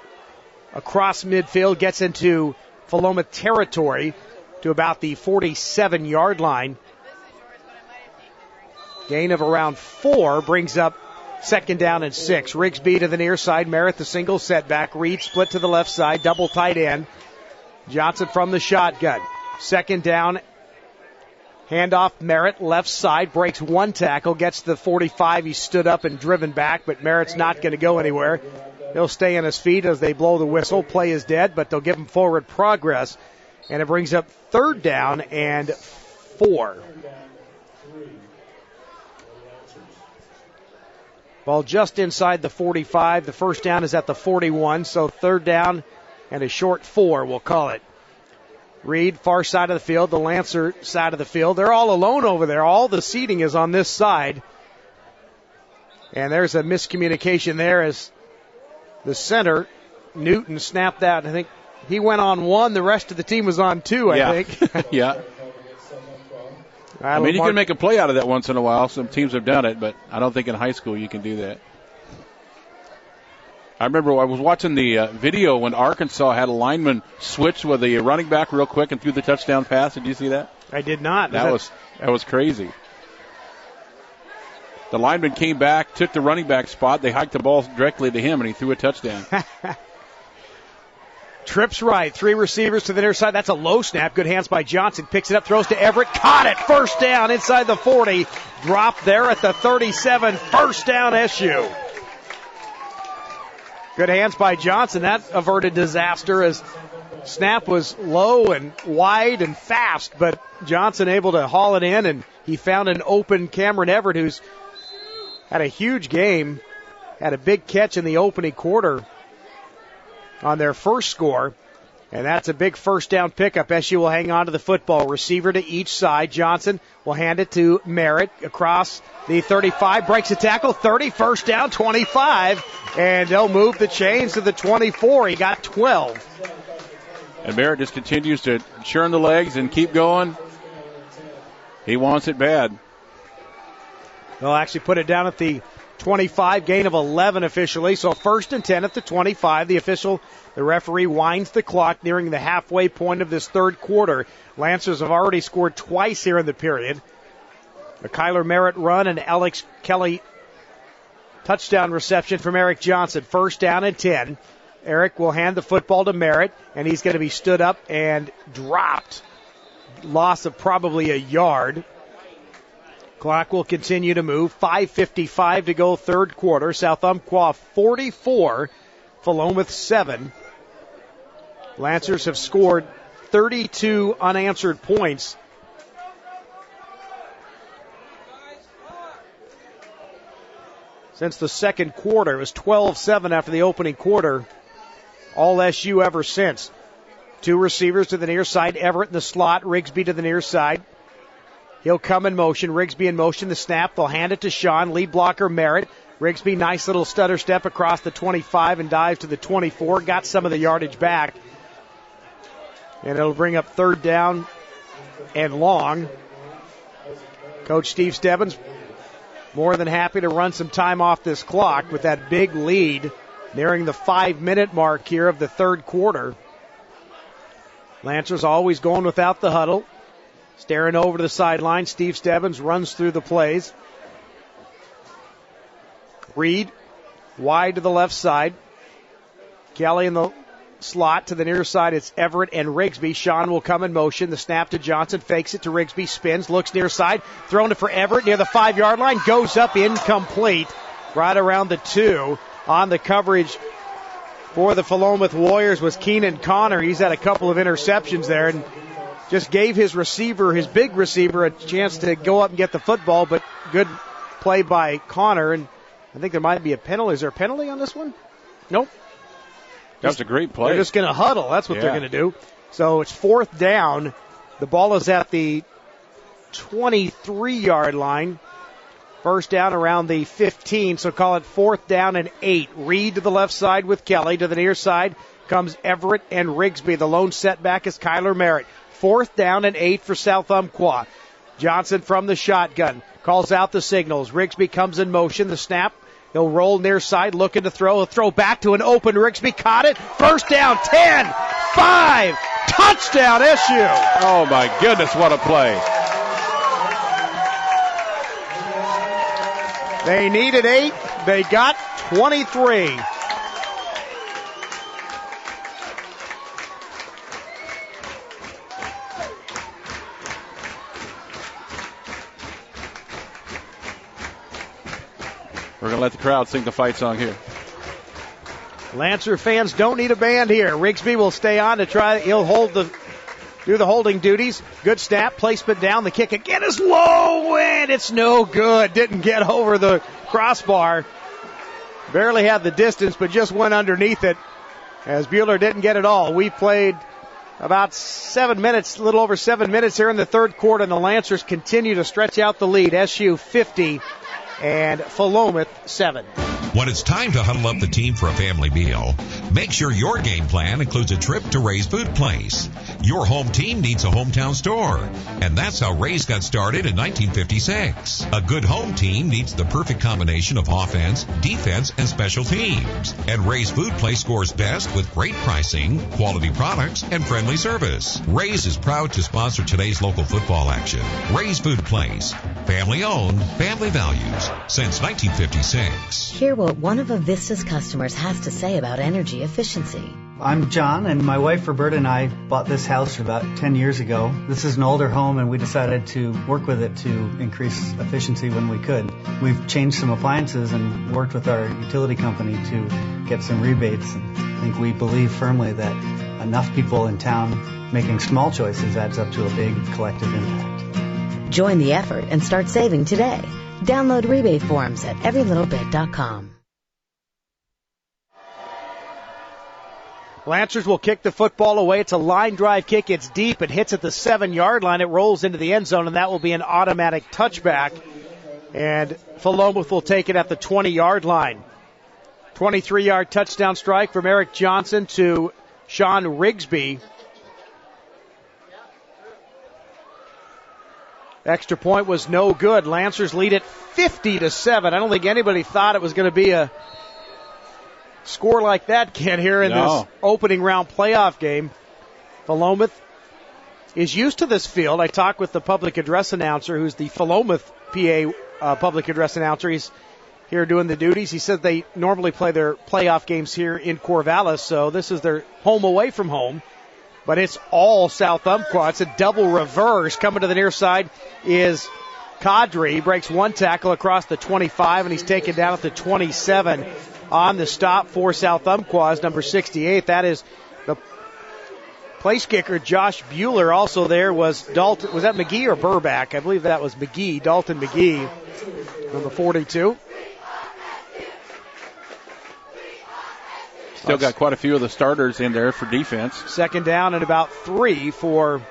Speaker 2: across midfield, gets into Philomath territory to about the 47-yard line. Gain of around 4 brings up second down and 6. Rigsby to the near side. Merritt the single setback. Reed split to the left side. Double tight end. Johnson from the shotgun. Second down. Handoff. Merritt left side. Breaks one tackle. Gets to the 45. He stood up and driven back, but Merritt's not going to go anywhere. He'll stay on his feet as they blow the whistle. Play is dead, but they'll give him forward progress. And it brings up third down and 4. Ball just inside the 45. The first down is at the 41, so third down and a short 4, we'll call it. Reed, far side of the field, the Lancer side of the field. They're all alone over there. All the seating is on this side. And there's a miscommunication there as the center, Newton, snapped that. I think he went on 1. The rest of the team was on 2, I think.
Speaker 14: Yeah. I mean, you can make a play out of that once in a while. Some teams have done it, but I don't think in high school you can do that. I remember I was watching the video when Arkansas had a lineman switch with a running back real quick and threw the touchdown pass. Did you see that?
Speaker 2: I did not.
Speaker 14: That was crazy. The lineman came back, took the running back spot. They hiked the ball directly to him, and he threw a touchdown.
Speaker 2: Trips right. 3 receivers to the near side. That's a low snap. Good hands by Johnson. Picks it up, throws to Everett. Caught it. First down inside the 40. Dropped there at the 37. First down SU. Good hands by Johnson. That averted disaster as snap was low and wide and fast, but Johnson able to haul it in, and he found an open Cameron Everett, who's had a huge game, had a big catch in the opening quarter on their first score, and that's a big first down pickup. SU will hang on to the football. Receiver to each side. Johnson will hand it to Merritt across the 35, breaks a tackle, 30, first down, 25, and they'll move the chains to the 24. He got 12.
Speaker 14: And Merritt just continues to churn the legs and keep going. He wants it bad.
Speaker 2: They'll actually put it down at the 25, gain of 11 officially. So first and 10 at the 25. The referee winds the clock nearing the halfway point of this third quarter. Lancers have already scored twice here in the period. A Kyler Merritt run and Alex Kelly touchdown reception from Eric Johnson. First down and 10. Eric will hand the football to Merritt, and he's going to be stood up and dropped. Loss of probably a yard. Clock will continue to move. 5:55 to go third quarter. South Umpqua 44, Philomath 7. Lancers have scored 32 unanswered points. Since the second quarter. It was 12-7 after the opening quarter. All SU ever since. 2 receivers to the near side. Everett in the slot. Rigsby to the near side. He'll come in motion. Rigsby in motion. The snap. They'll hand it to Sean. Lead blocker Merritt. Rigsby, nice little stutter step across the 25 and dives to the 24. Got some of the yardage back. And it'll bring up third down and long. Coach Steve Stebbins more than happy to run some time off this clock with that big lead nearing the 5-minute mark here of the third quarter. Lancers always going without the huddle. Staring over to the sideline. Steve Stebbins runs through the plays. Reed wide to the left side. Kelly in the slot to the near side. It's Everett and Rigsby. Sean will come in motion. The snap to Johnson. Fakes it to Rigsby. Spins. Looks near side. Thrown it for Everett near the 5-yard line. Goes up incomplete. Right around the 2. On the coverage for the Philomath Warriors was Keenan Connor. He's had a couple of interceptions there and just gave his big receiver, a chance to go up and get the football, but good play by Connor. And I think there might be a penalty. Is there a penalty on this one? Nope.
Speaker 14: That was a great play.
Speaker 2: They're just going to huddle. That's what they're going to do. So it's fourth down. The ball is at the 23-yard line. First down around the 15, so call it fourth down and 8. Reed to the left side with Kelly. To the near side comes Everett and Rigsby. The lone setback is Kyler Merritt. Fourth down and 8 for South Umpqua. Johnson from the shotgun. Calls out the signals. Rigsby comes in motion. The snap. He'll roll near side, looking to throw. He'll throw back to an open Rigsby. Caught it. First down, 10, 5. Touchdown, SU.
Speaker 14: Oh, my goodness, what a play.
Speaker 2: They needed 8. They got 23.
Speaker 14: We're going to let the crowd sing the fight song here.
Speaker 2: Lancer fans don't need a band here. Rigsby will stay on to try. He'll do the holding duties. Good snap, placement down. The kick again is low, and it's no good. Didn't get over the crossbar. Barely had the distance, but just went underneath it as Bueller didn't get it all. We played about 7 minutes, a little over 7 minutes here in the third quarter, and the Lancers continue to stretch out the lead. SU 50 and Philomath 7.
Speaker 10: When it's time to huddle up the team for a family meal, make sure your game plan includes a trip to Ray's Food Place. Your home team needs a hometown store, and that's how Ray's got started in 1956. A good home team needs the perfect combination of offense, defense, and special teams. And Ray's Food Place scores best with great pricing, quality products, and friendly service. Ray's is proud to sponsor today's local football action. Ray's Food Place, family-owned, family values, since 1956.
Speaker 15: Hear what one of Avista's customers has to say about energy efficiency.
Speaker 16: I'm John, and my wife Roberta and I bought this house about 10 years ago. This is an older home, and we decided to work with it to increase efficiency when we could. We've changed some appliances and worked with our utility company to get some rebates. And I think we believe firmly that enough people in town making small choices adds up to a big collective impact.
Speaker 15: Join the effort and start saving today. Download rebate forms at everylittlebit.com.
Speaker 2: Lancers will kick the football away. It's a line drive kick. It's deep. It hits at the 7-yard line. It rolls into the end zone, and that will be an automatic touchback. And Philomath will take it at the 20-yard line. 23-yard touchdown strike from Eric Johnson to Sean Rigsby. Extra point was no good. Lancers lead it 50-7. I don't think anybody thought it was going to be a score like that, Ken, here in this opening round playoff game. Philomath is used to this field. I talked with the public address announcer, who's the Philomath PA public address announcer. He's here doing the duties. He said they normally play their playoff games here in Corvallis, so this is their home away from home. But it's all South Umpqua. It's a double reverse. Coming to the near side is Kadri. He breaks one tackle across the 25, and he's taken down at the 27. On the stop for South Umpqua is number 68. That is the place kicker, Josh Bueller. Also there was Dalton. Was that McGee or Burback? I believe that was McGee, Dalton McGee, number 42.
Speaker 14: Still got quite a few of the starters in there for defense.
Speaker 2: Second down and about 3 for,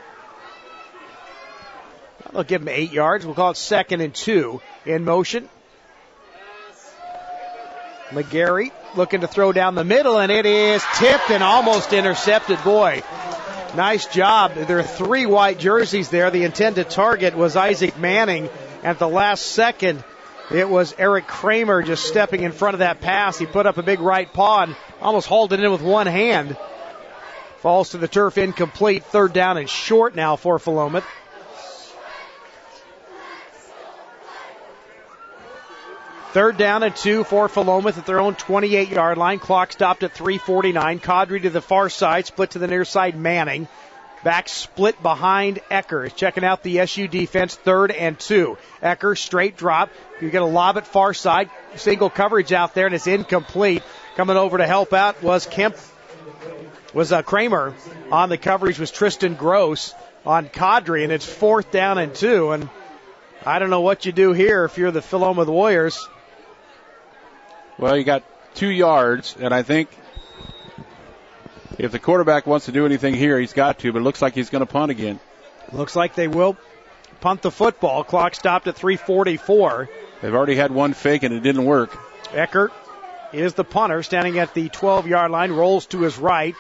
Speaker 2: they'll give him 8 yards. We'll call it 2nd and 2. In motion. McGarry looking to throw down the middle, and it is tipped and almost intercepted. Boy, nice job. There are 3 white jerseys there. The intended target was Isaac Manning. At the last second, it was Eric Kramer just stepping in front of that pass. He put up a big right paw and almost hauled it in with one hand. Falls to the turf, incomplete. 3rd down and short now for Philomath. Third down and 2 for Philomath at their own 28-yard line. Clock stopped at 3:49. Kadri to the far side, split to the near side, Manning. Back split behind Ecker. Checking out the SU defense, 3rd and 2. Ecker, straight drop. You get a lob at far side. Single coverage out there, and it's incomplete. Coming over to help out was Kramer. On the coverage was Tristan Gross on Kadri, and it's 4th down and 2. And I don't know what you do here if you're the Philomath Warriors.
Speaker 14: Well, you got 2 yards, and I think if the quarterback wants to do anything here, he's got to, but it looks like he's going to punt again.
Speaker 2: Looks like they will punt the football. Clock stopped at 3:44.
Speaker 14: They've already had one fake, and it didn't work.
Speaker 2: Eckert is the punter, standing at the 12-yard line, rolls to his right,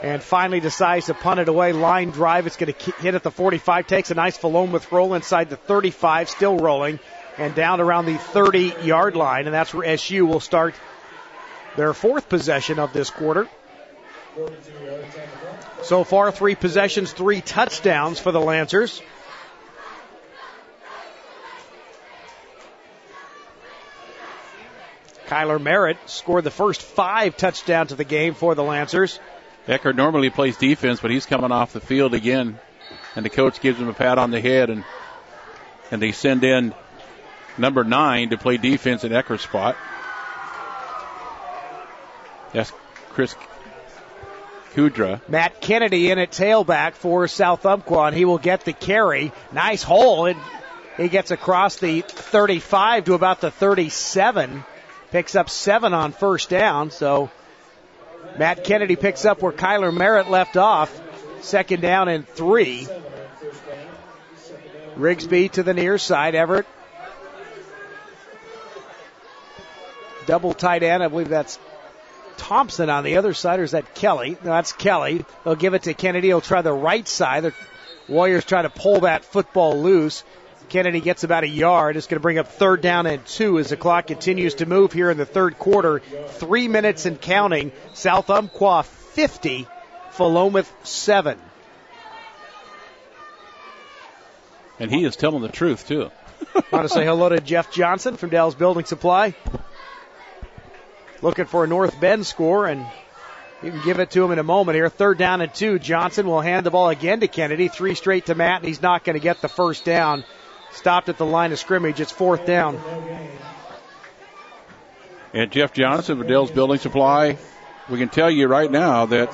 Speaker 2: and finally decides to punt it away. Line drive, it's going to hit at the 45, takes a nice Philomath roll inside the 35, still rolling, and down around the 30-yard line, and that's where SU will start their 4th possession of this quarter. So far, 3 possessions, 3 touchdowns for the Lancers. Kyler Merritt scored the first 5 touchdowns of the game for the Lancers.
Speaker 14: Eckert normally plays defense, but he's coming off the field again, and the coach gives him a pat on the head, and they send in number 9 to play defense in Eckert's spot. That's Chris Kudra.
Speaker 2: Matt Kennedy in at tailback for South Umpqua, and he will get the carry. Nice hole. He gets across the 35 to about the 37. picks up 7 on first down. So Matt Kennedy picks up where Kyler Merritt left off. 2nd down and 3. Rigsby to the near side. Everett. Double tight end. I believe that's Thompson on the other side, or is that Kelly? No, that's Kelly. They'll give it to Kennedy. He'll try the right side. The Warriors try to pull that football loose. Kennedy gets about a yard. It's going to bring up 3rd down and 2 as the clock continues to move here in the third quarter. 3 minutes and counting. South Umpqua 50, Philomath 7.
Speaker 14: And he is telling the truth, too.
Speaker 2: Want to say hello to Jeff Johnson from Dell's Building Supply. Looking for a North Bend score, and you can give it to him in a moment here. 3rd down and 2. Johnson will hand the ball again to Kennedy. 3 straight to Matt, and he's not going to get the first down. Stopped at the line of scrimmage. It's 4th down.
Speaker 14: And Jeff Johnson of Dell's Building Supply, we can tell you right now that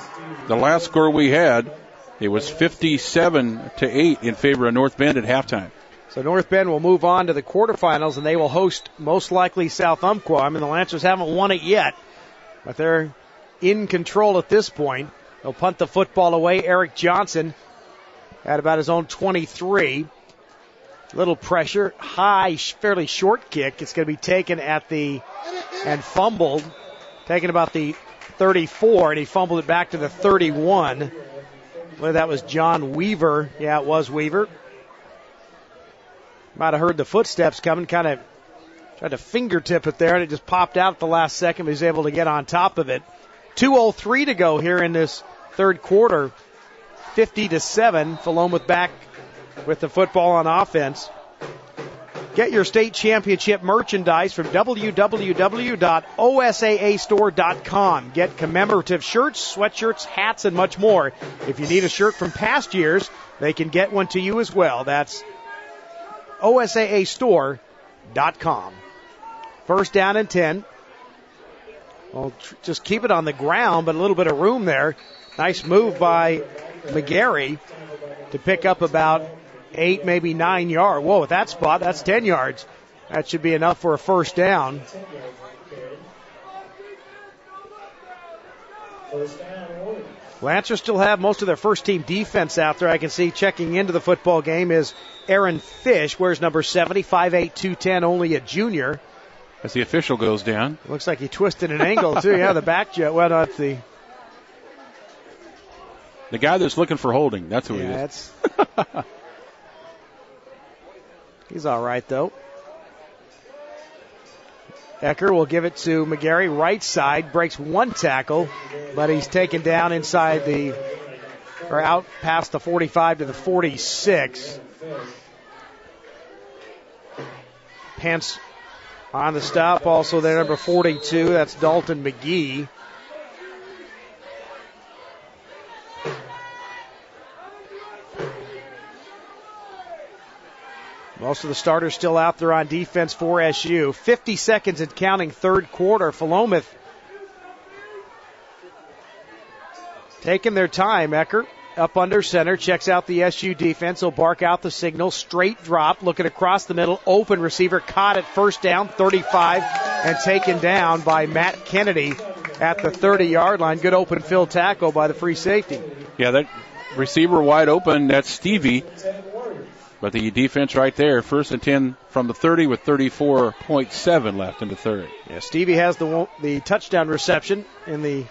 Speaker 14: the last score we had, it was 57-8 in favor of North Bend at halftime.
Speaker 2: So North Bend will move on to the quarterfinals, and they will host most likely South Umpqua. I mean, the Lancers haven't won it yet, but they're in control at this point. They'll punt the football away. Eric Johnson at about his own 23. Little pressure, high, fairly short kick. It's going to be taken and fumbled, taken about the 34, and he fumbled it back to the 31. Well, that was John Weaver. Yeah, it was Weaver. Might have heard the footsteps coming, kind of tried to fingertip it there, and it just popped out at the last second. He was able to get on top of it. 2:03 to go here in this third quarter. 50-7. Philomath back with the football on offense. Get your state championship merchandise from www.osaastore.com. Get commemorative shirts, sweatshirts, hats, and much more. If you need a shirt from past years, they can get one to you as well. That's osaastore.com. 1st down and 10. Well, just keep it on the ground, but a little bit of room there. Nice move by McGarry to pick up about 8, maybe 9 yards. Whoa, at that spot, that's 10 yards. That should be enough for a 1st down. Lancers still have most of their first-team defense out there. I can see checking into the football game is Aaron Fish. Wears number 70, 5'8", 210, only a junior.
Speaker 14: As the official goes down.
Speaker 2: Looks like he twisted an angle, too. Yeah, the back jet. Well, that's the
Speaker 14: guy that's looking for holding. That's who he is.
Speaker 2: He's all right, though. Ecker will give it to McGarry, right side, breaks 1 tackle, but he's taken down inside out past the 45 to the 46. Pence on the stop, also there, number 42, that's Dalton McGee. Most of the starters still out there on defense for SU. 50 seconds and counting, third quarter. Philomath taking their time. Ecker up under center, checks out the SU defense. He'll bark out the signal. Straight drop, looking across the middle. Open receiver caught at 1st down, 35, and taken down by Matt Kennedy at the 30-yard line. Good open field tackle by the free safety.
Speaker 14: Yeah, that receiver wide open, that's Stevie. But the defense right there, 1st and 10 from the 30 with 34.7 left in the third.
Speaker 2: Yeah, Stevie has the touchdown reception in the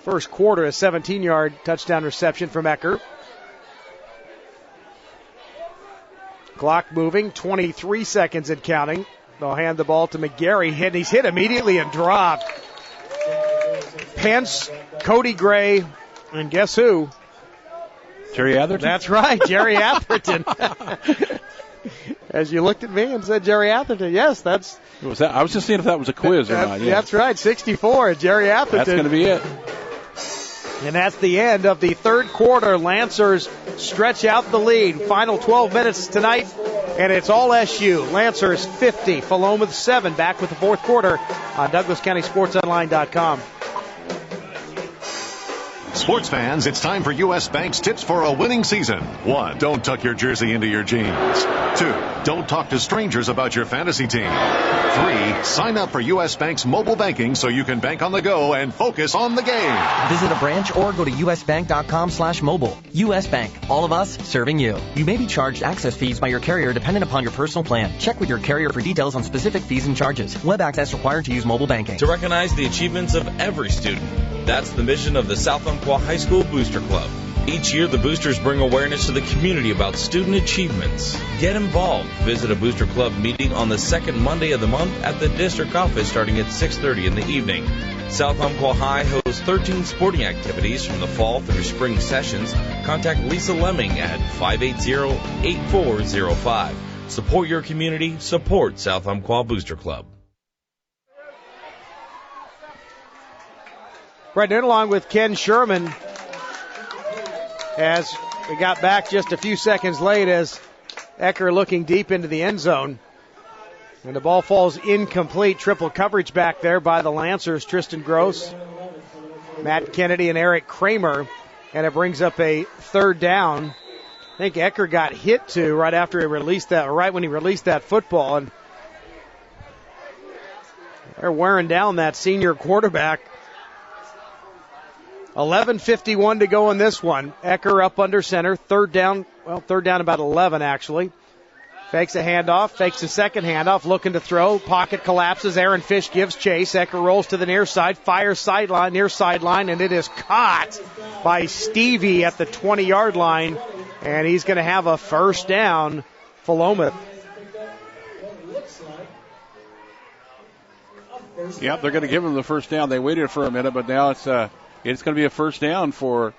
Speaker 2: first quarter, a 17-yard touchdown reception from Ecker. Clock moving, 23 seconds and counting. They'll hand the ball to McGarry, and he's hit immediately and dropped. Pence, Cody Gray, and guess who?
Speaker 14: Jerry Atherton?
Speaker 2: That's right, Jerry Atherton. As you looked at me and said Jerry Atherton, yes, that's...
Speaker 14: Was that? I was just seeing if that was a quiz or not. Yeah.
Speaker 2: That's right, 64, Jerry Atherton.
Speaker 14: That's going to be it.
Speaker 2: And that's the end of the third quarter. Lancers stretch out the lead. Final 12 minutes tonight, and it's all SU. Lancers 50, Philomath 7. Back with the fourth quarter on DouglasCountySportsOnline.com.
Speaker 17: Sports fans, it's time for U.S. Bank's tips for a winning season. 1. Don't tuck your jersey into your jeans. 2. Don't talk to strangers about your fantasy team. 3. Sign up for U.S. Bank's mobile banking so you can bank on the go and focus on the game.
Speaker 6: Visit a branch or go to usbank.com/mobile. U.S. Bank. All of us serving you. You may be charged access fees by your carrier dependent upon your personal plan. Check with your carrier for details on specific fees and charges. Web access required to use mobile banking.
Speaker 18: To recognize the achievements of every student. That's the mission of the South Umpqua High School Booster Club. Each year, the boosters bring awareness to the community about student achievements. Get involved. Visit a booster club meeting on the second Monday of the month at the district office starting at 6:30 in the evening. South Umpqua High hosts 13 sporting activities from the fall through spring sessions. Contact Lisa Lemming at 580-8405. Support your community. Support South Umpqua Booster Club.
Speaker 2: Right in along with Ken Sherman as we got back just a few seconds late as Ecker looking deep into the end zone. And the ball falls incomplete. Triple coverage back there by the Lancers. Tristan Gross, Matt Kennedy, and Eric Kramer. And it brings up a third down. I think Ecker got hit too right after he released that, right when he released that football. And they're wearing down that senior quarterback. 11:51 to go in this one. Ecker up under center. Third down about 11 actually. Fakes a handoff, fakes a second handoff, looking to throw. Pocket collapses. Aaron Fish gives chase. Ecker rolls to the near side, fires near sideline, and it is caught by Stevie at the 20-yard line. And he's going to have a first down, Philomath.
Speaker 14: Yep, they're going to give him the first down. They waited for a minute, but now it's going to be a first down for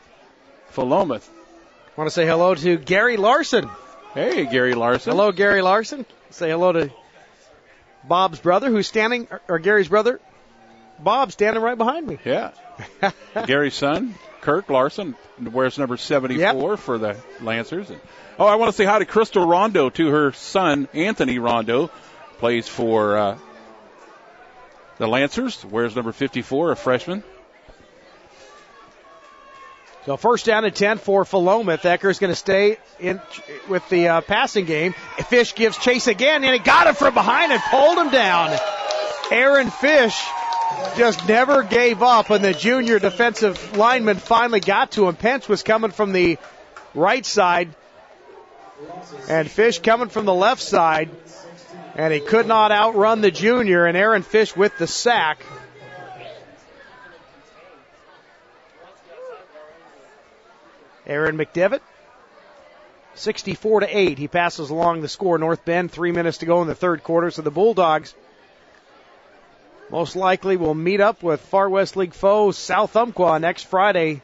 Speaker 14: Philomath.
Speaker 2: I want to say hello to Gary Larson.
Speaker 14: Hey, Gary Larson.
Speaker 2: Hello, Gary Larson. Say hello to Bob's brother, who's standing, or Gary's brother, Bob, standing right behind me.
Speaker 14: Yeah. Gary's son, Kirk Larson, wears number 74 for the Lancers. Oh, I want to say hi to Crystal Rondo, to her son, Anthony Rondo, plays for the Lancers, wears number 54, a freshman.
Speaker 2: So first down and 10 for Philomath. Ecker's going to stay in with the passing game. Fish gives chase again, and he got him from behind and pulled him down. Aaron Fish just never gave up, and the junior defensive lineman finally got to him. Pence was coming from the right side, and Fish coming from the left side, and he could not outrun the junior, and Aaron Fish with the sack. Aaron McDevitt, 64-8. He passes along the score. North Bend, 3 minutes to go in the third quarter. So the Bulldogs most likely will meet up with Far West League foe South Umpqua next Friday.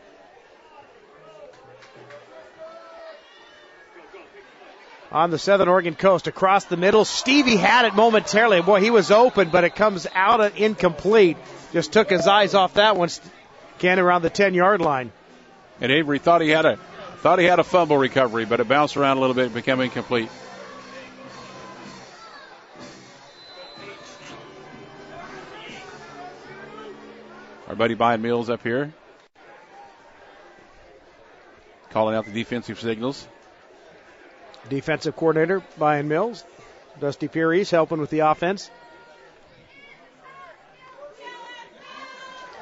Speaker 2: On the Southern Oregon coast, across the middle. Stevie had it momentarily. Boy, he was open, but it comes out incomplete. Just took his eyes off that one. Again, around the 10-yard line.
Speaker 14: And Avery thought he had a fumble recovery, but it bounced around a little bit and became incomplete. Our buddy Brian Mills up here, calling out the defensive signals.
Speaker 2: Defensive coordinator Brian Mills. Dusty Peary's helping with the offense.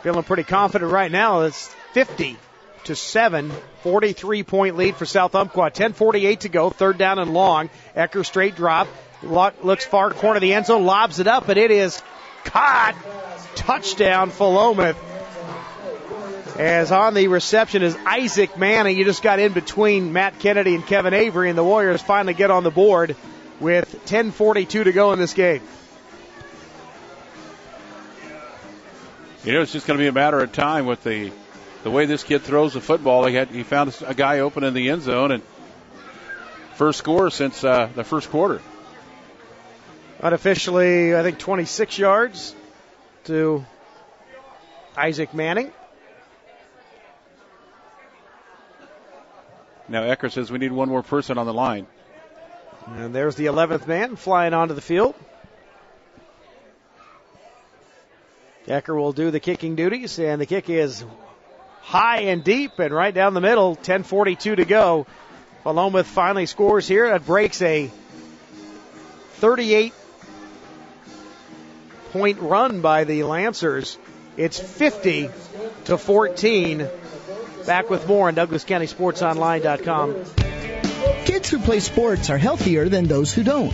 Speaker 2: Feeling pretty confident right now. It's 50-7, 43-point lead for South Umpqua. 10:48 to go, third down and long. Ecker straight drop, looks far corner of the end zone, lobs it up, and it is caught. Touchdown, Philomath. As on the reception is Isaac Manning. You just got in between Matt Kennedy and Kevin Avery, and the Warriors finally get on the board with 10:42 to go in this game.
Speaker 14: You know, it's just going to be a matter of time with the way this kid throws the football. He found a guy open in the end zone, and first score since the first quarter.
Speaker 2: Unofficially, I think 26 yards to Isaac Manning.
Speaker 14: Now Ecker says we need one more person on the line.
Speaker 2: And there's the 11th man flying onto the field. Ecker will do the kicking duties, and the kick is high and deep and right down the middle. 10:42 to go. Philomath finally scores here. That breaks a 38-point run by the Lancers. It's 50-14. Back with more on DouglasCountySportsOnline.com.
Speaker 8: Kids who play sports are healthier than those who don't.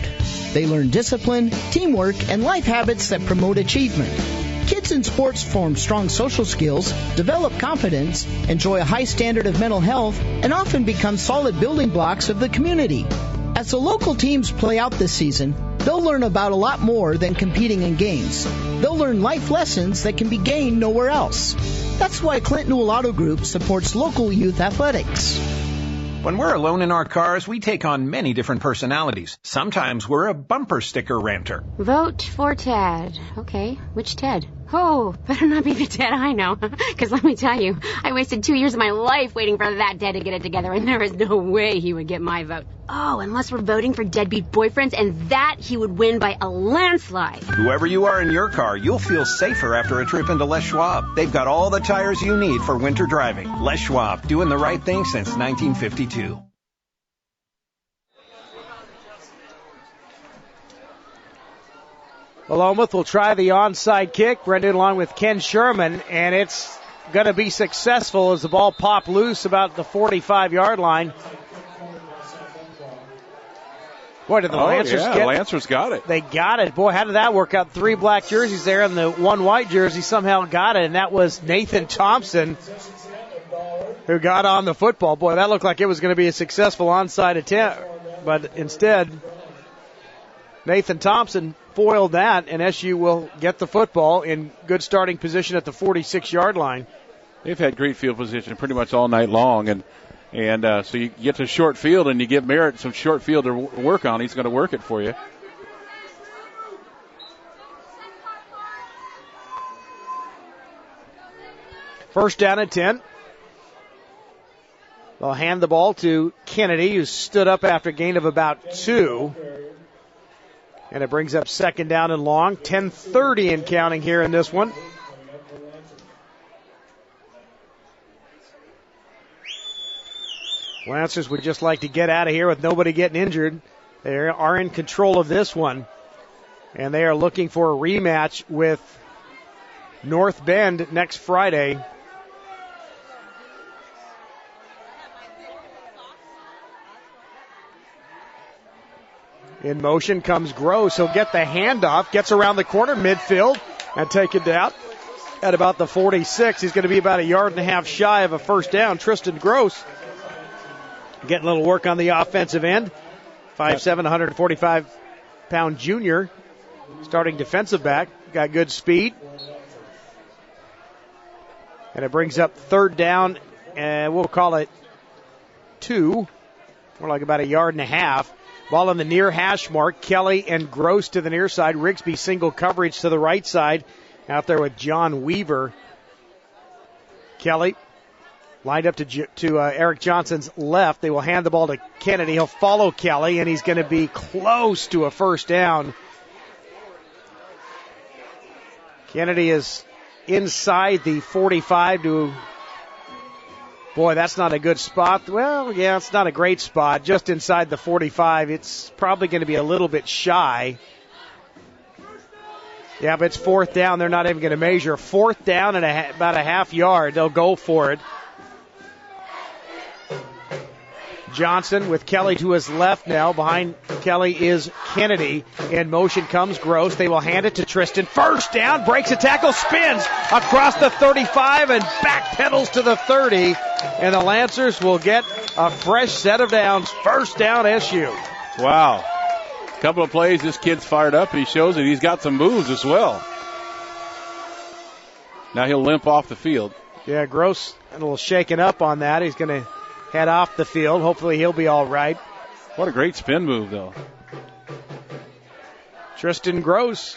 Speaker 8: They learn discipline, teamwork, and life habits that promote achievement. Kids in sports form strong social skills, develop confidence, enjoy a high standard of mental health, and often become solid building blocks of the community. As the local teams play out this season, they'll learn about a lot more than competing in games. They'll learn life lessons that can be gained nowhere else. That's why Clinton Newell Auto Group supports local youth athletics.
Speaker 13: When we're alone in our cars, we take on many different personalities. Sometimes we're a bumper sticker ranter.
Speaker 19: Vote for Ted. Okay, which Ted? Oh, better not be the Ted I know. Because let me tell you, I wasted 2 years of my life waiting for that Ted to get it together, and there is no way he would get my vote. Oh, unless we're voting for deadbeat boyfriends, and that he would win by a landslide.
Speaker 13: Whoever you are in your car, you'll feel safer after a trip into Les Schwab. They've got all the tires you need for winter driving. Les Schwab, doing the right thing since 1952.
Speaker 2: Philomath will try the onside kick. Brendan along with Ken Sherman, and it's going to be successful as the ball popped loose about the 45-yard line. Boy, did the Lancers get it?
Speaker 14: Lancers got it.
Speaker 2: They got it. Boy, how did that work out? 3 black jerseys there, and the 1 white jersey somehow got it, and that was Nathan Thompson who got on the football. Boy, that looked like it was going to be a successful onside attempt, but instead Nathan Thompson foiled that, and SU will get the football in good starting position at the 46-yard line.
Speaker 14: They've had great field position pretty much all night long, and so you get to short field and you give Merritt some short field to work on. He's going to work it for you.
Speaker 2: First down at 10. They'll hand the ball to Kennedy, who stood up after a gain of about 2. And it brings up second down and long. 10:30 and counting here in this one. Lancers would just like to get out of here with nobody getting injured. They are in control of this one. And they are looking for a rematch with North Bend next Friday. In motion comes Gross. He'll get the handoff, gets around the corner, midfield, and take it down at about the 46. He's going to be about 1.5 yards shy of a first down. Tristan Gross getting a little work on the offensive end. 5'7", 145-pound junior, starting defensive back. Got good speed. And it brings up third down, and we'll call it 2. More like about 1.5 yards. Ball on the near hash mark. Kelly and Gross to the near side. Rigsby single coverage to the right side. Out there with John Weaver. Kelly lined up to Eric Johnson's left. They will hand the ball to Kennedy. He'll follow Kelly, and he's going to be close to a first down. Kennedy is inside the 45 to... Boy, that's not a good spot. Well, yeah, it's not a great spot. Just inside the 45. It's probably going to be a little bit shy. Yeah, but it's fourth down. They're not even going to measure. Fourth down and about 1/2 yard. They'll go for it. Johnson with Kelly to his left now. Behind Kelly is Kennedy. In motion comes Gross. They will hand it to Tristan. First down, breaks a tackle, spins across the 35 and backpedals to the 30. And the Lancers will get a fresh set of downs. First down, SU.
Speaker 14: Wow. A couple of plays, this kid's fired up. He shows that he's got some moves as well. Now he'll limp off the field.
Speaker 2: Yeah, Gross a little shaken up on that. He's going to head off the field. Hopefully he'll be all right.
Speaker 14: What a great spin move, though.
Speaker 2: Tristan Gross.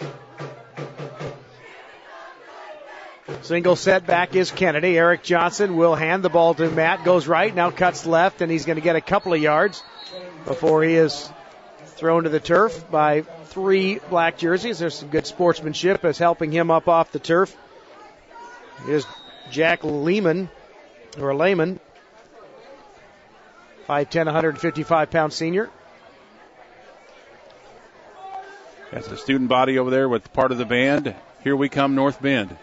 Speaker 2: Single setback is Kennedy. Eric Johnson will hand the ball to Matt. Goes right, now cuts left, and he's going to get a couple of yards before he is thrown to the turf by 3 black jerseys. There's some good sportsmanship as helping him up off the turf. Here's Jack Lehman or Lehman, 5'10", 155-pound senior.
Speaker 14: That's the student body over there with part of the band. Here we come, North Bend.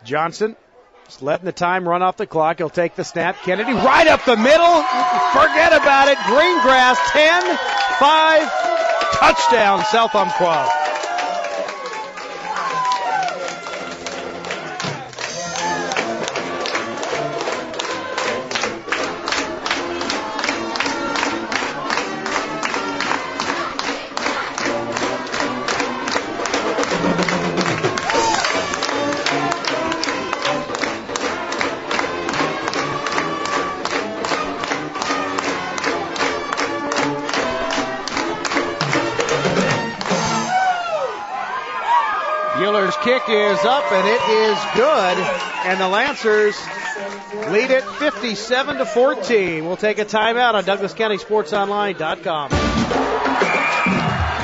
Speaker 2: Johnson just letting the time run off the clock. He'll take the snap. Kennedy right up the middle. Forget about it. Green grass, 10-5. Touchdown, South Umpqua. Kick is up, and it is good, and the Lancers lead it 57-14. We'll take a timeout on DouglasCountySportsOnline.com.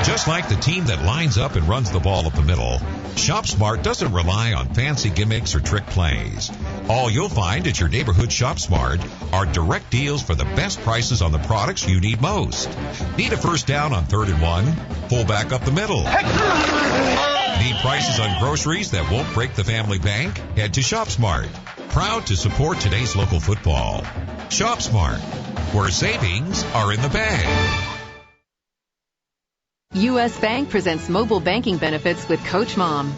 Speaker 10: Just like the team that lines up and runs the ball up the middle, ShopSmart doesn't rely on fancy gimmicks or trick plays. All you'll find at your neighborhood ShopSmart are direct deals for the best prices on the products you need most. Need a first down on 3rd and 1? Pull back up the middle. Need prices on groceries that won't break the family bank? Head to ShopSmart. Proud to support today's local football. ShopSmart, where savings are in the bag.
Speaker 20: U.S. Bank presents mobile banking benefits with Coach Mom.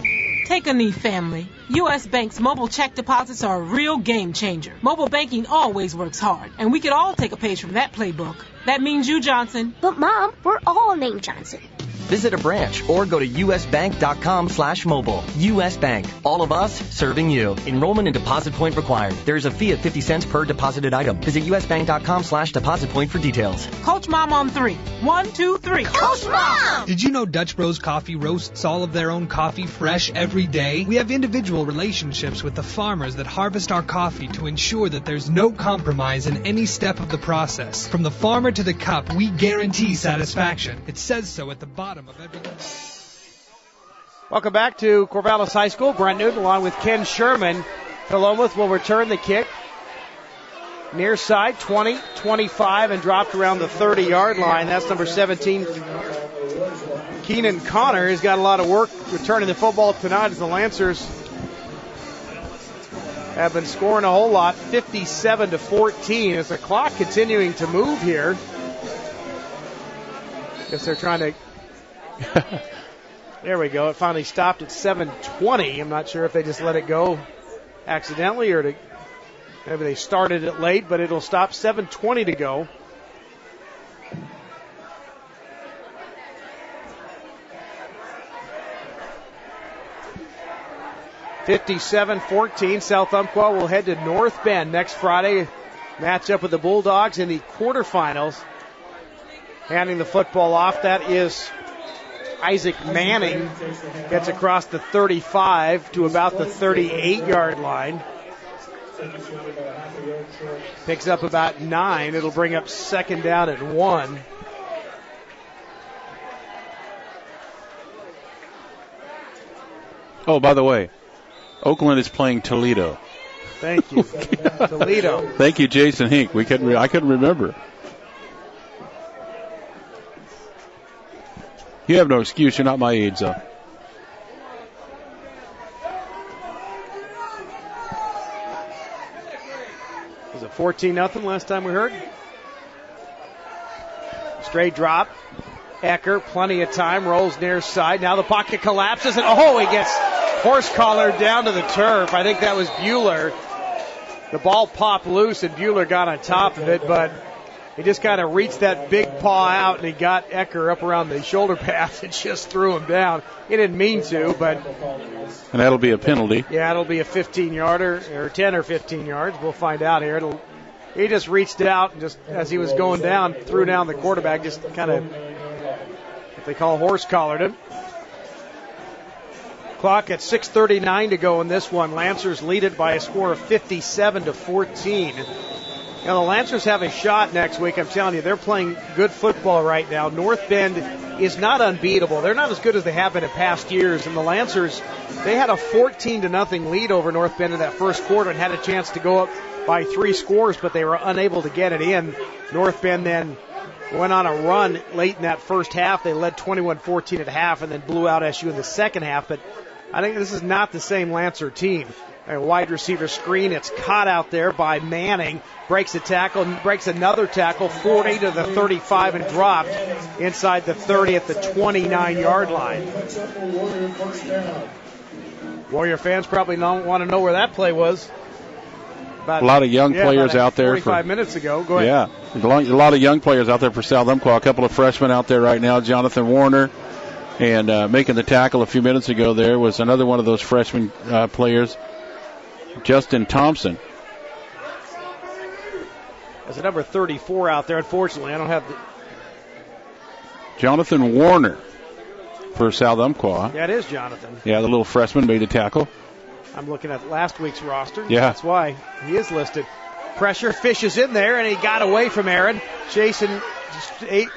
Speaker 21: Take a knee, family. U.S. Bank's mobile check deposits are a real game changer. Mobile banking always works hard, and we could all take a page from that playbook. That means you, Johnson.
Speaker 23: But, Mom, we're all named Johnson.
Speaker 6: Visit a branch or go to usbank.com/mobile. U.S. Bank. All of us serving you. Enrollment and deposit point required. There is a fee of 50 cents per deposited item. Visit usbank.com/deposit point for details.
Speaker 21: Coach Mom on 3. 1, 2, 3.
Speaker 23: Coach Mom!
Speaker 12: Did you know Dutch Bros Coffee roasts all of their own coffee fresh every day? We have individual relationships with the farmers that harvest our coffee to ensure that there's no compromise in any step of the process. From the farmer to the cup, we guarantee satisfaction. It says so at the bottom of every.
Speaker 2: Welcome back to Corvallis High School. Brent Newton along with Ken Sherman. Philomath will return the kick. Near side, 20, 25, and dropped around the 30-yard line. That's number 17. Keenan Connor has got a lot of work returning the football tonight as the Lancers have been scoring a whole lot, 57-14. As the clock continuing to move here. Guess they're trying to... There we go. It finally stopped at 7:20. I'm not sure if they just let it go accidentally or maybe they started it late, but it'll stop 7:20 to go. (57-14). South Umpqua will head to North Bend next Friday. Match up with the Bulldogs in the quarterfinals. Handing the football off, that is Isaac Manning. Gets across the 35 to about the 38-yard line. Picks up about 9. It'll bring up second down at 1.
Speaker 14: Oh, by the way, Oakland is playing Toledo.
Speaker 2: Thank you. Toledo.
Speaker 14: Thank you, Jason Hink. I couldn't remember. You have no excuse. You're not my age, though.
Speaker 2: Was it 14-0 last time we heard? Straight drop. Ecker, plenty of time, rolls near side. Now the pocket collapses, and he gets horse collared down to the turf. I think that was Bueller. The ball popped loose, and Bueller got on top of it, but he just kind of reached that big paw out, and he got Ecker up around the shoulder pads and just threw him down. He didn't mean to, but...
Speaker 14: And that'll be a penalty.
Speaker 2: Yeah, it'll be a 15-yarder, or 10 or 15 yards. We'll find out here. He just reached out, and just as he was going down, threw down the quarterback, just kind of, what they call horse collared him. Clock at 6:39 to go in this one. Lancers lead it by a score of 57-14. Now, the Lancers have a shot next week. I'm telling you, they're playing good football right now. North Bend is not unbeatable. They're not as good as they have been in past years. And the Lancers, they had a 14-0 lead over North Bend in that first quarter and had a chance to go up by 3 scores, but they were unable to get it in. North Bend then went on a run late in that first half. They led 21-14 at half and then blew out SU in the second half. But I think this is not the same Lancer team. A wide receiver screen. It's caught out there by Manning. Breaks a tackle, breaks another tackle, 40 to the 35 and dropped inside the 30 at the 29-yard line. Warrior fans probably don't want to know where that play was.
Speaker 14: A lot of young players out there.
Speaker 2: 45 minutes ago. Go ahead.
Speaker 14: Yeah, a lot of young players out there for South Umpqua. A couple of freshmen out there right now. Jonathan Warner, and making the tackle a few minutes ago there was another one of those freshman players, Justin Thompson.
Speaker 2: There's a number 34 out there. Unfortunately, I don't have the...
Speaker 14: Jonathan Warner for South Umpqua.
Speaker 2: Yeah, it is Jonathan.
Speaker 14: Yeah, the little freshman made the tackle.
Speaker 2: I'm looking at last week's roster.
Speaker 14: Yeah.
Speaker 2: That's why he is listed. Pressure, fishes in there, and he got away from Aaron.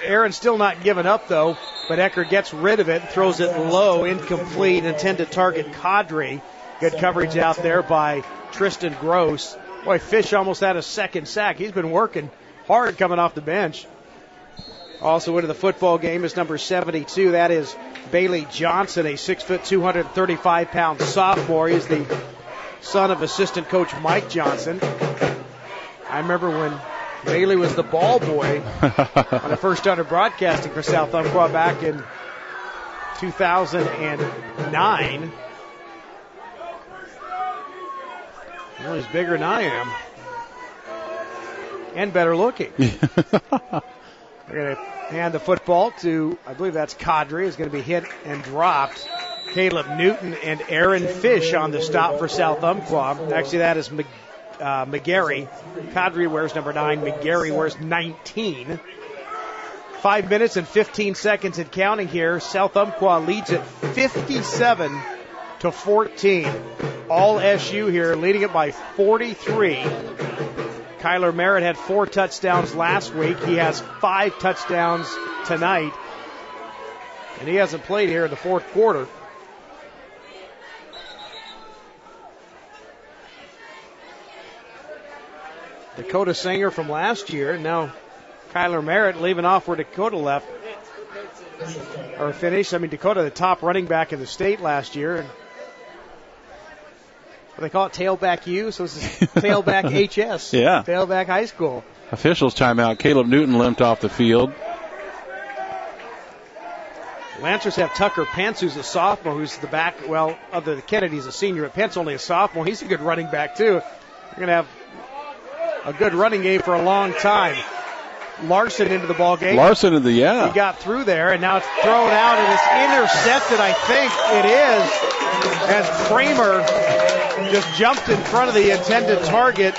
Speaker 2: Aaron's still not giving up, though, but Ecker gets rid of it, throws it low, incomplete, intended target Kadri. Good coverage out there by Tristan Gross. Boy, Fish almost had a second sack. He's been working hard coming off the bench. Also into the football game is number 72. That is Bailey Johnson, a 6', 235-pound sophomore. He's the son of assistant coach Mike Johnson. I remember when Bailey was the ball boy when I first started broadcasting for South Umpqua back in 2009. Well, he's bigger than I am. And better looking. They're going to hand the football to, I believe that's Kadri, is going to be hit and dropped. Caleb Newton and Aaron Fish on the stop for South Umpqua. Actually, that is McGarry. Kadri wears number 9. McGarry wears 19. 5 minutes and 15 seconds and counting here. South Umpqua leads it 57-14. All SU here, leading it by 43. Kyler Merritt had 4 touchdowns last week. He has 5 touchdowns tonight. And he hasn't played here in the fourth quarter. Dakota Singer from last year. And now Kyler Merritt leaving off where Dakota left. Or finished. I mean, Dakota, the top running back in the state last year. And they call it tailback U, so this is tailback HS.
Speaker 14: Yeah.
Speaker 2: Tailback high school.
Speaker 14: Officials timeout. Caleb Newton limped off the field.
Speaker 2: Lancers have Tucker Pence, who's a sophomore, who's the back. Well, other than Kennedy's a senior, but Pence only a sophomore. He's a good running back, too. They're going to have a good running game for a long time. Larson into the ball game.
Speaker 14: Larson in the,
Speaker 2: He got through there, and now it's thrown out, and it's intercepted, I think it is, as Kramer just jumped in front of the intended target,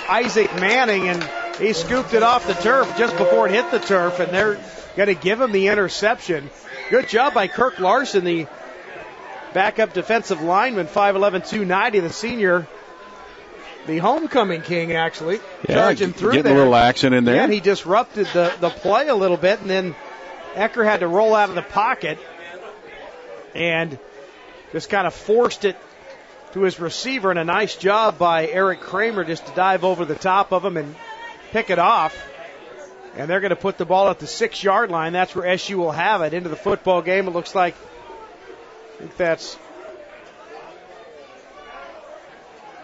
Speaker 2: Isaac Manning, and he scooped it off the turf just before it hit the turf, and they're going to give him the interception. Good job by Kirk Larson, the backup defensive lineman, 5'11", 290, the senior, the homecoming king, actually, charging through
Speaker 14: getting
Speaker 2: there.
Speaker 14: A little action in there.
Speaker 2: Yeah, he disrupted the play a little bit, and then Ecker had to roll out of the pocket and just kind of forced it to his receiver, and a nice job by Eric Kramer just to dive over the top of him and pick it off. And they're going to put the ball at the 6-yard line. That's where SU will have it into the football game. It looks like, I think that's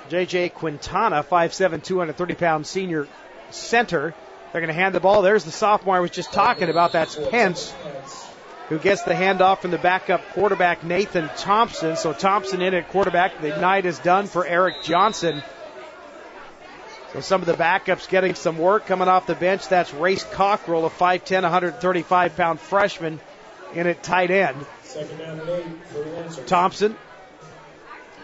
Speaker 2: J.J. Quintana, 5'7", 230-pound senior center. They're going to hand the ball. There's the sophomore I was just talking about. That's Pence, who gets the handoff from the backup quarterback, Nathan Thompson. So Thompson in at quarterback. The night is done for Eric Johnson. So some of the backups getting some work coming off the bench. That's Race Cockrell, a 5'10", 135-pound freshman in at tight end. Thompson,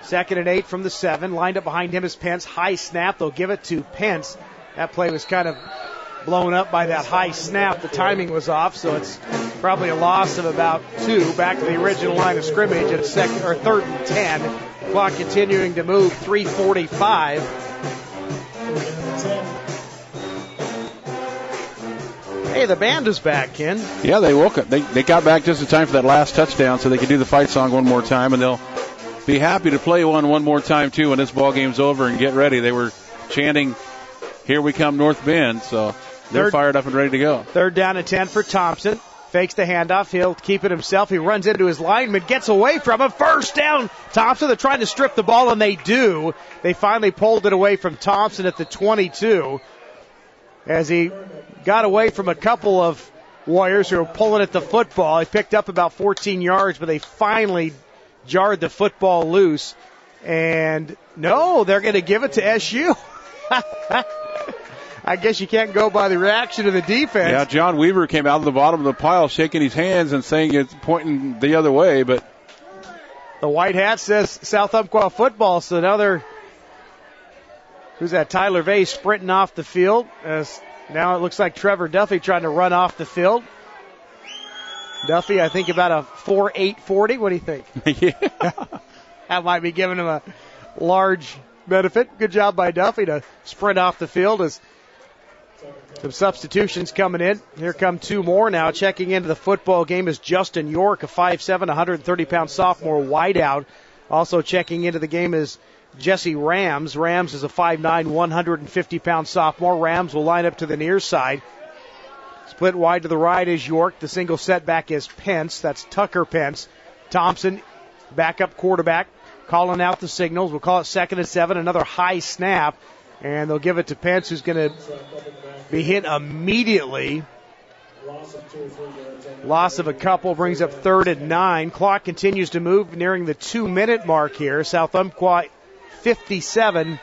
Speaker 2: 2nd and 8 from the 7. Lined up behind him is Pence. High snap. They'll give it to Pence. That play was kind of blown up by that high snap. The timing was off, so it's probably a loss of about 2 back to the original line of scrimmage at 3rd and 10. Clock continuing to move. 3:45. Hey, the band is back, Ken.
Speaker 14: Yeah, they woke up. They got back just in time for that last touchdown so they could do the fight song one more time, and they'll be happy to play one more time, too, when this ball game's over and get ready. They were chanting, "Here we come, North Bend," so they're fired up and ready to go. 3rd down and 10 for Thompson. Fakes the handoff. He'll keep it himself. He runs into his lineman, gets away from him. 1st down. Thompson, they're trying to strip the ball, and they do. They finally pulled it away from Thompson at the 22 as he got away from a couple of Warriors who were pulling at the football. He picked up about 14 yards, but they finally jarred the football loose. And no, they're going to give it to SU. I guess you can't go by the reaction of the defense. Yeah, John Weaver came out of the bottom of the pile shaking his hands and saying it's pointing the other way, but the white hat says South Umpqua football, so now they're, who's that, Tyler Vay sprinting off the field, as now it looks like Trevor Duffy trying to run off the field. Duffy, I think about a 4.8 40. What do you think? Yeah. That might be giving him a large benefit. Good job by Duffy to sprint off the field as some substitutions coming in. Here come 2 more now. Checking into the football game is Justin York, a 5'7", 130-pound sophomore wideout. Also checking into the game is Jesse Rams. Rams is a 5'9", 150-pound sophomore. Rams will line up to the near side. Split wide to the right is York. The single setback is Pence. That's Tucker Pence. Thompson, backup quarterback, calling out the signals. We'll call it 2nd and 7. Another high snap. And they'll give it to Pence, who's going to be hit immediately. Loss of a couple brings up 3rd and 9. Clock continues to move, nearing the 2-minute mark here. South Umpqua 57,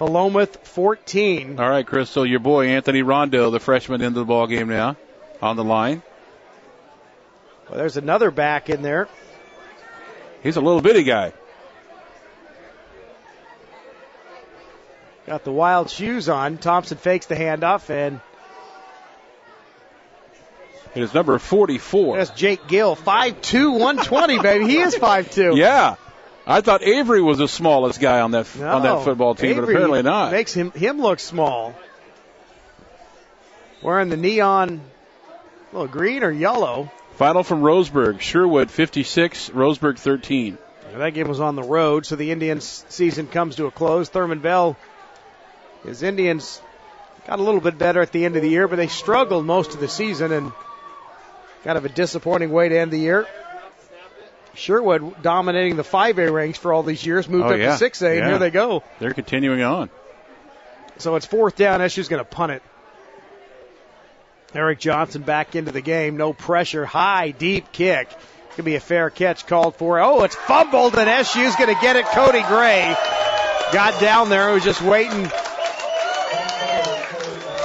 Speaker 14: Philomath 14. All right, Chris, so your boy Anthony Rondo, the freshman, into the ball game now on the line. Well, there's another back in there. He's a little bitty guy. Got the wild shoes on. Thompson fakes the handoff, and it is number 44. That's Jake Gill, 5'2", 120, baby. He is 5'2". Yeah. I thought Avery was the smallest guy on that football team, Avery, but apparently not. Makes him look small. Wearing the neon, little green or yellow. Final from Roseburg. Sherwood 56, Roseburg 13. Yeah, that game was on the road, so the Indians' season comes to a close. Thurman Bell, his Indians got a little bit better at the end of the year, but they struggled most of the season, and kind of a disappointing way to end the year. Sherwood dominating the 5A ranks for all these years, moved up to 6A, and here they go. They're continuing on. So it's 4th down. SU's going to punt it. Eric Johnson back into the game. No pressure. High, deep kick. Could be a fair catch called for. Oh, it's fumbled, and SU's going to get it. Cody Gray got down there. He was just waiting.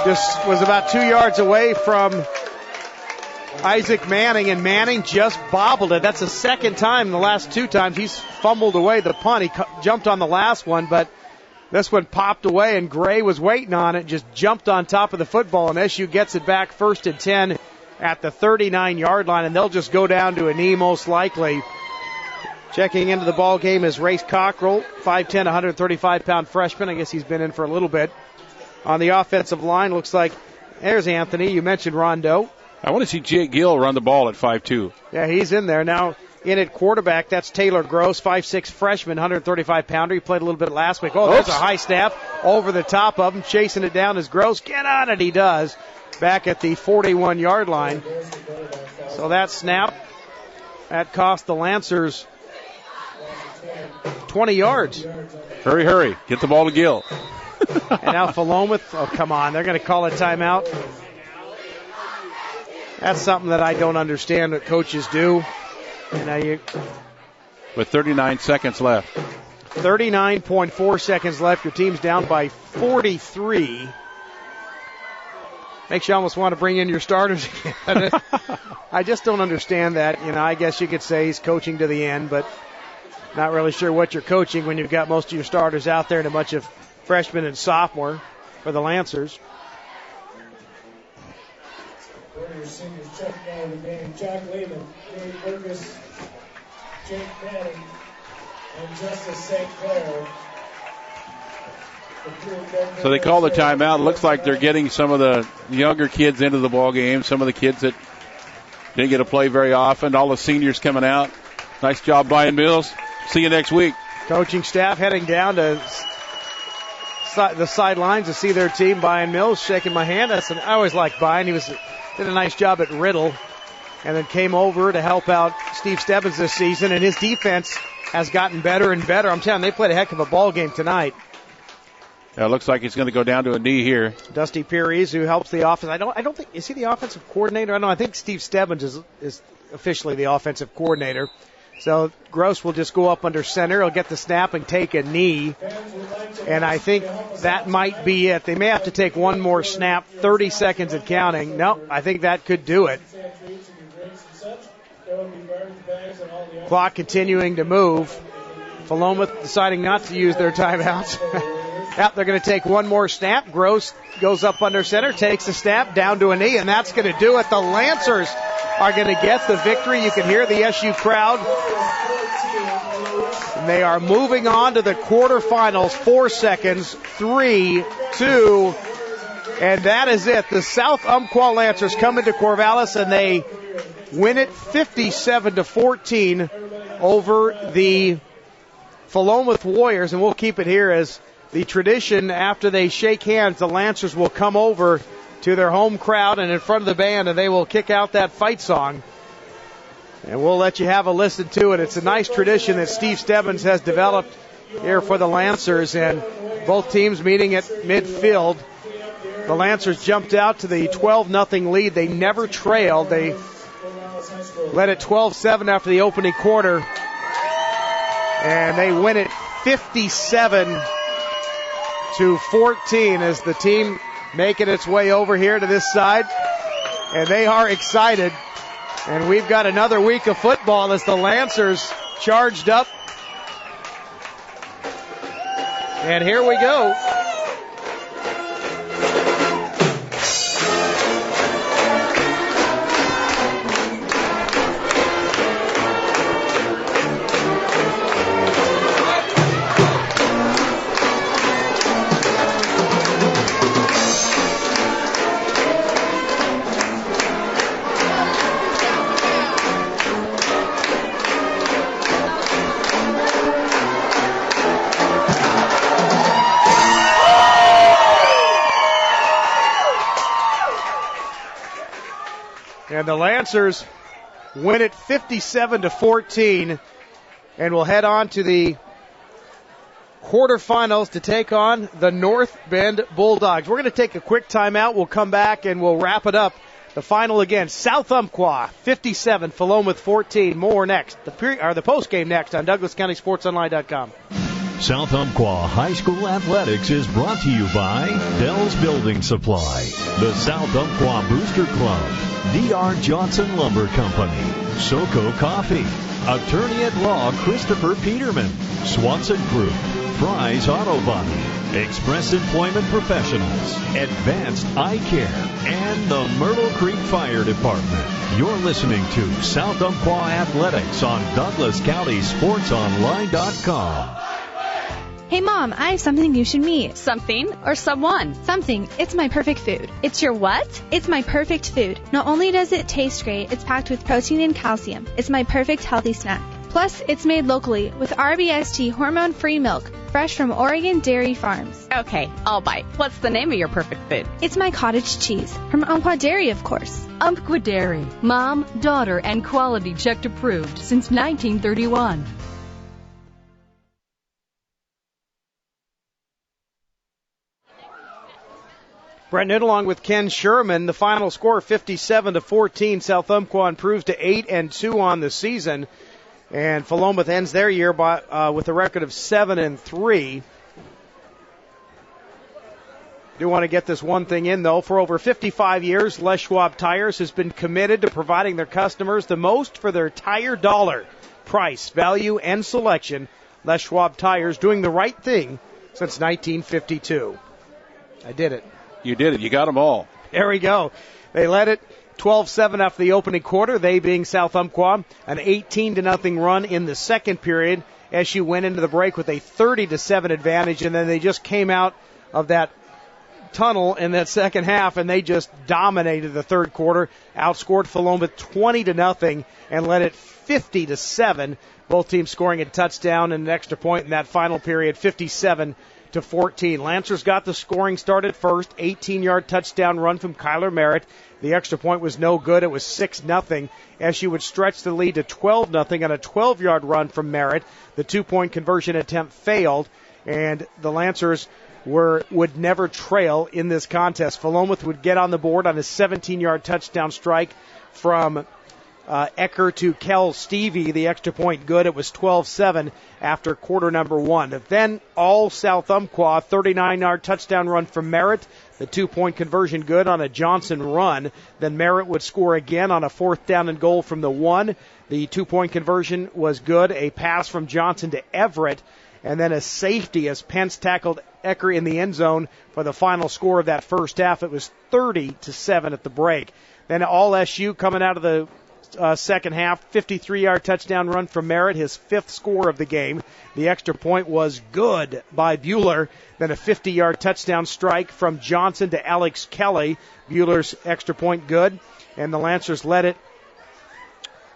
Speaker 14: Just was about 2 yards away from Isaac Manning, and Manning just bobbled it. That's the second time in the last 2 times he's fumbled away the punt. He jumped on the last one, but this one popped away, and Gray was waiting on it, just jumped on top of the football, and SU gets it back 1st and 10 at the 39-yard line, and they'll just go down to a knee most likely. Checking into the ball game is Race Cockrell, 5'10", 135-pound freshman. I guess he's been in for a little bit. On the offensive line, looks like there's Anthony. You mentioned Rondo. I want to see Jake Gill run the ball at 5'2". Yeah, he's in there. Now in at quarterback, that's Taylor Gross, 5'6", freshman, 135-pounder. He played a little bit last week. Oh, there's a high snap over the top of him. Chasing it down is Gross. Get on it, he does. Back at the 41-yard line. So that snap, that cost the Lancers 20 yards. Hurry. Get the ball to Gill. And now Philomath, oh, come on. They're going to call a timeout. That's something that I don't understand what coaches do. With 39 seconds left. 39.4 seconds left. Your team's down by 43. Makes you almost want to bring in your starters again. I just don't understand that. I guess you could say he's coaching to the end, but not really sure what you're coaching when you've got most of your starters out there and a bunch of freshmen and sophomore for the Lancers.
Speaker 1: Your seniors check out of the game. Jack Lehman, Dave Burgess, Jake Manning, and Justice St. Clair.
Speaker 14: So they call the timeout. It looks like they're getting some of the younger kids into the ball game, some of the kids that didn't get to play very often, all the seniors coming out. Nice job, Brian Mills. See you next week.
Speaker 2: Coaching staff heading down to the sidelines to see their team. Brian Mills shaking my hand. I always liked Brian. He did a nice job at Riddle and then came over to help out Steve Stebbins this season, and his defense has gotten better and better. I'm telling you, they played a heck of a ball game tonight.
Speaker 14: It looks like he's going to go down to a knee here.
Speaker 2: Dusty Perez, who helps the offense. I don't think, is he the offensive coordinator? I think Steve Stebbins is officially the offensive coordinator. So Gross will just go up under center. He'll get the snap and take a knee. And I think that might be it. They may have to take one more snap, 30 seconds and counting. No, I think that could do it. Clock continuing to move. Philomath deciding not to use their timeouts. Yep, they're going to take one more snap. Gross goes up under center, takes a snap, down to a knee, and that's going to do it. The Lancers are going to get the victory. You can hear the SU crowd. And they are moving on to the quarterfinals. 4 seconds, 3, 2, and that is it. The South Umpqua Lancers come into Corvallis, and they win it 57-14 over the Philomath Warriors, and we'll keep it here as the tradition. After they shake hands, the Lancers will come over to their home crowd and in front of the band, and they will kick out that fight song. And we'll let you have a listen to it. It's a nice tradition that Steve Stebbins has developed here for the Lancers, and both teams meeting at midfield. The Lancers jumped out to the 12-0 lead. They never trailed. They led at 12-7 after the opening quarter, and they win it 57-14 as the team making its way over here to this side. And they are excited. And we've got another week of football as the Lancers charged up. And here we go. And the Lancers win it 57-14 and will head on to the quarterfinals to take on the North Bend Bulldogs. We're going to take a quick timeout. We'll come back and we'll wrap it up. The final again, South Umpqua 57, Philomath 14. More next. The post game next on DouglasCountySportsOnline.com.
Speaker 5: South Umpqua High School Athletics is brought to you by Dell's Building Supply, the South Umpqua Booster Club, D.R. Johnson Lumber Company, SoCo Coffee, Attorney at Law Christopher Peterman, Swanson Group, Fry's Auto Body, Express Employment Professionals, Advanced Eye Care, and the Myrtle Creek Fire Department. You're listening to South Umpqua Athletics on DouglasCountySportsOnline.com.
Speaker 4: Hey Mom, I have something you should meet.
Speaker 11: Something or someone?
Speaker 4: Something. It's my perfect food.
Speaker 11: It's your what?
Speaker 4: It's my perfect food. Not only does it taste great, it's packed with protein and calcium. It's my perfect healthy snack. Plus, it's made locally with RBST hormone-free milk, fresh from Oregon Dairy Farms.
Speaker 11: Okay, I'll bite. What's the name of your perfect food?
Speaker 4: It's my cottage cheese, from Umpqua Dairy, of course.
Speaker 22: Umpqua Dairy. Mom, daughter, and quality checked approved since 1931.
Speaker 2: Brendan along with Ken Sherman. The final score 57-14. South Umpqua improves to 8-2 on the season, and Philomath ends their year with a record of 7-3. Do want to get this one thing in though. For over 55 years, Les Schwab Tires has been committed to providing their customers the most for their tire dollar. Price, value, and selection. Les Schwab Tires doing the right thing since 1952. I did it.
Speaker 14: You did it. You got them all.
Speaker 2: There we go. They led it 12-7 after the opening quarter, they being South Umpqua. An 18-0 run in the second period. SU went into the break with a 30-7 advantage, and then they just came out of that tunnel in that second half, and they just dominated the third quarter, outscored Philomath 20-0 and led it 50-7. Both teams scoring a touchdown and an extra point in that final period, 57-14. Lancers got the scoring started first, 18-yard touchdown run from Kyler Merritt. The extra point was no good. It was 6-0 as she would stretch the lead to 12-0 on a 12-yard run from Merritt. The 2-point conversion attempt failed, and the Lancers would never trail in this contest. Philomath would get on the board on a 17-yard touchdown strike from Ecker to Kel Stevie. The extra point good. It was 12-7 after quarter number 1. Then all South Umpqua, 39-yard touchdown run from Merritt. The 2-point conversion good on a Johnson run. Then Merritt would score again on a 4th down and goal from the 1. The 2-point conversion was good. A pass from Johnson to Everett. And then a safety as Pence tackled Ecker in the end zone for the final score of that first half. It was 30-7 at the break. Then all SU coming out of the second half, 53-yard touchdown run from Merritt, his 5th score of the game. The extra point was good by Bueller. Then a 50-yard touchdown strike from Johnson to Alex Kelly. Bueller's extra point good. And the Lancers led it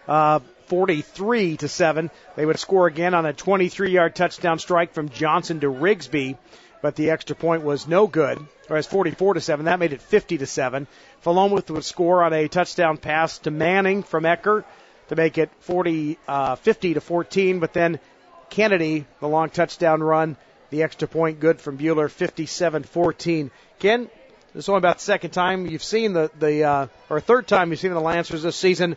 Speaker 2: 43-7. They would score again on a 23-yard touchdown strike from Johnson to Rigsby, but the extra point was no good. Or it's 44-7. That made it 50-7. Philomath would score on a touchdown pass to Manning from Ecker to make it 50-14. But then Kennedy, the long touchdown run, the extra point good from Bueller, 57-14. Ken, this is only about the second time you've seen or third time you've seen the Lancers this season,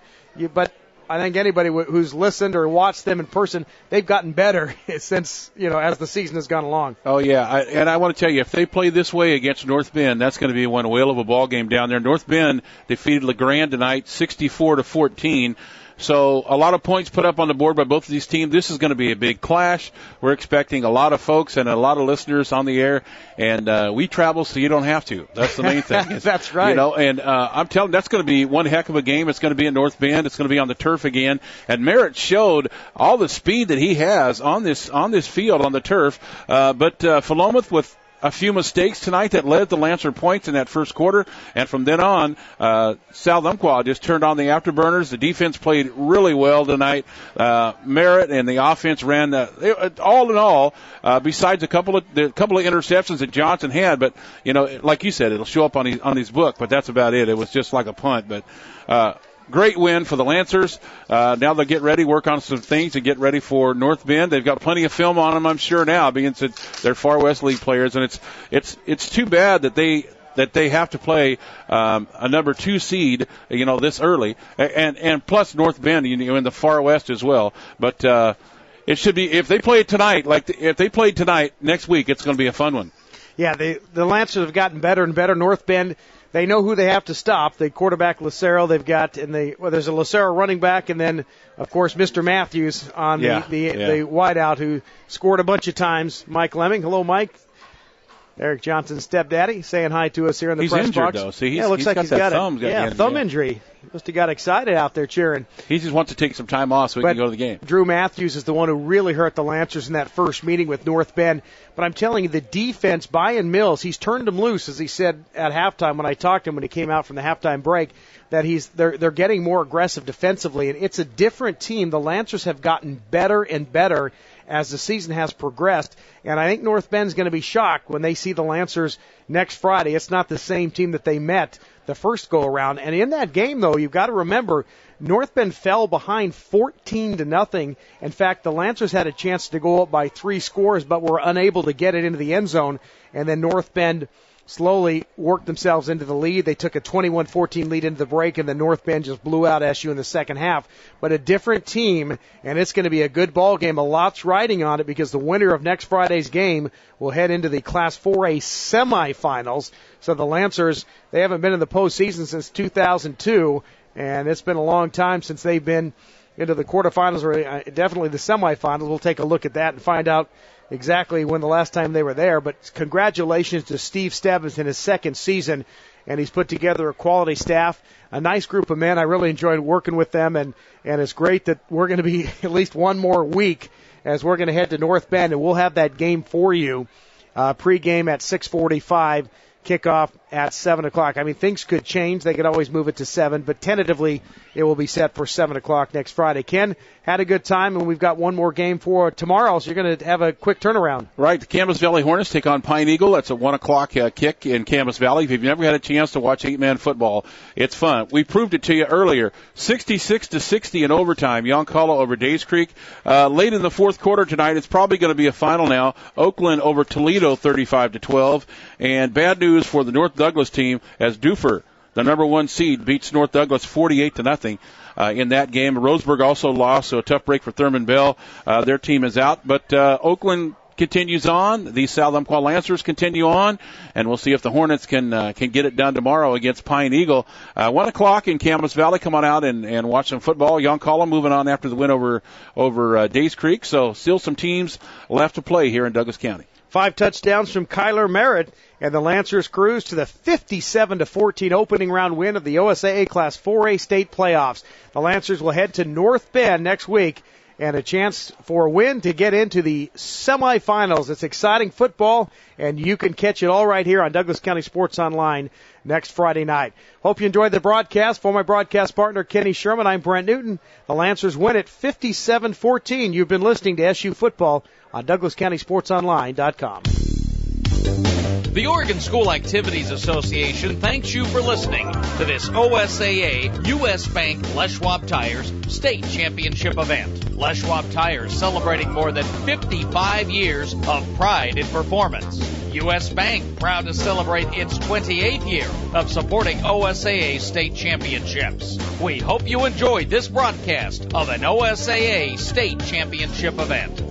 Speaker 2: but I think anybody who's listened or watched them in person, they've gotten better since, as the season has gone along.
Speaker 14: Oh, yeah. I want to tell you, if they play this way against North Bend, that's going to be one whale of a ball game down there. North Bend defeated LeGrand tonight, 64-14. So a lot of points put up on the board by both of these teams. This is going to be a big clash. We're expecting a lot of folks and a lot of listeners on the air, and we travel so you don't have to. That's the main thing.
Speaker 2: That's right.
Speaker 14: And I'm telling you, that's going to be one heck of a game. It's going to be in North Bend. It's going to be on the turf again. And Merritt showed all the speed that he has on this field on the turf. But Philomath with a few mistakes tonight that led the Lancer points in that first quarter, and from then on, South Umpqua just turned on the afterburners. The defense played really well tonight. Merritt and the offense ran all in all. Besides a couple of interceptions that Johnson had, but like you said, it'll show up on his book. But that's about it. It was just like a punt, but. Great win for the Lancers. Now they'll get ready, work on some things, and get ready for North Bend. They've got plenty of film on them, I'm sure, now, being they're Far West League players, and it's too bad that they have to play a number 2 seed, this early, and plus North Bend, in the Far West as well. But it should be, if they play tonight, if they played tonight, next week it's going to be a fun one.
Speaker 2: Yeah, the Lancers have gotten better and better. North Bend, they know who they have to stop. The quarterback Lucero, they've got, there's a Lucero running back, and then, of course, Mr. Matthews on the wideout who scored a bunch of times. Mike Lemming. Hello, Mike. Eric Johnson's stepdaddy saying hi to us here in the press box.
Speaker 14: He's injured, though. See,
Speaker 2: looks like he's got
Speaker 14: a
Speaker 2: thumb injury. Must have got excited out there cheering.
Speaker 14: He just wants to take some time off so he can go to the game.
Speaker 2: Drew Matthews is the one who really hurt the Lancers in that first meeting with North Bend. But I'm telling you, the defense, Brian Mills, he's turned them loose, as he said at halftime when I talked to him when he came out from the halftime break, that they're getting more aggressive defensively. And it's a different team. The Lancers have gotten better and better as the season has progressed. And I think North Bend's going to be shocked when they see the Lancers next Friday. It's not the same team that they met the first go-around. And in that game, though, you've got to remember, North Bend fell behind 14-0. In fact, the Lancers had a chance to go up by 3 scores, but were unable to get it into the end zone. And then North Bend slowly worked themselves into the lead. They took a 21-14 lead into the break, and then North Bend just blew out SU in the second half. But a different team, and it's going to be a good ball game. A lot's riding on it because the winner of next Friday's game will head into the Class 4A semifinals. So the Lancers, they haven't been in the postseason since 2002, and it's been a long time since they've been into the quarterfinals or definitely the semifinals. We'll take a look at that and find out exactly when the last time they were there. But congratulations to Steve Stebbins in his second season, and he's put together a quality staff, a nice group of men. I really enjoyed working with them, and it's great that we're going to be at least one more week as we're going to head to North Bend, and we'll have that game for you Pregame at 6:45. Kickoff at 7 o'clock. I mean, things could change. They could always move it to 7, but tentatively it will be set for 7 o'clock next Friday. Ken, had a good time, and we've got one more game for tomorrow, so you're going to have a quick turnaround.
Speaker 14: Right. The Camas Valley Hornets take on Pine Eagle. That's a 1 o'clock kick in Camas Valley. If you've never had a chance to watch 8-man football, it's fun. We proved it to you earlier. 66-60 in overtime. Yoncalla over Days Creek. Late in the fourth quarter tonight, it's probably going to be a final now. Oakland over Toledo 35-12. And bad news for the North Douglas team as Duffer, the number 1 seed, beats North Douglas 48-0 in that game. Roseburg also lost, so a tough break for Thurman Bell. Their team is out, but Oakland continues on. The South Umpqua Lancers continue on, and we'll see if the Hornets can get it done tomorrow against Pine Eagle. 1 o'clock in Camas Valley. Come on out and watch some football. Yoncalla moving on after the win over Days Creek, so still some teams left to play here in Douglas County.
Speaker 2: 5 touchdowns from Kyler Merritt, and the Lancers cruise to the 57-14 opening round win of the OSAA Class 4A state playoffs. The Lancers will head to North Bend next week, and a chance for a win to get into the semifinals. It's exciting football, and you can catch it all right here on Douglas County Sports Online next Friday night. Hope you enjoyed the broadcast. For my broadcast partner, Kenny Sherman, I'm Brent Newton. The Lancers win it 57-14. You've been listening to SU Football on DouglasCountySportsOnline.com.
Speaker 3: The Oregon School Activities Association thanks you for listening to this OSAA U.S. Bank Les Schwab Tires State Championship event. Les Schwab Tires celebrating more than 55 years of pride in performance. U.S. Bank proud to celebrate its 28th year of supporting OSAA state championships. We hope you enjoyed this broadcast of an OSAA state championship event.